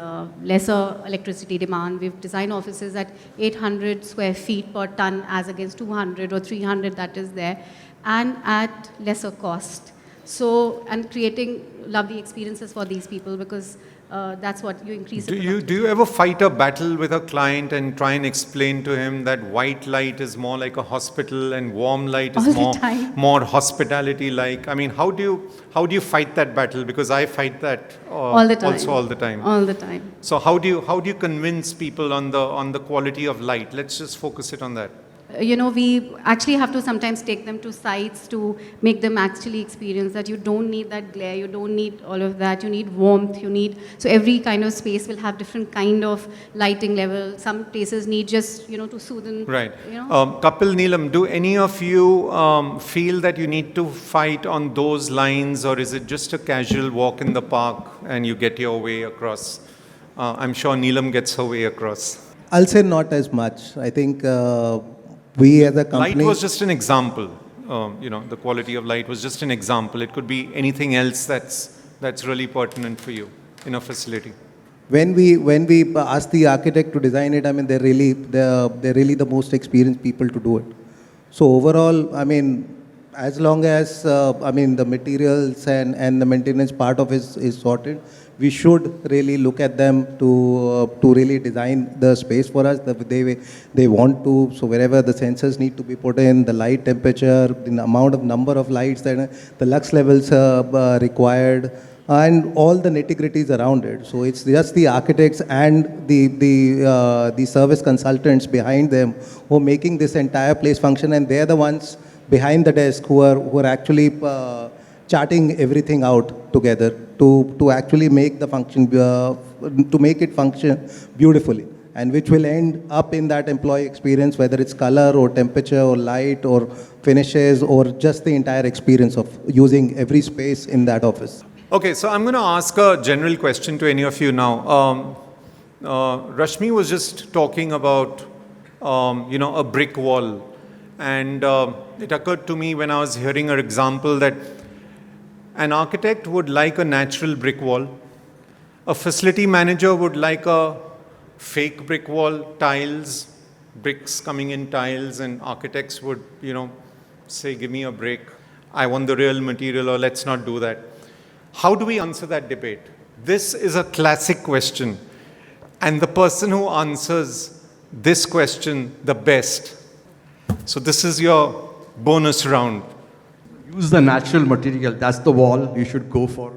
lesser electricity demand. We've designed offices at 800 square feet per ton as against 200 or 300 that is there, and at lesser cost. So, and creating lovely experiences for these people, because that's what you increase. Do you ever fight a battle with a client and try and explain to him that white light is more like a hospital and warm light is more hospitality-like? I mean, how do you fight that battle? Because I fight that all the time. Also all the time. All the time. So how do you convince people on the quality of light? Let's just focus it on that. You know, we actually have to sometimes take them to sites to make them actually experience that you don't need that glare, you don't need all of that, you need warmth, so every kind of space will have different kind of lighting level. Some places need just, to soothe. Right. Kapil, Neelam, do any of you feel that you need to fight on those lines, or is it just a casual walk in the park and you get your way across? I'm sure Neelam gets her way across. I'll say not as much. I think we as a company... Light was just an example. The quality of light was just an example. It could be anything else that's really pertinent for you in a facility. When we ask the architect to design it, I mean, they're really the most experienced people to do it. So overall, I mean, as long as the materials and the maintenance part of it is sorted, we should really look at them to really design the space for us the way they want to. So wherever the sensors need to be put in, the light temperature, the number of lights, the lux levels required, and all the nitty-gritties around it. So it's just the architects and the service consultants behind them who are making this entire place function, and they're the ones behind the desk who are actually charting everything out together to actually make the function to make it function beautifully, and which will end up in that employee experience, whether it's color or temperature or light or finishes or just the entire experience of using every space in that office. Okay, so I'm going to ask a general question to any of you now. Rashmi was just talking about a brick wall, and it occurred to me when I was hearing her example that an architect would like a natural brick wall. A facility manager would like a fake brick wall, tiles, bricks coming in tiles, and architects would, say, give me a break. I want the real material, or let's not do that. How do we answer that debate? This is a classic question. And the person who answers this question the best. So this is your bonus round. Use the natural material. That's the wall you should go for.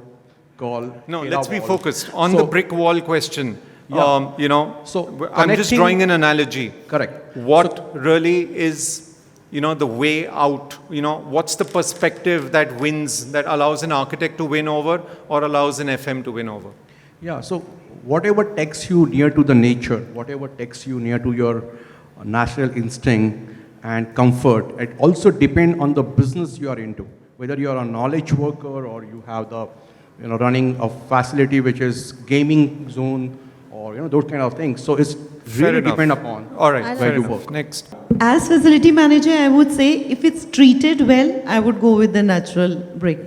No, let's be focused on the brick wall question. Yeah. So I'm just drawing an analogy. Correct. What really is, the way out? What's the perspective that wins, that allows an architect to win over or allows an FM to win over? Yeah. So whatever takes you near to the nature, whatever takes you near to your natural instinct and comfort, it also depends on the business you are into. Whether you are a knowledge worker or you have the, running a facility which is gaming zone or, those kind of things. So it's really depend upon where you work. Next. As facility manager, I would say if it's treated well, I would go with the natural brick.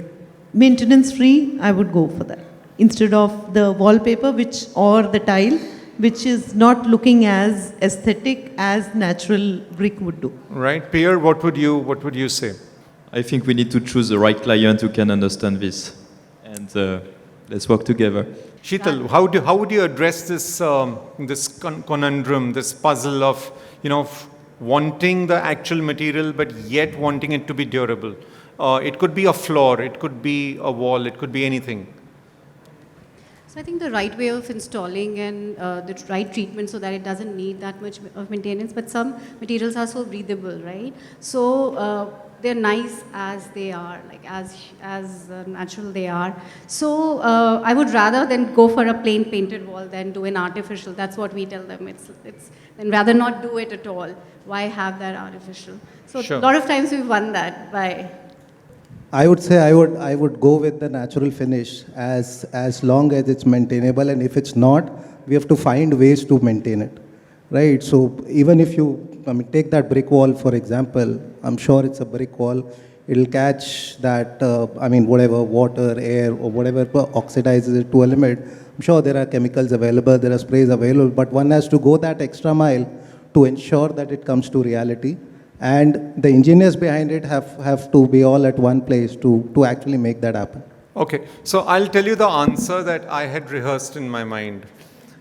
Maintenance free, I would go for that. Instead of the wallpaper or the tile, which is not looking as aesthetic as natural brick would do. Right. Pierre, what would you say? I think we need to choose the right client who can understand this. And let's work together. Sheetal, how would you address this conundrum, this puzzle of, wanting the actual material but yet wanting it to be durable? It could be a floor, it could be a wall, it could be anything. So I think the right way of installing and the right treatment so that it doesn't need that much of maintenance, but some materials are so breathable, right? So they're nice as they are, like as natural they are. So I would rather than go for a plain painted wall than do an artificial. That's what we tell them. It's then rather not do it at all. Why have that artificial? So sure. A lot of times we've won that by. I would say I would go with the natural finish as long as it's maintainable, and if it's not, we have to find ways to maintain it, right? So even if you, take that brick wall for example. I'm sure it's a brick wall. It'll catch that, whatever water, air, or whatever oxidizes it to a limit. I'm sure there are chemicals available, there are sprays available, but one has to go that extra mile to ensure that it comes to reality. And the engineers behind it have to be all at one place to actually make that happen. Okay, so I'll tell you the answer that I had rehearsed in my mind.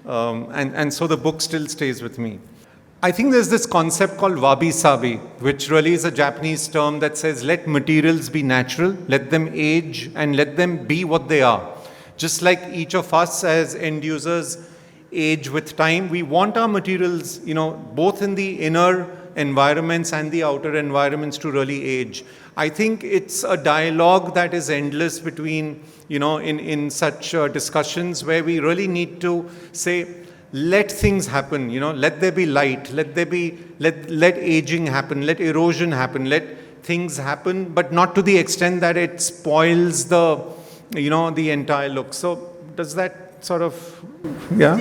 And so the book still stays with me. I think there's this concept called wabi-sabi, which really is a Japanese term that says let materials be natural, let them age, and let them be what they are. Just like each of us as end users age with time, we want our materials, both in the inner environments and the outer environments to really age. I think it's a dialogue that is endless between, in such discussions where we really need to say, let things happen, let there be light, let aging happen, let erosion happen, let things happen, but not to the extent that it spoils the, the entire look. So does that sort of, yeah?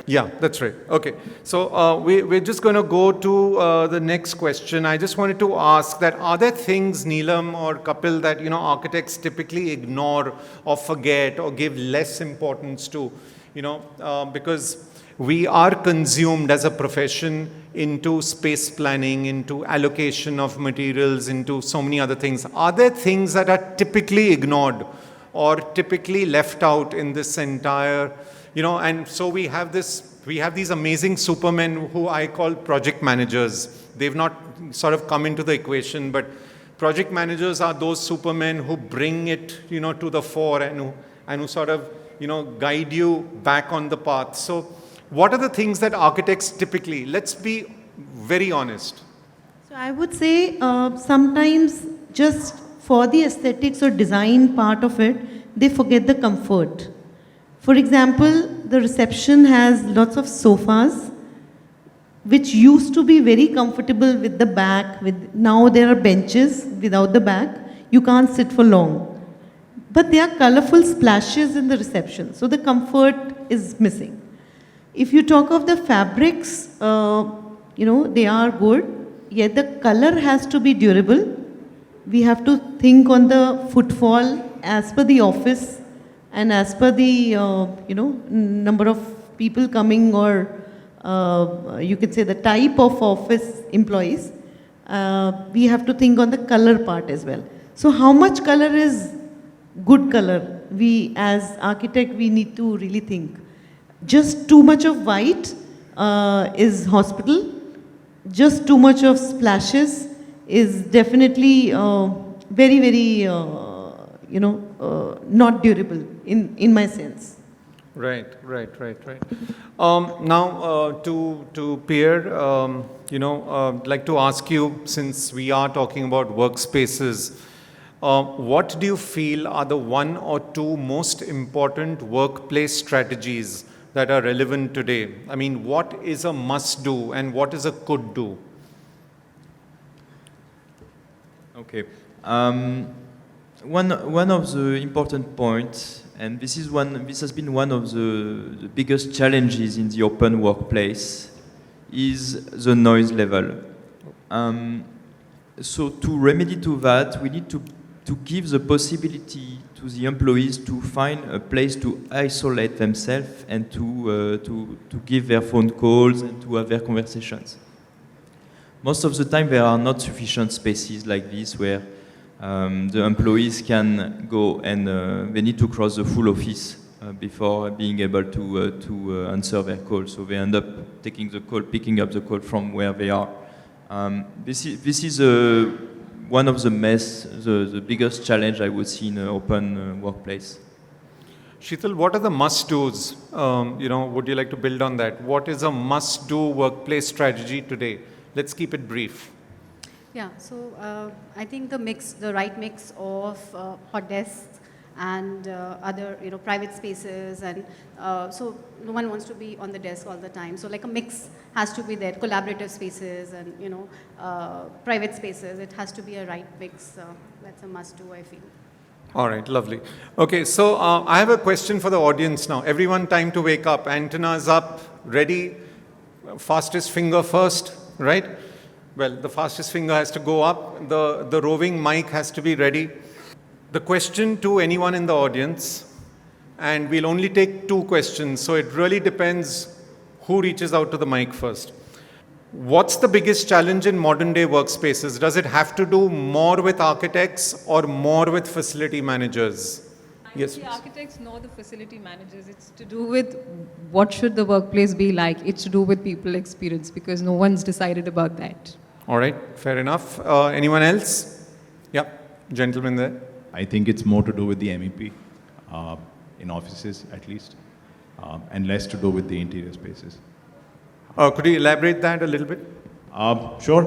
Yeah, that's right. Okay. So we're just going to go to the next question. I just wanted to ask that are there things, Neelam or Kapil, that architects typically ignore or forget or give less importance to, because we are consumed as a profession into space planning, into allocation of materials, into so many other things. Are there things that are typically ignored or typically left out in this entire, and so we have these amazing supermen who I call project managers. They've not sort of come into the equation, but project managers are those supermen who bring it, to the fore and who sort of, guide you back on the path. So what are the things that architects typically, let's be very honest. So I would say sometimes just for the aesthetics or design part of it, they forget the comfort. For example, the reception has lots of sofas, which used to be very comfortable with the back. Now there are benches without the back. You can't sit for long. But there are colorful splashes in the reception, so the comfort is missing. If you talk of the fabrics, they are good, yet the color has to be durable. We have to think on the footfall as per the office and as per the, number of people coming, or you could say the type of office employees. We have to think on the color part as well. So how much color is good color? We as architect, we need to really think. Just too much of white is hospital. Just too much of splashes is definitely very, very, not durable in my sense. Right. Now, to Pierre, I'd like to ask you, since we are talking about workspaces, what do you feel are the one or two most important workplace strategies that are relevant today? I mean, what is a must do and what is a could do? Okay. One of the important points, and this has been one of the biggest challenges in the open workplace, is the noise level. So to remedy to that, we need to give the possibility to the employees to find a place to isolate themselves and to give their phone calls and to have their conversations. Most of the time, there are not sufficient spaces like this where the employees can go and they need to cross the full office before being able to answer their call. So they end up taking the call, picking up the call from where they are. This is one of the biggest challenge I would see in an open workplace. Sheetal, what are the must-dos? Would you like to build on that? What is a must-do workplace strategy today? Let's keep it brief. Yeah, so I think the right mix of hot desks and other, private spaces, and so no one wants to be on the desk all the time. So like a mix has to be there, collaborative spaces and, private spaces. It has to be a right mix. That's a must-do, I feel. All right, lovely. Okay, so I have a question for the audience now. Everyone, time to wake up. Antennas up, ready. Fastest finger first, right? Well, the fastest finger has to go up. The roving mic has to be ready. The question to anyone in the audience, and we'll only take 2 questions, so it really depends who reaches out to the mic first. What's the biggest challenge in modern day workspaces? Does it have to do more with architects or more with facility managers? Yes. The architects nor the facility managers. It's to do with what should the workplace be like. It's to do with people experience, because no one's decided about that. All right, fair enough. Anyone else? Yeah, gentleman there. I think it's more to do with the MEP, in offices at least, and less to do with the interior spaces. Could you elaborate that a little bit? Sure.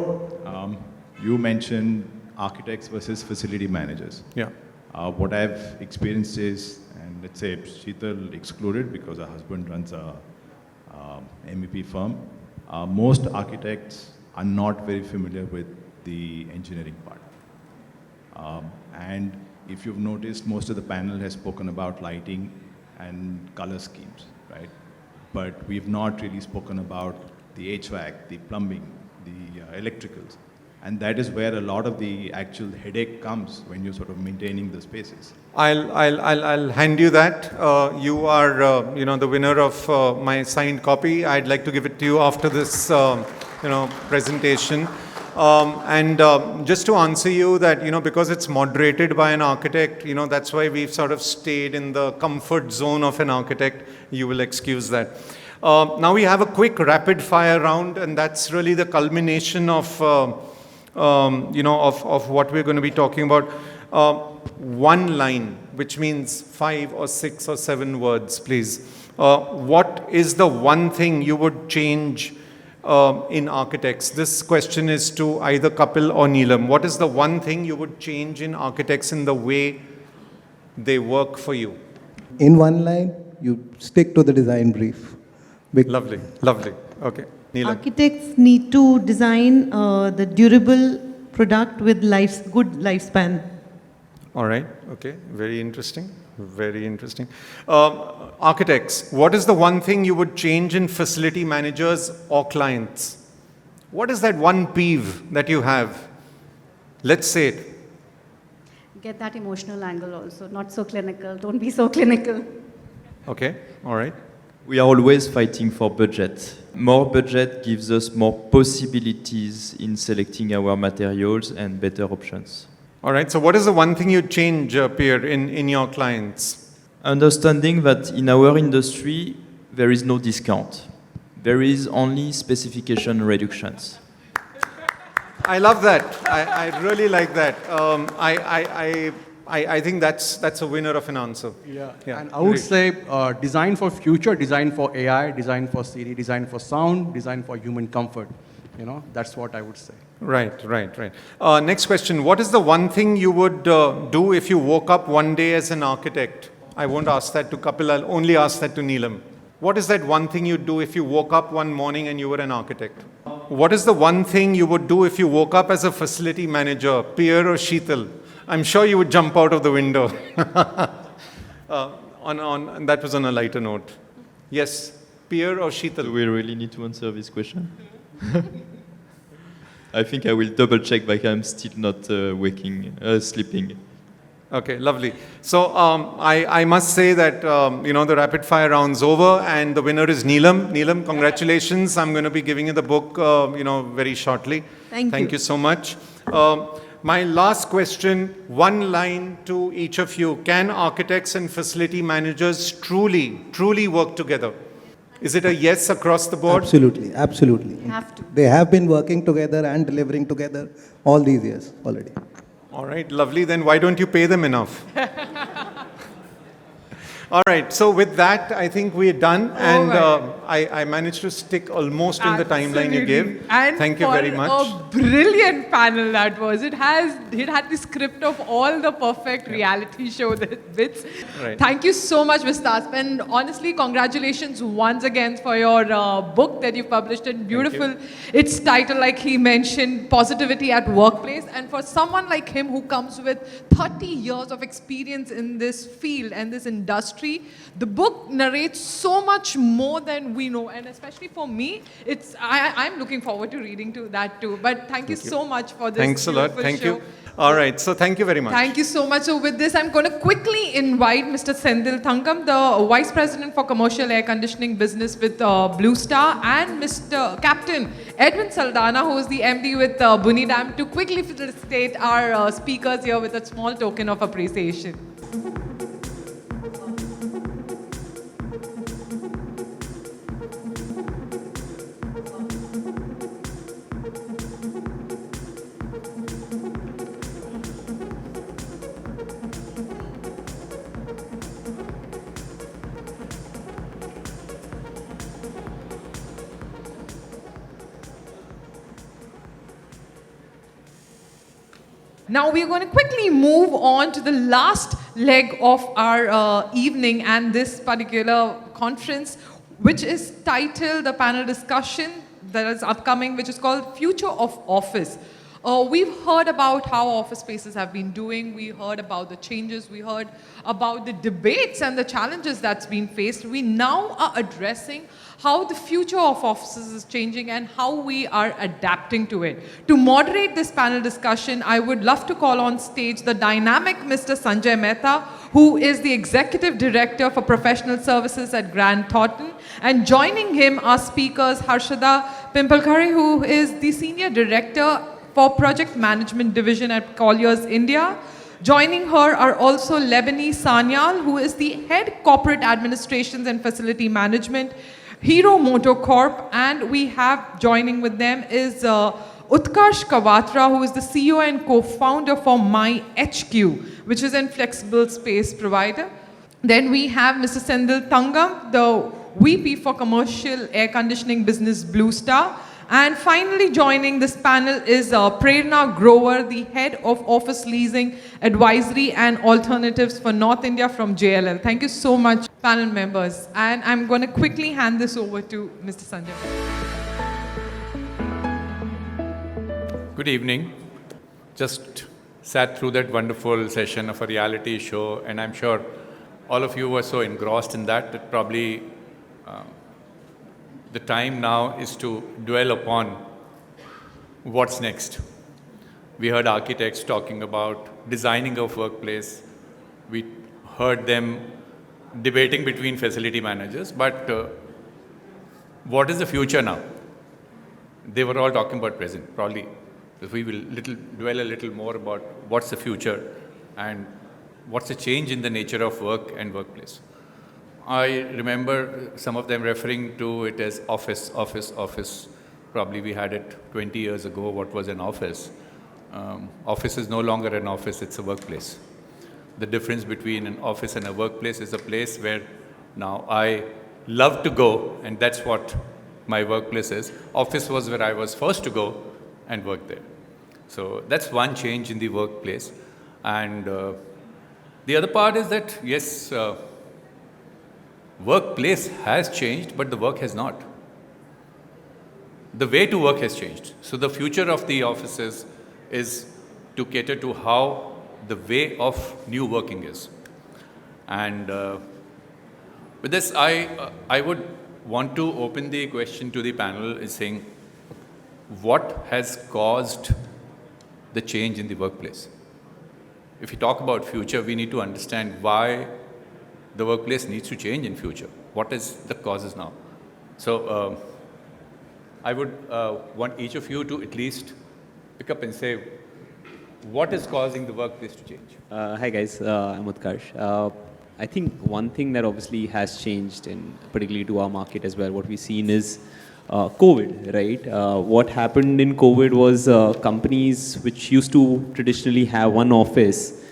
You mentioned architects versus facility managers. Yeah. What I've experienced is, and let's say Sheetal excluded because her husband runs a MEP firm, most architects are not very familiar with the engineering part. And if you've noticed, most of the panel has spoken about lighting and color schemes, right? But we've not really spoken about the HVAC, the plumbing, the electricals. And that is where a lot of the actual headache comes when you're sort of maintaining the spaces. I'll hand you that. You are, the winner of my signed copy. I'd like to give it to you after this, presentation. Just to answer you that, because it's moderated by an architect, that's why we've sort of stayed in the comfort zone of an architect. You will excuse that. Now we have a quick rapid fire round, and that's really the culmination of, of what we're going to be talking about. One line, which means 5 or 6 or 7 words, please. What is the one thing you would change in architects? This question is to either Kapil or Neelam. What is the one thing you would change in architects in the way they work for you? In one line, you stick to the design brief. Lovely, lovely. Okay, Neelam. Architects need to design the durable product with good lifespan. All right, okay, very interesting, very interesting. Architects, what is the one thing you would change in facility managers or clients? What is that one peeve that you have? Let's say it. Get that emotional angle also, not so clinical. Don't be so clinical. Okay, all right. We are always fighting for budget. More budget gives us more possibilities in selecting our materials and better options. All right, so what is the one thing you'd change, Pierre, in your clients? Understanding that in our industry, there is no discount. There is only specification reductions. I love that. I really like that. I think that's a winner of an answer. Yeah. And I would say design for future, design for AI, design for Siri, design for sound, design for human comfort. That's what I would say. Right. Next question. What is the one thing you would do if you woke up one day as an architect? I won't ask that to Kapil. I'll only ask that to Neelam. What is that one thing you'd do if you woke up one morning and you were an architect? What is the one thing you would do if you woke up as a facility manager, Pierre or Sheetal? I'm sure you would jump out of the window. That was on a lighter note. Yes, Pierre or Sheetal? Do we really need to answer this question? I think I will double check, but I'm still not sleeping. Okay, lovely. So I must say that, the rapid fire round's over and the winner is Neelam. Neelam, congratulations. I'm going to be giving you the book, very shortly. Thank you so much. My last question, one line to each of you. Can architects and facility managers truly work together? Is it a yes across the board? Absolutely. Have to. They have been working together and delivering together all these years already. All right, lovely. Then why don't you pay them enough? All right, so with that, I think we're done. And I managed to stick almost in the timeline you gave. And Thank you very much. A brilliant panel that was. It had the script of all the perfect reality show bits. Right. Thank you so much, Mr. Asp. And honestly, congratulations once again for your book that you published. And beautiful. Its title, like he mentioned, Positivity at Workplace. And for someone like him who comes with 30 years of experience in this field and this industry, the book narrates so much more than we know, and especially for me, I'm looking forward to reading to that too. But thank you so much for this. Thanks a lot. Thank you. All right, so thank you very much. Thank you so much. So with this, I'm going to quickly invite Mr. Sendil Thangam, the Vice President for Commercial Air Conditioning Business with Blue Star, and Mr. Captain Edwin Saldana, who is the MD with Bunidam, to quickly facilitate our speakers here with a small token of appreciation. Now we are going to quickly move on to the last leg of our evening and this particular conference, which is titled, the panel discussion that is upcoming, which is called Future of Office. We've heard about how office spaces have been doing. We heard about the changes. We heard about the debates and the challenges that's been faced. We now are addressing how the future of offices is changing and how we are adapting to it. To moderate this panel discussion, I would love to call on stage the dynamic Mr. Sanjay Mehta, who is the Executive Director for Professional Services at Grant Thornton. And joining him are speakers Harshada Pimpalkari, who is the Senior Director for Project Management Division at Colliers India. Joining her are also Lebani Sanyal, who is the Head Corporate Administrations and Facility Management, Hero Motor Corp, and we have joining with them is Utkarsh Kawatra, who is the CEO and co-founder for MyHQ, which is a flexible space provider. Then we have Mr. Sendil Thangam, the VP for Commercial Air Conditioning Business, Blue Star. And finally joining this panel is Prerna Grover, the Head of Office Leasing, Advisory and Alternatives for North India from JLL. Thank you so much, panel members. And I'm going to quickly hand this over to Mr. Sanjay. Good evening. Just sat through that wonderful session of a reality show, and I'm sure all of you were so engrossed in that probably the time now is to dwell upon what's next. We heard architects talking about designing a workplace. We heard them debating between facility managers, but what is the future now? They were all talking about present. Probably if we will dwell a little more about what's the future and what's the change in the nature of work and workplace. I remember some of them referring to it as office, office, office. Probably we had it 20 years ago, what was an office. Office is no longer an office, it's a workplace. The difference between an office and a workplace is a place where now I love to go, and that's what my workplace is. Office was where I was forced to go and work there. So that's one change in the workplace. And the other part is that, yes, workplace has changed, but the work has not. The way to work has changed. So the future of the offices is to cater to how the way of new working is. And with this, I would want to open the question to the panel is saying, what has caused the change in the workplace? If we talk about future, we need to understand why the workplace needs to change in future. What is the causes now? So I would want each of you to at least pick up and say, what is causing the workplace to change? Hi guys, I'm Utkarsh. I think one thing that obviously has changed, and particularly to our market as well, what we've seen is COVID, right? What happened in COVID was companies which used to traditionally have one office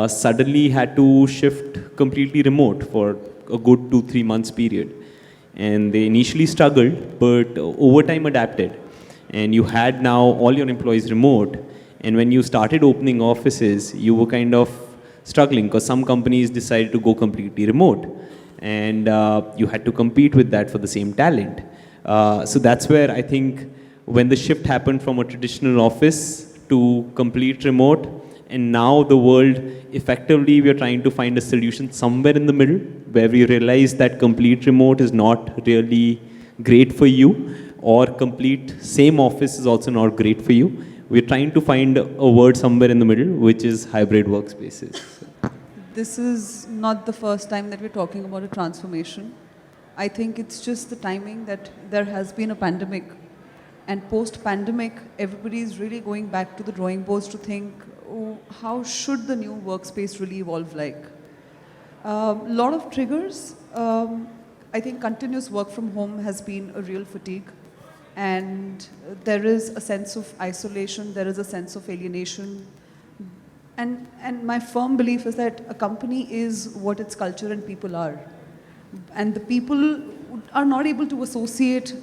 suddenly had to shift completely remote for a good 2-3 months period. And they initially struggled, but over time adapted. And you had now all your employees remote. And when you started opening offices, you were kind of struggling because some companies decided to go completely remote. And you had to compete with that for the same talent. So that's where I think when the shift happened from a traditional office to complete remote, and now the world, effectively, we are trying to find a solution somewhere in the middle where we realize that complete remote is not really great for you, or complete same office is also not great for you. We're trying to find a word somewhere in the middle, which is hybrid workspaces. This is not the first time that we're talking about a transformation. I think it's just the timing that there has been a pandemic. And post-pandemic, everybody is really going back to the drawing boards to think, oh, how should the new workspace really evolve like? A lot of triggers. I think continuous work from home has been a real fatigue. And there is a sense of isolation, there is a sense of alienation. And my firm belief is that a company is what its culture and people are. And the people are not able to associate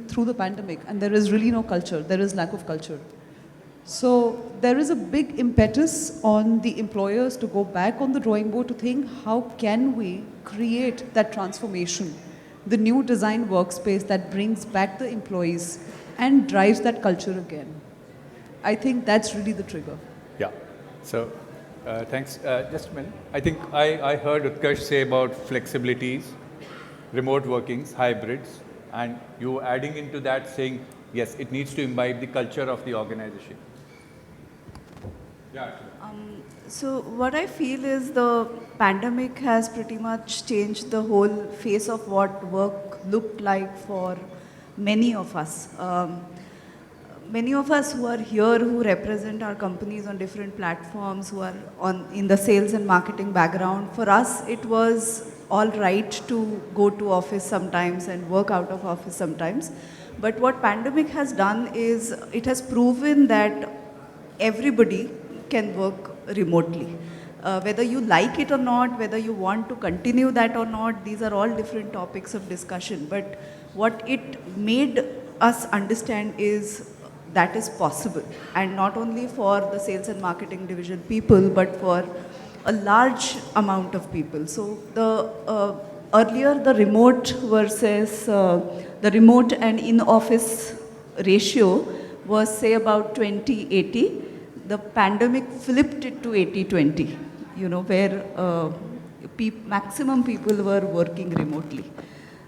through the pandemic, and there is really no culture, there is lack of culture. So there is a big impetus on the employers to go back on the drawing board to think, how can we create that transformation, the new design workspace that brings back the employees and drives that culture again. I think that's really the trigger. Yeah. So thanks. Just a minute. I think I heard Utkarsh say about flexibilities, remote workings, hybrids, and you adding into that saying, yes, it needs to imbibe the culture of the organization. Yeah. So what I feel is the pandemic has pretty much changed the whole face of what work looked like for many of us. Many of us who are here, who represent our companies on different platforms, who are in the sales and marketing background, for us it was all right to go to office sometimes and work out of office sometimes. But what pandemic has done is it has proven that everybody can work remotely. Whether you like it or not, whether you want to continue that or not, these are all different topics of discussion. But what it made us understand is that is possible, and not only for the sales and marketing division people, but for a large amount of people. So the earlier the remote versus the remote and in-office ratio was say about 20-80. The pandemic flipped it to 80-20, you know, where maximum people were working remotely.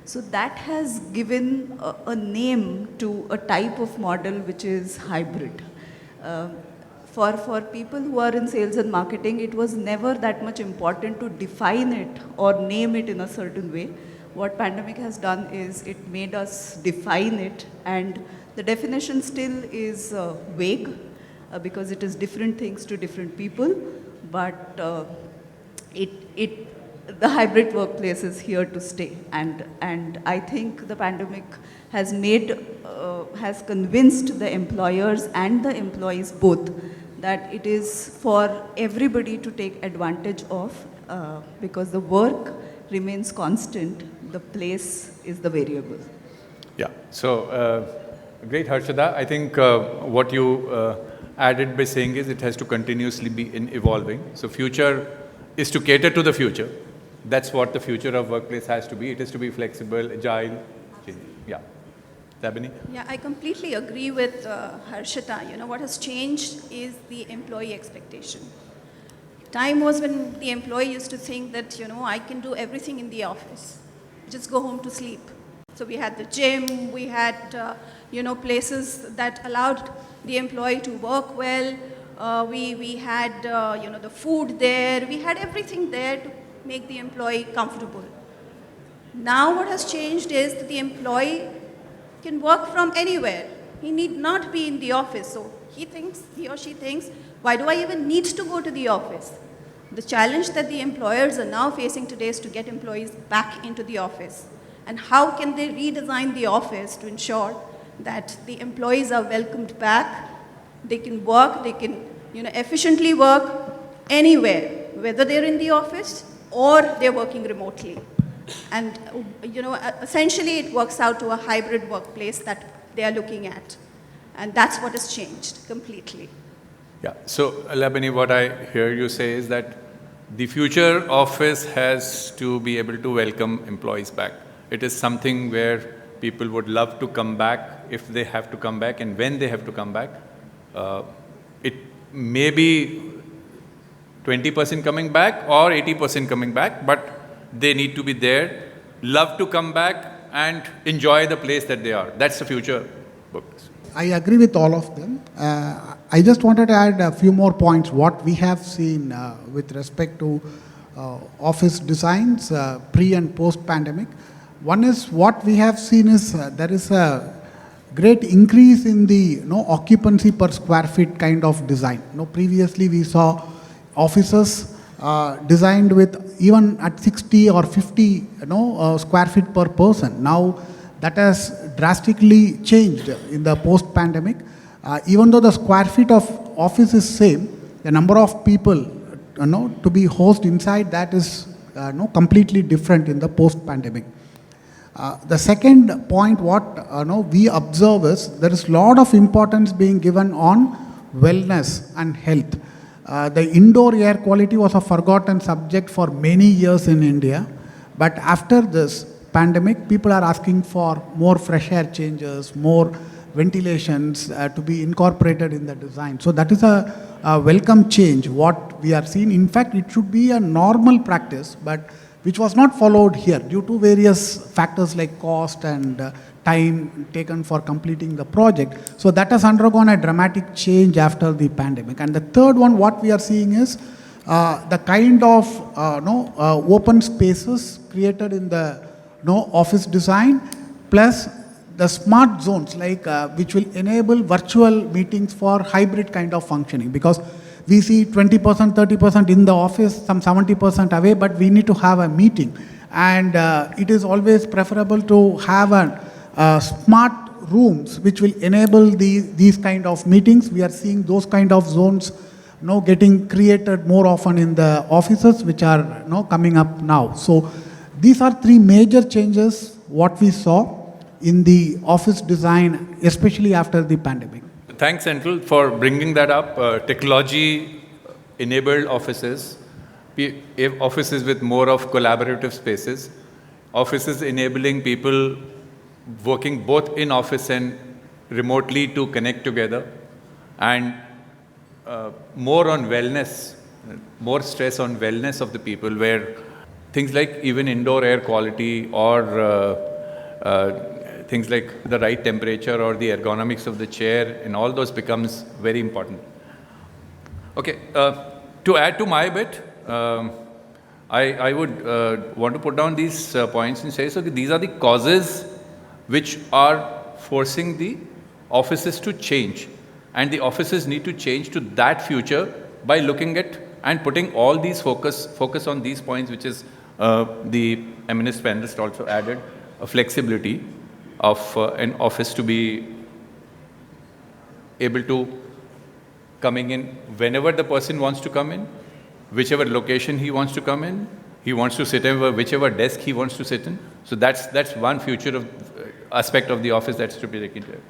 So that has given a name to a type of model which is hybrid. For people who are in sales and marketing, it was never that much important to define it or name it in a certain way. What pandemic has done is it made us define it, and the definition still is vague because it is different things to different people, but the hybrid workplace is here to stay, and I think the pandemic has has convinced the employers and the employees both that it is for everybody to take advantage of because the work remains constant, the place is the variable. Yeah, so great, Harshada. I think what you added by saying is it has to continuously be evolving. So future is to cater to the future. That's what the future of workplace has to be. It is to be flexible, agile. Yeah. Sabini? Yeah, I completely agree with Harshita. You know, what has changed is the employee expectation. Time was when the employee used to think that, you know, I can do everything in the office. Just go home to sleep. So we had the gym, we had, you know, places that allowed the employee to work well. We had, you know, the food there. We had everything there to make the employee comfortable. Now what has changed is that the employee can work from anywhere. He need not be in the office. So he or she thinks, why do I even need to go to the office? The challenge that the employers are now facing today is to get employees back into the office. And how can they redesign the office to ensure that the employees are welcomed back, they can work, they can, you know, efficiently work, anywhere, whether they're in the office or they're working remotely. And, essentially it works out to a hybrid workplace that they are looking at. And that's what has changed completely. Yeah, so Labani, what I hear you say is that the future office has to be able to welcome employees back. It is something where people would love to come back if they have to come back, and when they have to come back. It may be 20% coming back or 80% coming back, but they need to be there, love to come back and enjoy the place that they are. That's the future workplace. I agree with all of them. I just wanted to add a few more points. What we have seen with respect to office designs pre and post pandemic. One is what we have seen is there is a great increase in the occupancy per square feet kind of design. Previously we saw offices designed with even at 60 or 50 square feet per person. Now that has drastically changed in the post-pandemic. Even though the square feet of office is same, the number of people to be housed inside that is completely different in the post-pandemic. The second point what we observe is there is a lot of importance being given on wellness and health. The indoor air quality was a forgotten subject for many years in India, but after this pandemic, people are asking for more fresh air changes, more ventilations to be incorporated in the design. So that is a welcome change, what we are seeing. In fact, it should be a normal practice, but which was not followed here due to various factors like cost and time taken for completing the project. So that has undergone a dramatic change after the pandemic. And the third one, what we are seeing is the kind of open spaces created in the office design, plus the smart zones like which will enable virtual meetings for hybrid kind of functioning, because we see 20%, 30% in the office, some 70% away, but we need to have a meeting. And it is always preferable to have smart rooms which will enable these kind of meetings. We are seeing those kind of zones getting created more often in the offices which are coming up now. So these are three major changes what we saw in the office design, especially after the pandemic. Thanks, Senthil, for bringing that up. Technology-enabled offices, offices with more of collaborative spaces, offices enabling people working both in office and remotely to connect together, and more on wellness, more stress on wellness of the people, where things like even indoor air quality or things like the right temperature or the ergonomics of the chair and all those becomes very important. Okay, to add to my bit, I would want to put down these points and say, so these are the causes which are forcing the offices to change. And the offices need to change to that future by looking at and putting all these focus on these points, which is the eminent panelist also added, a flexibility of an office to be able to coming in whenever the person wants to come in, whichever location he wants to come in, he wants to sit in whichever desk he wants to sit in. So that's one future of aspect of the office that's to be taken care of.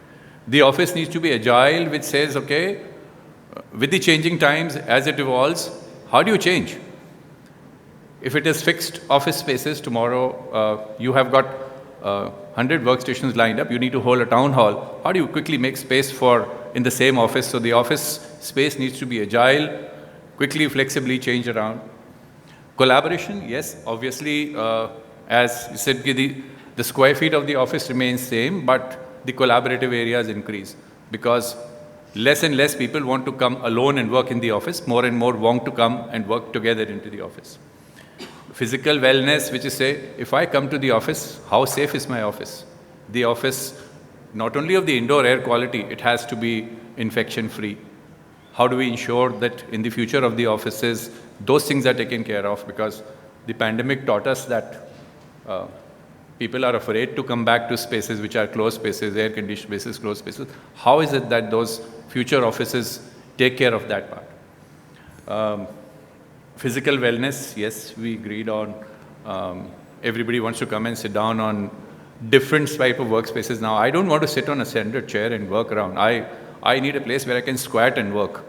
The office needs to be agile, which says, okay, with the changing times as it evolves, how do you change? If it is fixed office spaces, tomorrow you have got 100 workstations lined up, you need to hold a town hall. How do you quickly make space for in the same office? So the office space needs to be agile, quickly, flexibly change around. Collaboration, yes, obviously, as you said, the square feet of the office remains same, but the collaborative areas increase because less and less people want to come alone and work in the office, more and more want to come and work together into the office. Physical wellness, which is say, if I come to the office, how safe is my office? The office, not only of the indoor air quality, it has to be infection-free. How do we ensure that in the future of the offices, those things are taken care of? Because the pandemic taught us that people are afraid to come back to spaces which are closed spaces, air-conditioned spaces, closed spaces. How is it that those future offices take care of that part? physical wellness, yes, we agreed on. Everybody wants to come and sit down on different type of workspaces now. I don't want to sit on a standard chair and work around. I need a place where I can squat and work.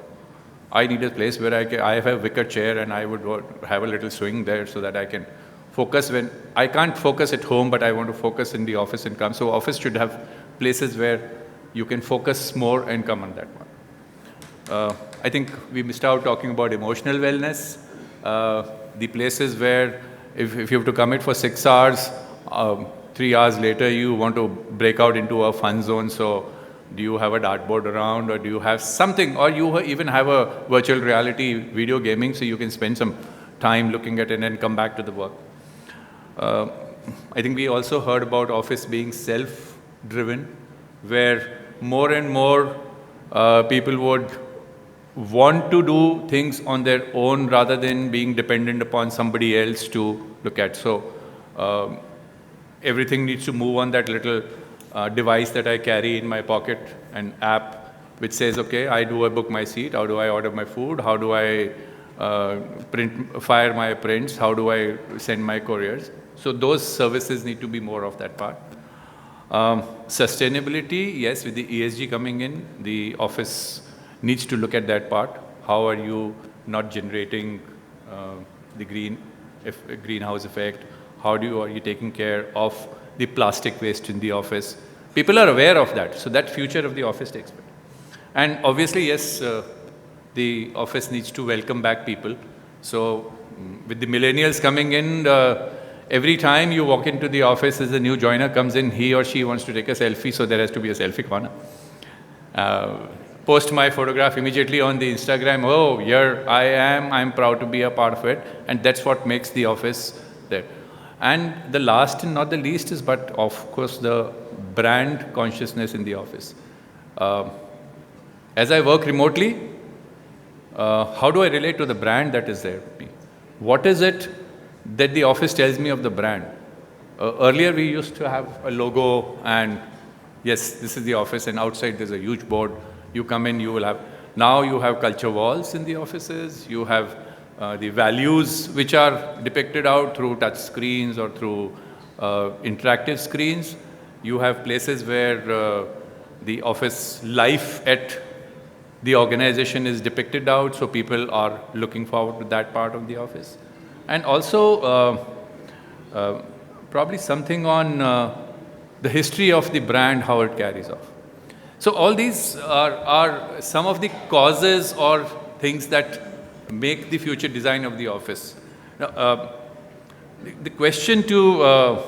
I need a place where I have a wicker chair and I would have a little swing there so that I can focus when I can't focus at home, but I want to focus in the office and come. So office should have places where you can focus more and come on that one. I think we missed out talking about emotional wellness. The places where if you have to commit for 6 hours, 3 hours later you want to break out into a fun zone. So do you have a dartboard around, or do you have something, or you even have a virtual reality video gaming so you can spend some time looking at it and then come back to the work. I think we also heard about office being self-driven, where more and more people would want to do things on their own rather than being dependent upon somebody else to look at. So everything needs to move on that little device that I carry in my pocket, an app which says, okay, I book my seat, how do I order my food, how do I fire my prints, how do I send my couriers. So those services need to be more of that part. Sustainability, yes, with the ESG coming in, the office needs to look at that part. How are you not generating the greenhouse effect? How are you taking care of the plastic waste in the office? People are aware of that, so that future of the office takes place. And obviously, yes, the office needs to welcome back people. So with the millennials coming in, every time you walk into the office as a new joiner comes in, he or she wants to take a selfie, so there has to be a selfie corner. Post my photograph immediately on the Instagram, oh, here I am, I'm proud to be a part of it, and that's what makes the office there. And the last and not the least is, but of course, the brand consciousness in the office. As I work remotely, how do I relate to the brand that is there? What is it that the office tells me of the brand? Earlier, we used to have a logo and yes, this is the office, and outside there's a huge board. You come in, you will have, now you have culture walls in the offices, you have the values which are depicted out through touch screens or through interactive screens. You have places where the office life at the organization is depicted out, so people are looking forward to that part of the office. And also, probably something on the history of the brand, how it carries off. So all these are some of the causes or things that make the future design of the office. Now, the question to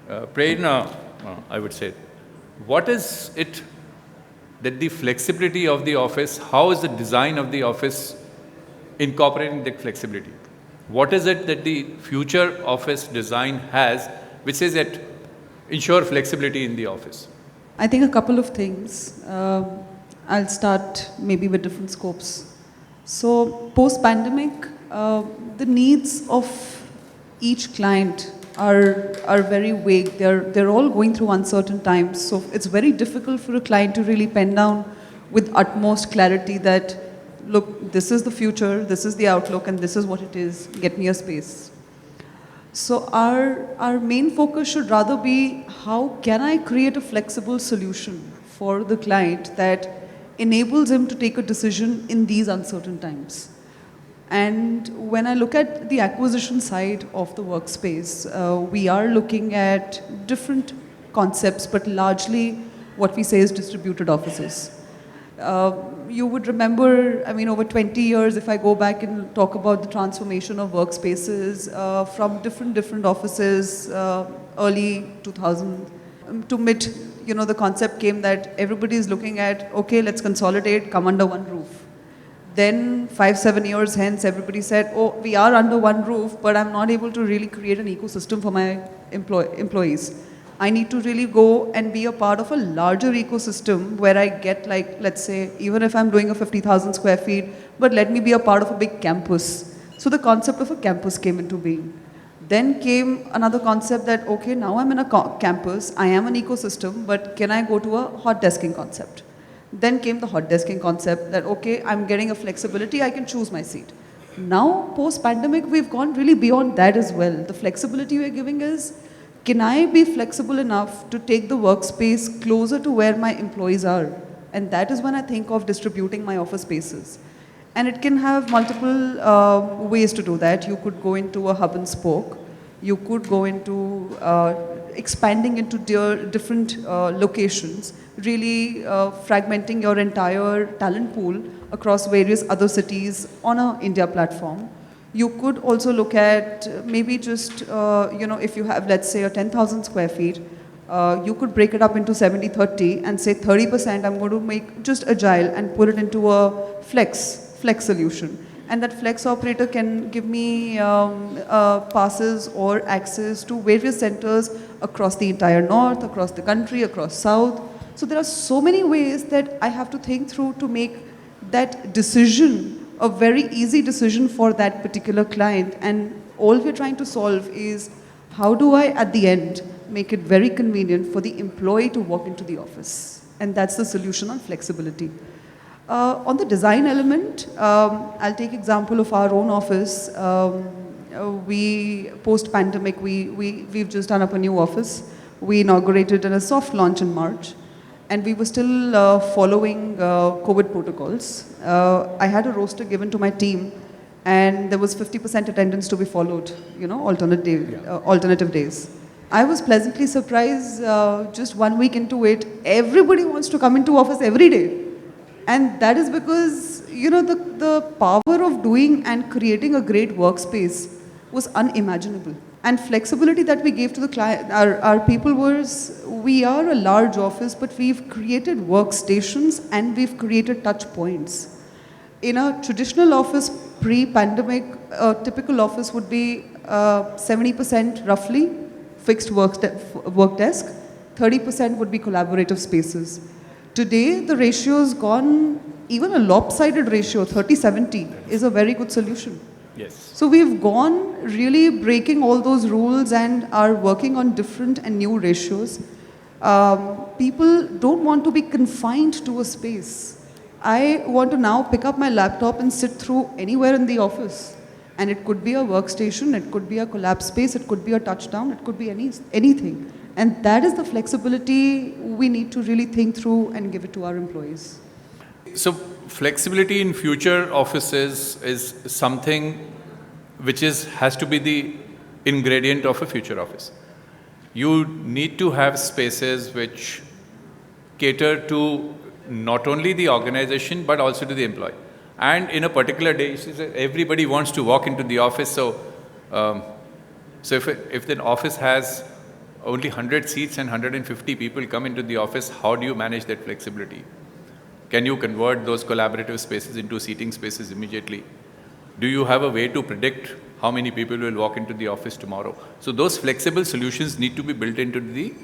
Prerna, I would say, what is it that the flexibility of the office, how is the design of the office incorporating that flexibility? What is it that the future office design has, which says that ensure flexibility in the office? I think a couple of things. I'll start maybe with different scopes. So post-pandemic, the needs of each client are very vague. They're all going through uncertain times. So it's very difficult for a client to really pen down with utmost clarity that, look, this is the future, this is the outlook, and this is what it is. Get me a space. So our main focus should rather be, how can I create a flexible solution for the client that enables him to take a decision in these uncertain times. And when I look at the acquisition side of the workspace, we are looking at different concepts, but largely what we say is distributed offices. You would remember, I mean, over 20 years, if I go back and talk about the transformation of workspaces from different offices, early 2000 to mid, the concept came that everybody is looking at, okay, let's consolidate, come under one roof. Then 5-7 years hence, everybody said, oh, we are under one roof, but I'm not able to really create an ecosystem for my employees. I need to really go and be a part of a larger ecosystem where I get, like, let's say, even if I'm doing a 50,000 square feet, but let me be a part of a big campus. So the concept of a campus came into being. Then came another concept that, okay, now I'm in a campus, I am an ecosystem, but can I go to a hot desking concept? Then came the hot desking concept that, okay, I'm getting a flexibility, I can choose my seat. Now, post-pandemic, we've gone really beyond that as well. The flexibility we're giving is, can I be flexible enough to take the workspace closer to where my employees are? And that is when I think of distributing my office spaces. And it can have multiple ways to do that. You could go into a hub and spoke. You could go into expanding into different locations, really fragmenting your entire talent pool across various other cities on a India platform. You could also look at maybe just, if you have, let's say, a 10,000 square feet, you could break it up into 70-30 and say 30% I'm going to make just agile and put it into a flex solution. And that flex operator can give me passes or access to various centers across the entire north, across the country, across south. So there are so many ways that I have to think through to make that decision a very easy decision for that particular client. And all we're trying to solve is, how do I, at the end, make it very convenient for the employee to walk into the office? And that's the solution on flexibility. On the design element, I'll take example of our own office. We, post-pandemic, we've just done up a new office. We inaugurated in a soft launch in March, and we were still following COVID protocols. I had a roster given to my team, and there was 50% attendance to be followed, alternative days. I was pleasantly surprised, just 1 week into it, everybody wants to come into office every day. And that is because, the power of doing and creating a great workspace was unimaginable. And flexibility that we gave to the client, our people was, we are a large office, but we've created workstations and we've created touch points. In a traditional office, pre-pandemic, a typical office would be 70% roughly fixed work desk, 30% would be collaborative spaces. Today, the ratio's gone, even a lopsided ratio, 30-70, is a very good solution. Yes. So we've gone really breaking all those rules and are working on different and new ratios. People don't want to be confined to a space. I want to now pick up my laptop and sit through anywhere in the office. And it could be a workstation, it could be a collab space, it could be a touchdown, it could be anything. And that is the flexibility we need to really think through and give it to our employees. So flexibility in future offices is something which has to be the ingredient of a future office. You need to have spaces which cater to not only the organization but also to the employee. And in a particular day, everybody wants to walk into the office. So, if the office has only 100 seats and 150 people come into the office, how do you manage that flexibility? Can you convert those collaborative spaces into seating spaces immediately? Do you have a way to predict how many people will walk into the office tomorrow? So those flexible solutions need to be built into the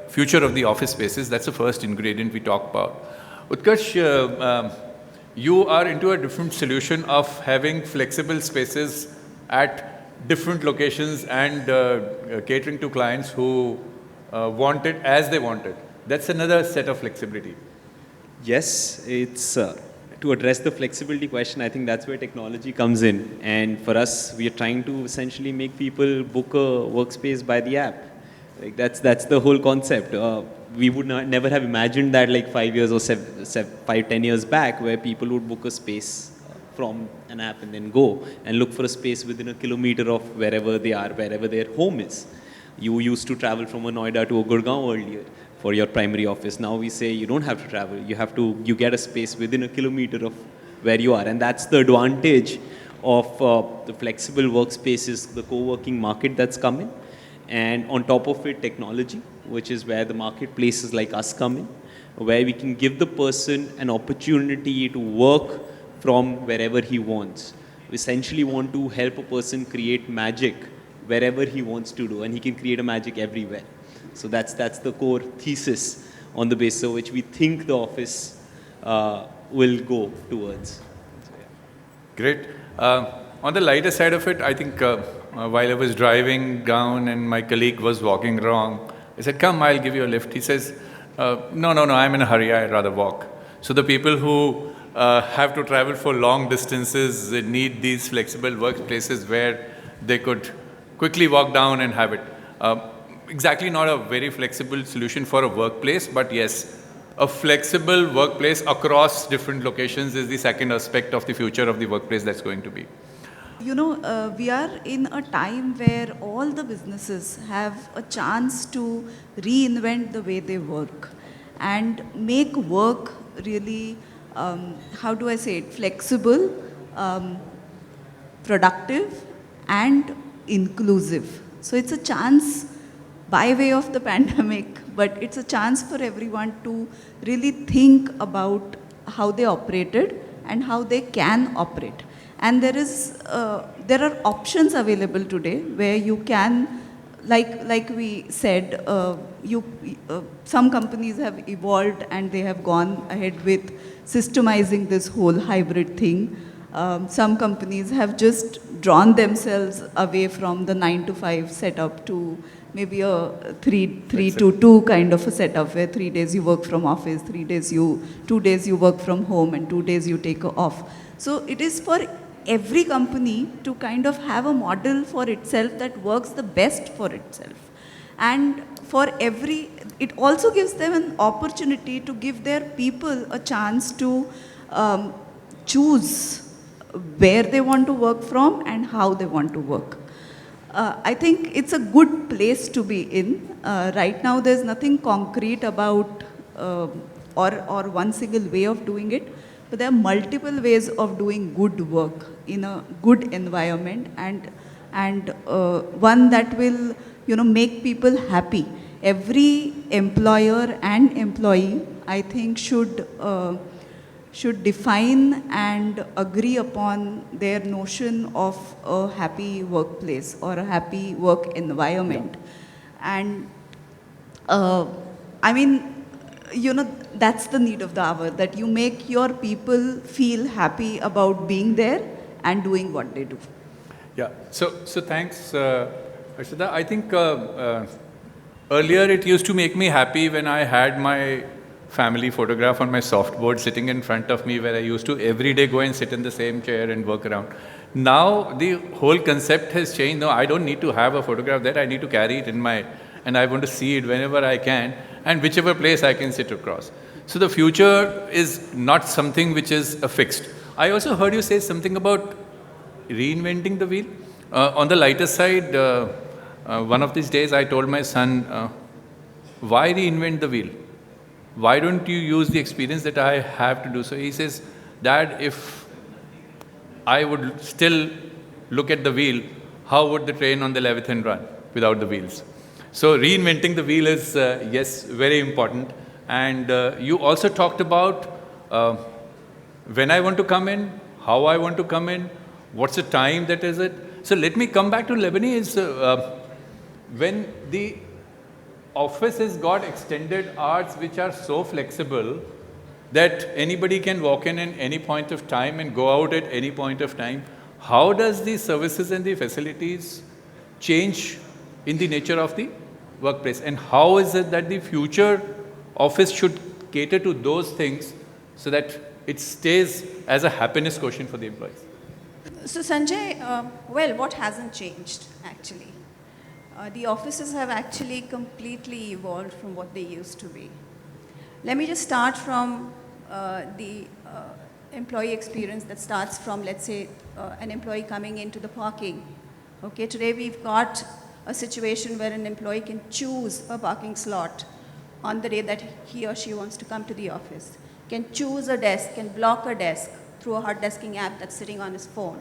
future of the office spaces. That's the first ingredient we talk about. Utkarsh, you are into a different solution of having flexible spaces at different locations and catering to clients who want it as they want it. That's another set of flexibility. Yes, it's to address the flexibility question, I think that's where technology comes in. And for us, we are trying to essentially make people book a workspace by the app. Like that's the whole concept. We would never have imagined that like 5 years or 10 years back, where people would book a space from an app and then go and look for a space within a kilometer of wherever they are, wherever their home is. You used to travel from a Noida to a Gurgaon earlier for your primary office. Now we say you don't have to travel. You get a space within a kilometer of where you are. And that's the advantage of the flexible workspaces, the co-working market that's coming. And on top of it, technology, which is where the marketplaces like us come in, where we can give the person an opportunity to work from wherever he wants. We essentially want to help a person create magic wherever he wants to do, and he can create a magic everywhere. So that's the core thesis on the basis of which we think the office will go towards. So, yeah. Great. On the lighter side of it, I think while I was driving down and my colleague was walking wrong, I said, come, I'll give you a lift. He says, No, I'm in a hurry, I'd rather walk. So the people who have to travel for long distances need these flexible workplaces where they could quickly walk down and have it. Exactly not a very flexible solution for a workplace, but yes, a flexible workplace across different locations is the second aspect of the future of the workplace that's going to be. You know, we are in a time where all the businesses have a chance to reinvent the way they work and make work really, how do I say it, flexible, productive and inclusive. So it's a chance by way of the pandemic, but it's a chance for everyone to really think about how they operated and how they can operate. And there are options available today where you can, like we said, some companies have evolved and they have gone ahead with systemizing this whole hybrid thing. Some companies have just drawn themselves away from the 9-to-5 setup to maybe a 3-2 kind of a setup where 3 days you work from office, 2 days you work from home and 2 days you take off. So it is for every company to kind of have a model for itself that works the best for itself. And it also gives them an opportunity to give their people a chance to choose where they want to work from and how they want to work. I think it's a good place to be in. Right now there's nothing concrete about or one single way of doing it, but there are multiple ways of doing good work in a good environment and one that will make people happy. Every employer and employee, I think, should define and agree upon their notion of a happy workplace or a happy work environment. Yeah. And I mean, that's the need of the hour, that you make your people feel happy about being there and doing what they do. Yeah, so thanks, Harshita. I think earlier it used to make me happy when I had my family photograph on my softboard sitting in front of me, where I used to every day go and sit in the same chair and work around. Now the whole concept has changed. No, I don't need to have a photograph there. I need to carry it and I want to see it whenever I can and whichever place I can sit across. So the future is not something which is a fixed. I also heard you say something about reinventing the wheel. On the lighter side, one of these days I told my son, why reinvent the wheel? Why don't you use the experience that I have to do? So he says, Dad, if I would still look at the wheel, how would the train on the Leviathan run without the wheels? So reinventing the wheel is, yes, very important. And you also talked about when I want to come in, how I want to come in, what's the time that is it. So let me come back to Lebanese. When the office has got extended hours which are so flexible that anybody can walk in at any point of time and go out at any point of time, how does the services and the facilities change in the nature of the workplace? And how is it that the future office should cater to those things so that it stays as a happiness quotient for the employees? So Sanjay, well, what hasn't changed actually? The offices have actually completely evolved from what they used to be. Let me just start from the employee experience that starts from, let's say, an employee coming into the parking. Okay, today we've got a situation where an employee can choose a parking slot on the day that he or she wants to come to the office, can choose a desk, can block a desk through a hot desking app that's sitting on his phone,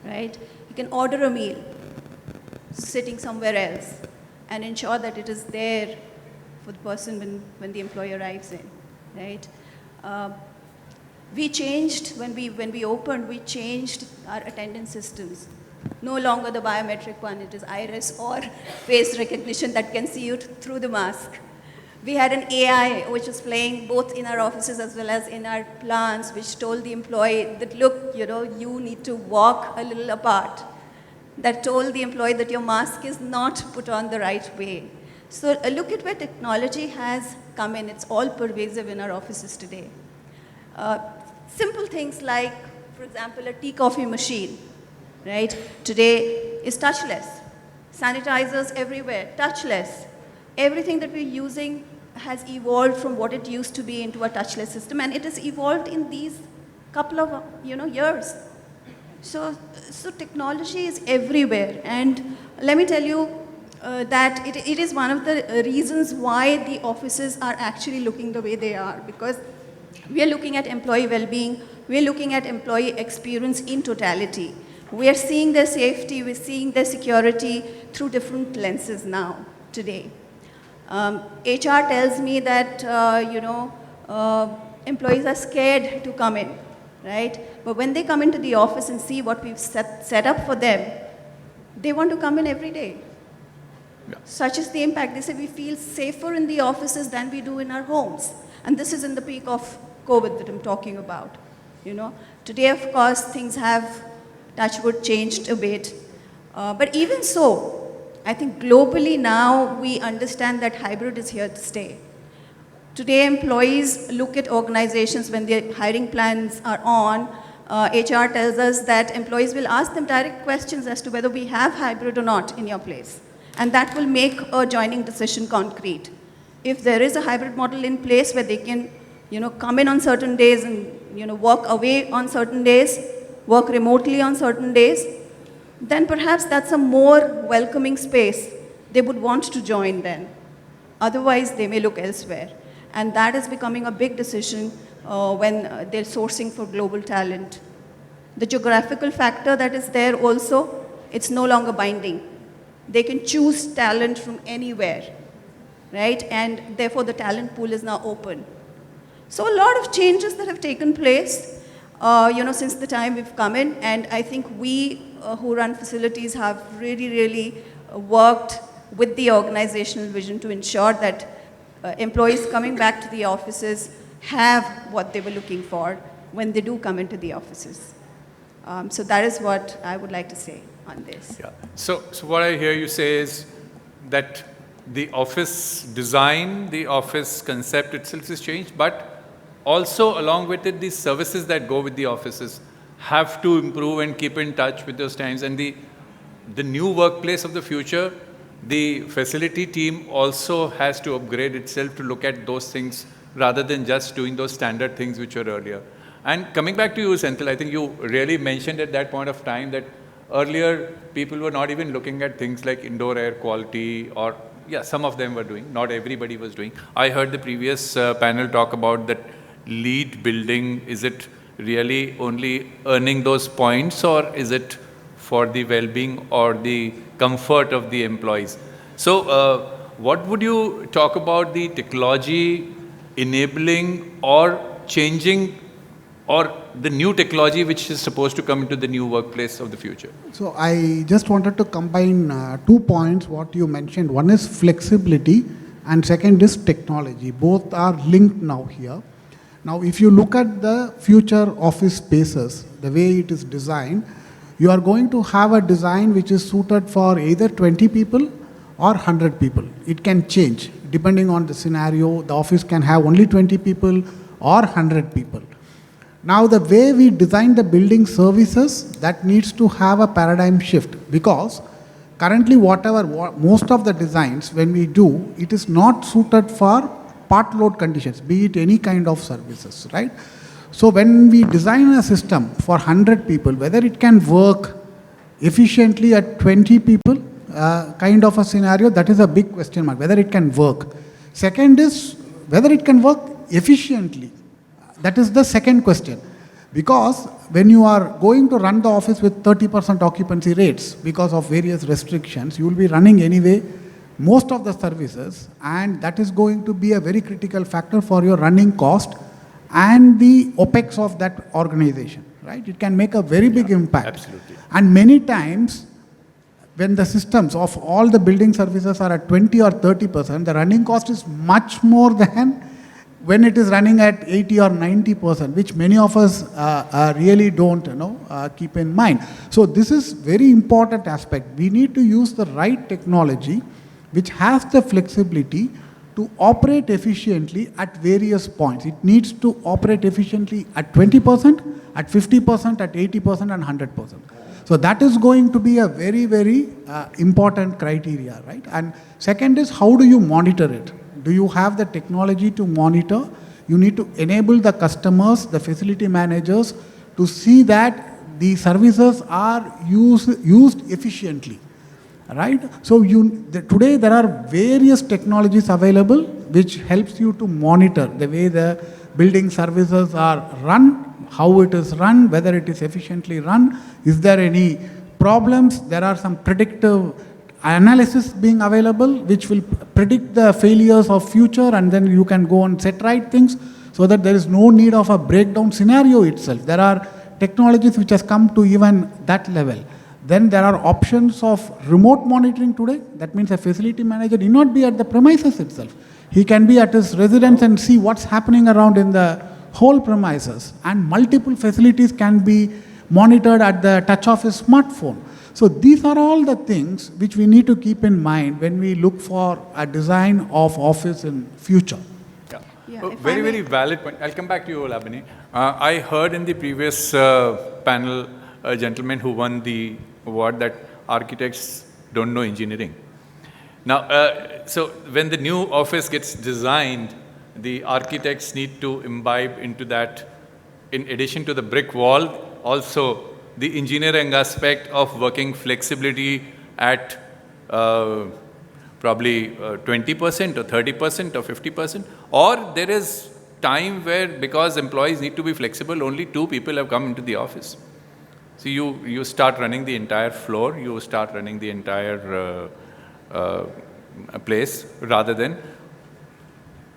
right? He can order a meal sitting somewhere else and ensure that it is there for the person when the employee arrives in, right? We changed, when we opened, we changed our attendance systems. No longer the biometric one, it is iris or face recognition that can see you through the mask. We had an AI which was playing both in our offices as well as in our plants, which told the employee that, look, you need to walk a little apart. That told the employee that your mask is not put on the right way. So look at where technology has come in. It's all pervasive in our offices today. Simple things like, for example, a tea coffee machine, right? Today is touchless. Sanitizers everywhere, touchless. Everything that we're using has evolved from what it used to be into a touchless system, and it has evolved in these couple of years. So technology is everywhere, and let me tell you that it is one of the reasons why the offices are actually looking the way they are, because we are looking at employee well-being, we are looking at employee experience in totality. We are seeing their safety, we're seeing their security through different lenses now, today. HR tells me that, employees are scared to come in, right? But when they come into the office and see what we've set up for them, they want to come in every day. Yeah. Such is the impact. They say we feel safer in the offices than we do in our homes. And this is in the peak of COVID that I'm talking about. Today, of course, things have, touch wood, changed a bit. But even so, I think globally now we understand that hybrid is here to stay. Today, employees look at organizations when their hiring plans are on. HR tells us that employees will ask them direct questions as to whether we have hybrid or not in your place. And that will make a joining decision concrete. If there is a hybrid model in place where they can, come in on certain days and, work away on certain days, work remotely on certain days, then perhaps that's a more welcoming space. They would want to join then. Otherwise, they may look elsewhere. And that is becoming a big decision when they're sourcing for global talent. The geographical factor that is there also, it's no longer binding. They can choose talent from anywhere, right? And therefore, the talent pool is now open. So a lot of changes that have taken place, since the time we've come in, and I think we who run facilities have really worked with the organizational vision to ensure that employees coming back to the offices have what they were looking for when they do come into the offices. So that is what I would like to say on this. Yeah. So what I hear you say is that the office design, the office concept itself has changed, but also along with it, the services that go with the offices have to improve and keep in touch with those times. And the new workplace of the future, the facility team also has to upgrade itself to look at those things rather than just doing those standard things which were earlier. And coming back to you, Senthil, I think you really mentioned at that point of time that earlier people were not even looking at things like indoor air quality, or some of them were doing, not everybody was doing. I heard the previous panel talk about that LEED building. Is it really only earning those points, or is it for the well-being or the comfort of the employees? So what would you talk about the technology enabling or changing, or the new technology which is supposed to come into the new workplace of the future? So I just wanted to combine 2 points what you mentioned. One is flexibility and second is technology. Both are linked now here. Now if you look at the future office spaces, the way it is designed, you are going to have a design which is suited for either 20 people or 100 people. It can change depending on the scenario. The office can have only 20 people or 100 people. Now the way we design the building services, that needs to have a paradigm shift, because currently most of the designs when we do, it is not suited for part load conditions, be it any kind of services, right? So when we design a system for 100 people, whether it can work efficiently at 20 people, kind of a scenario, that is a big question mark, whether it can work. Second is whether it can work efficiently. That is the second question. Because when you are going to run the office with 30% occupancy rates because of various restrictions, you will be running anyway most of the services, and that is going to be a very critical factor for your running cost and the OPEX of that organization, right? It can make a very big impact. Absolutely. And many times, when the systems of all the building services are at 20 or 30%, the running cost is much more than when it is running at 80 or 90%, which many of us really don't keep in mind. So this is very important aspect. We need to use the right technology which has the flexibility to operate efficiently at various points. It needs to operate efficiently at 20%, at 50%, at 80%, and 100%. So that is going to be a very, very important criteria, right? And second is, how do you monitor it? Do you have the technology to monitor? You need to enable the customers, the facility managers, to see that the services are used efficiently, right? So today there are various technologies available which helps you to monitor the way the building services are run, how it is run, whether it is efficiently run, is there any problems. There are some predictive analysis being available which will predict the failures of future, and then you can go and set right things so that there is no need of a breakdown scenario itself. There are technologies which has come to even that level. Then there are options of remote monitoring today. That means a facility manager need not be at the premises itself. He can be at his residence and see what's happening around in the whole premises. And multiple facilities can be monitored at the touch of his smartphone. So these are all the things which we need to keep in mind when we look for a design of office in future. Very, very valid point. I'll come back to you, Labini. I heard in the previous panel a gentleman who won the award that architects don't know engineering. Now, so when the new office gets designed, the architects need to imbibe into that, in addition to the brick wall, also the engineering aspect of working flexibility at probably 20% or 30% or 50%, or there is time where, because employees need to be flexible, only 2 people have come into the office. So you start running the entire floor, you start running the entire place, rather than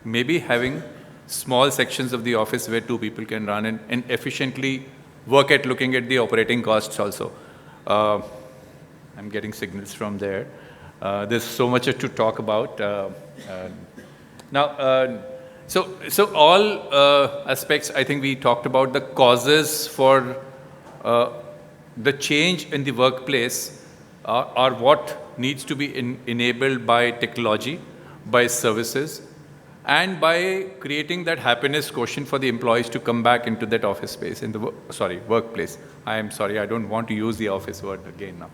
maybe having small sections of the office where 2 people can run and efficiently work at looking at the operating costs also. I'm getting signals from there. There's so much to talk about. So all aspects, I think we talked about the causes for the change in the workplace are what needs to be enabled by technology, by services, and by creating that happiness quotient for the employees to come back into that office space, in the workplace. I am sorry, I don't want to use the office word again now.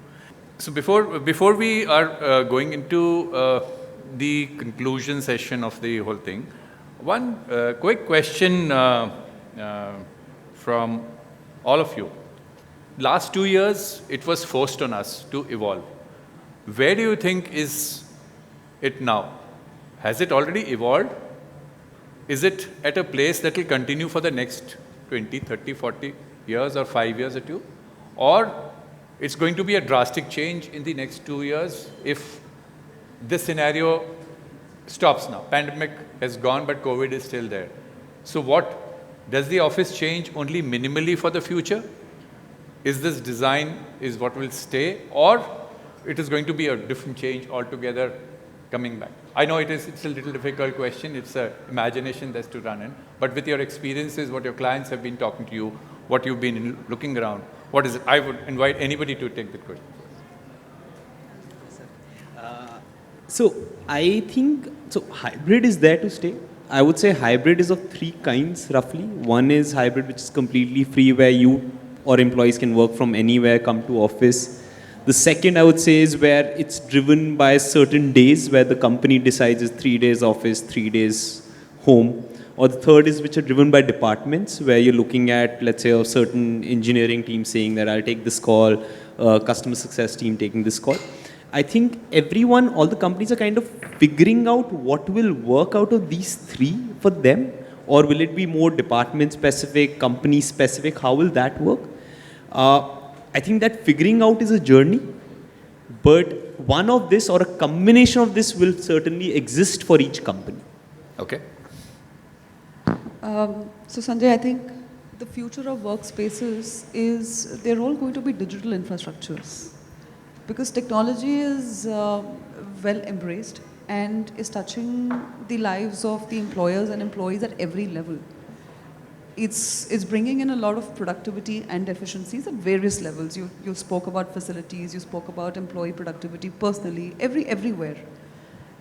So before we are going into the conclusion session of the whole thing, one quick question from all of you. Last 2 years, it was forced on us to evolve. Where do you think is it now? Has it already evolved? Is it at a place that will continue for the next 20, 30, 40 years or 5 years or 2? Or it's going to be a drastic change in the next 2 years if this scenario stops now? Pandemic has gone, but COVID is still there. So does the office change only minimally for the future? Is this design is what will stay, or it is going to be a different change altogether coming back? I know it's a little difficult question. It's an imagination that's to run in. But with your experiences, what your clients have been talking to you, what you've been looking around, what is it? I would invite anybody to take the question first. So I think, hybrid is there to stay. I would say hybrid is of 3 kinds roughly. One is hybrid which is completely free, where you or employees can work from anywhere, come to office. The second, I would say, is where it's driven by certain days, where the company decides it's 3 days office, 3 days home. Or the third is which are driven by departments, where you're looking at, let's say, a certain engineering team saying that I'll take this call, customer success team taking this call. I think all the companies are kind of figuring out what will work out of these 3 for them, or will it be more department specific, company specific? How will that work? I think that figuring out is a journey, but one of this or a combination of this will certainly exist for each company. Okay. So Sanjay, I think the future of workspaces is they're all going to be digital infrastructures, because technology is well embraced and is touching the lives of the employers and employees at every level. It's bringing in a lot of productivity and efficiencies at various levels. You spoke about facilities, you spoke about employee productivity personally, everywhere.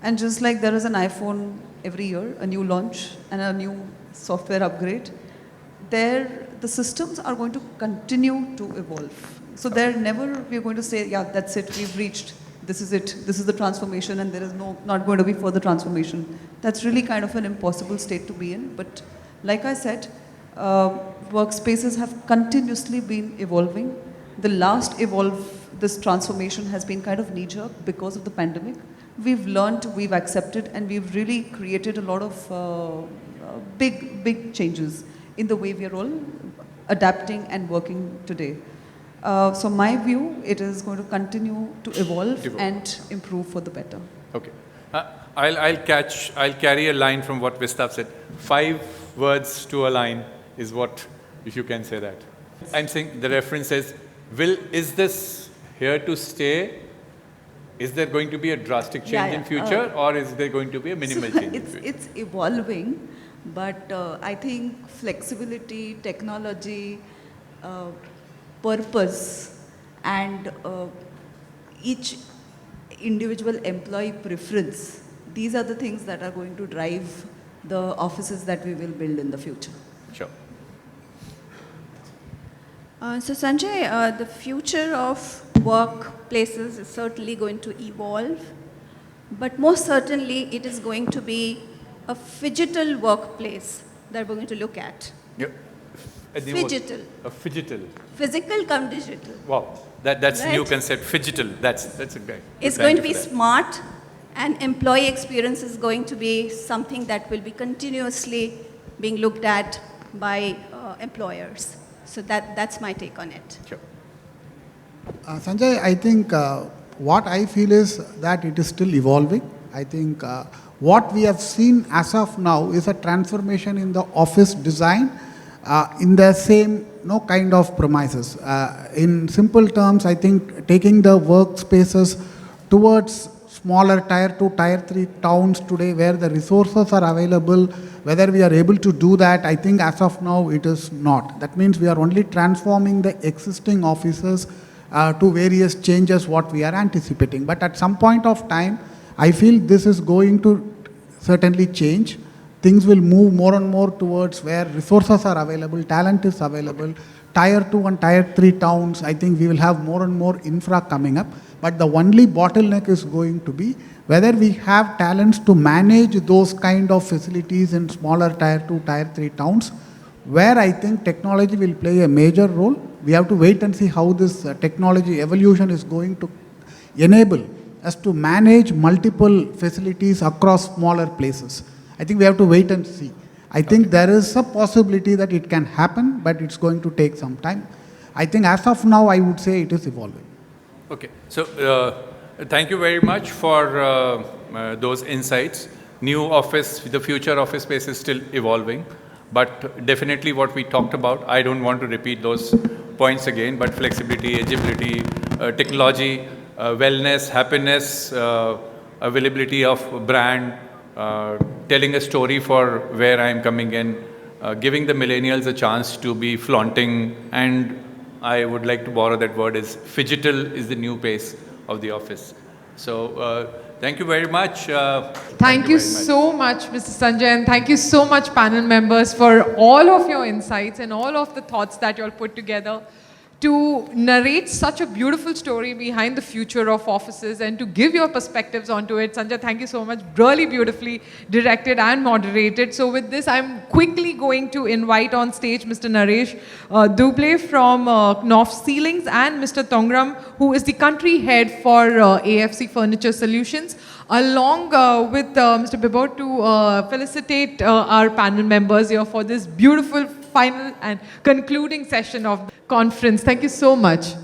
And just like there is an iPhone every year, a new launch and a new software upgrade, the systems are going to continue to evolve. So we're going to say, yeah, that's it, we've reached, this is it, this is the transformation, and there is not going to be further transformation. That's really kind of an impossible state to be in. But like I said, workspaces have continuously been evolving. The last this transformation has been kind of knee-jerk because of the pandemic. We've learned, we've accepted, and we've really created a lot of big changes in the way we are all adapting and working today. So my view, it is going to continue to evolve and improve for the better. Okay. I'll carry a line from what Vistav said. 5 words to a line is what, if you can say that. I'm saying the reference says, is this here to stay? Is there going to be a drastic change in future, or is there going to be a minimal change in future? It's evolving, but I think flexibility, technology, purpose, and each individual employee preference, these are the things that are going to drive the offices that we will build in the future. Sure. So Sanjay, the future of workplaces is certainly going to evolve, but most certainly it is going to be a phygital workplace that we're going to look at. Yep. Phygital. A phygital. Physical come digital. Wow, that's Right? new concept. Phygital. That's a great. It's going to be smart, and employee experience is going to be something that will be continuously being looked at by employers. So that's my take on it. Sure. Sanjay, I think what I feel is that it is still evolving. I think what we have seen as of now is a transformation in the office design in the same kind of premises. In simple terms, I think taking the workspaces towards smaller tier 2, tier 3 towns today where the resources are available, whether we are able to do that, I think as of now it is not. That means we are only transforming the existing offices to various changes what we are anticipating. But at some point of time, I feel this is going to certainly change. Things will move more and more towards where resources are available, talent is available. Tier 2 and tier 3 towns, I think we will have more and more infra coming up. But the only bottleneck is going to be whether we have talents to manage those kind of facilities in smaller tier 2, tier 3 towns, where I think technology will play a major role. We have to wait and see how this technology evolution is going to enable us to manage multiple facilities across smaller places. I think we have to wait and see. I think there is a possibility that it can happen, but it's going to take some time. I think as of now, I would say it is evolving. Okay. So thank you very much for those insights. New office, the future office space is still evolving, but definitely what we talked about, I don't want to repeat those points again, but flexibility, agility, technology, wellness, happiness, availability of brand, telling a story for where I am coming in, giving the millennials a chance to be flaunting, and I would like to borrow that word is phygital is the new pace of the office. So thank you very much. Thank you so much, Mr. Sanjay, and thank you so much, panel members, for all of your insights and all of the thoughts that you all put together to narrate such a beautiful story behind the future of offices and to give your perspectives onto it. Sanjay, thank you so much. Really beautifully directed and moderated. So with this, I'm quickly going to invite on stage Mr. Naresh Duble from North Ceilings and Mr. Tongram, who is the country head for AFC Furniture Solutions, along with Mr. Bibot to felicitate our panel members here for this beautiful final and concluding session of the conference. Thank you so much.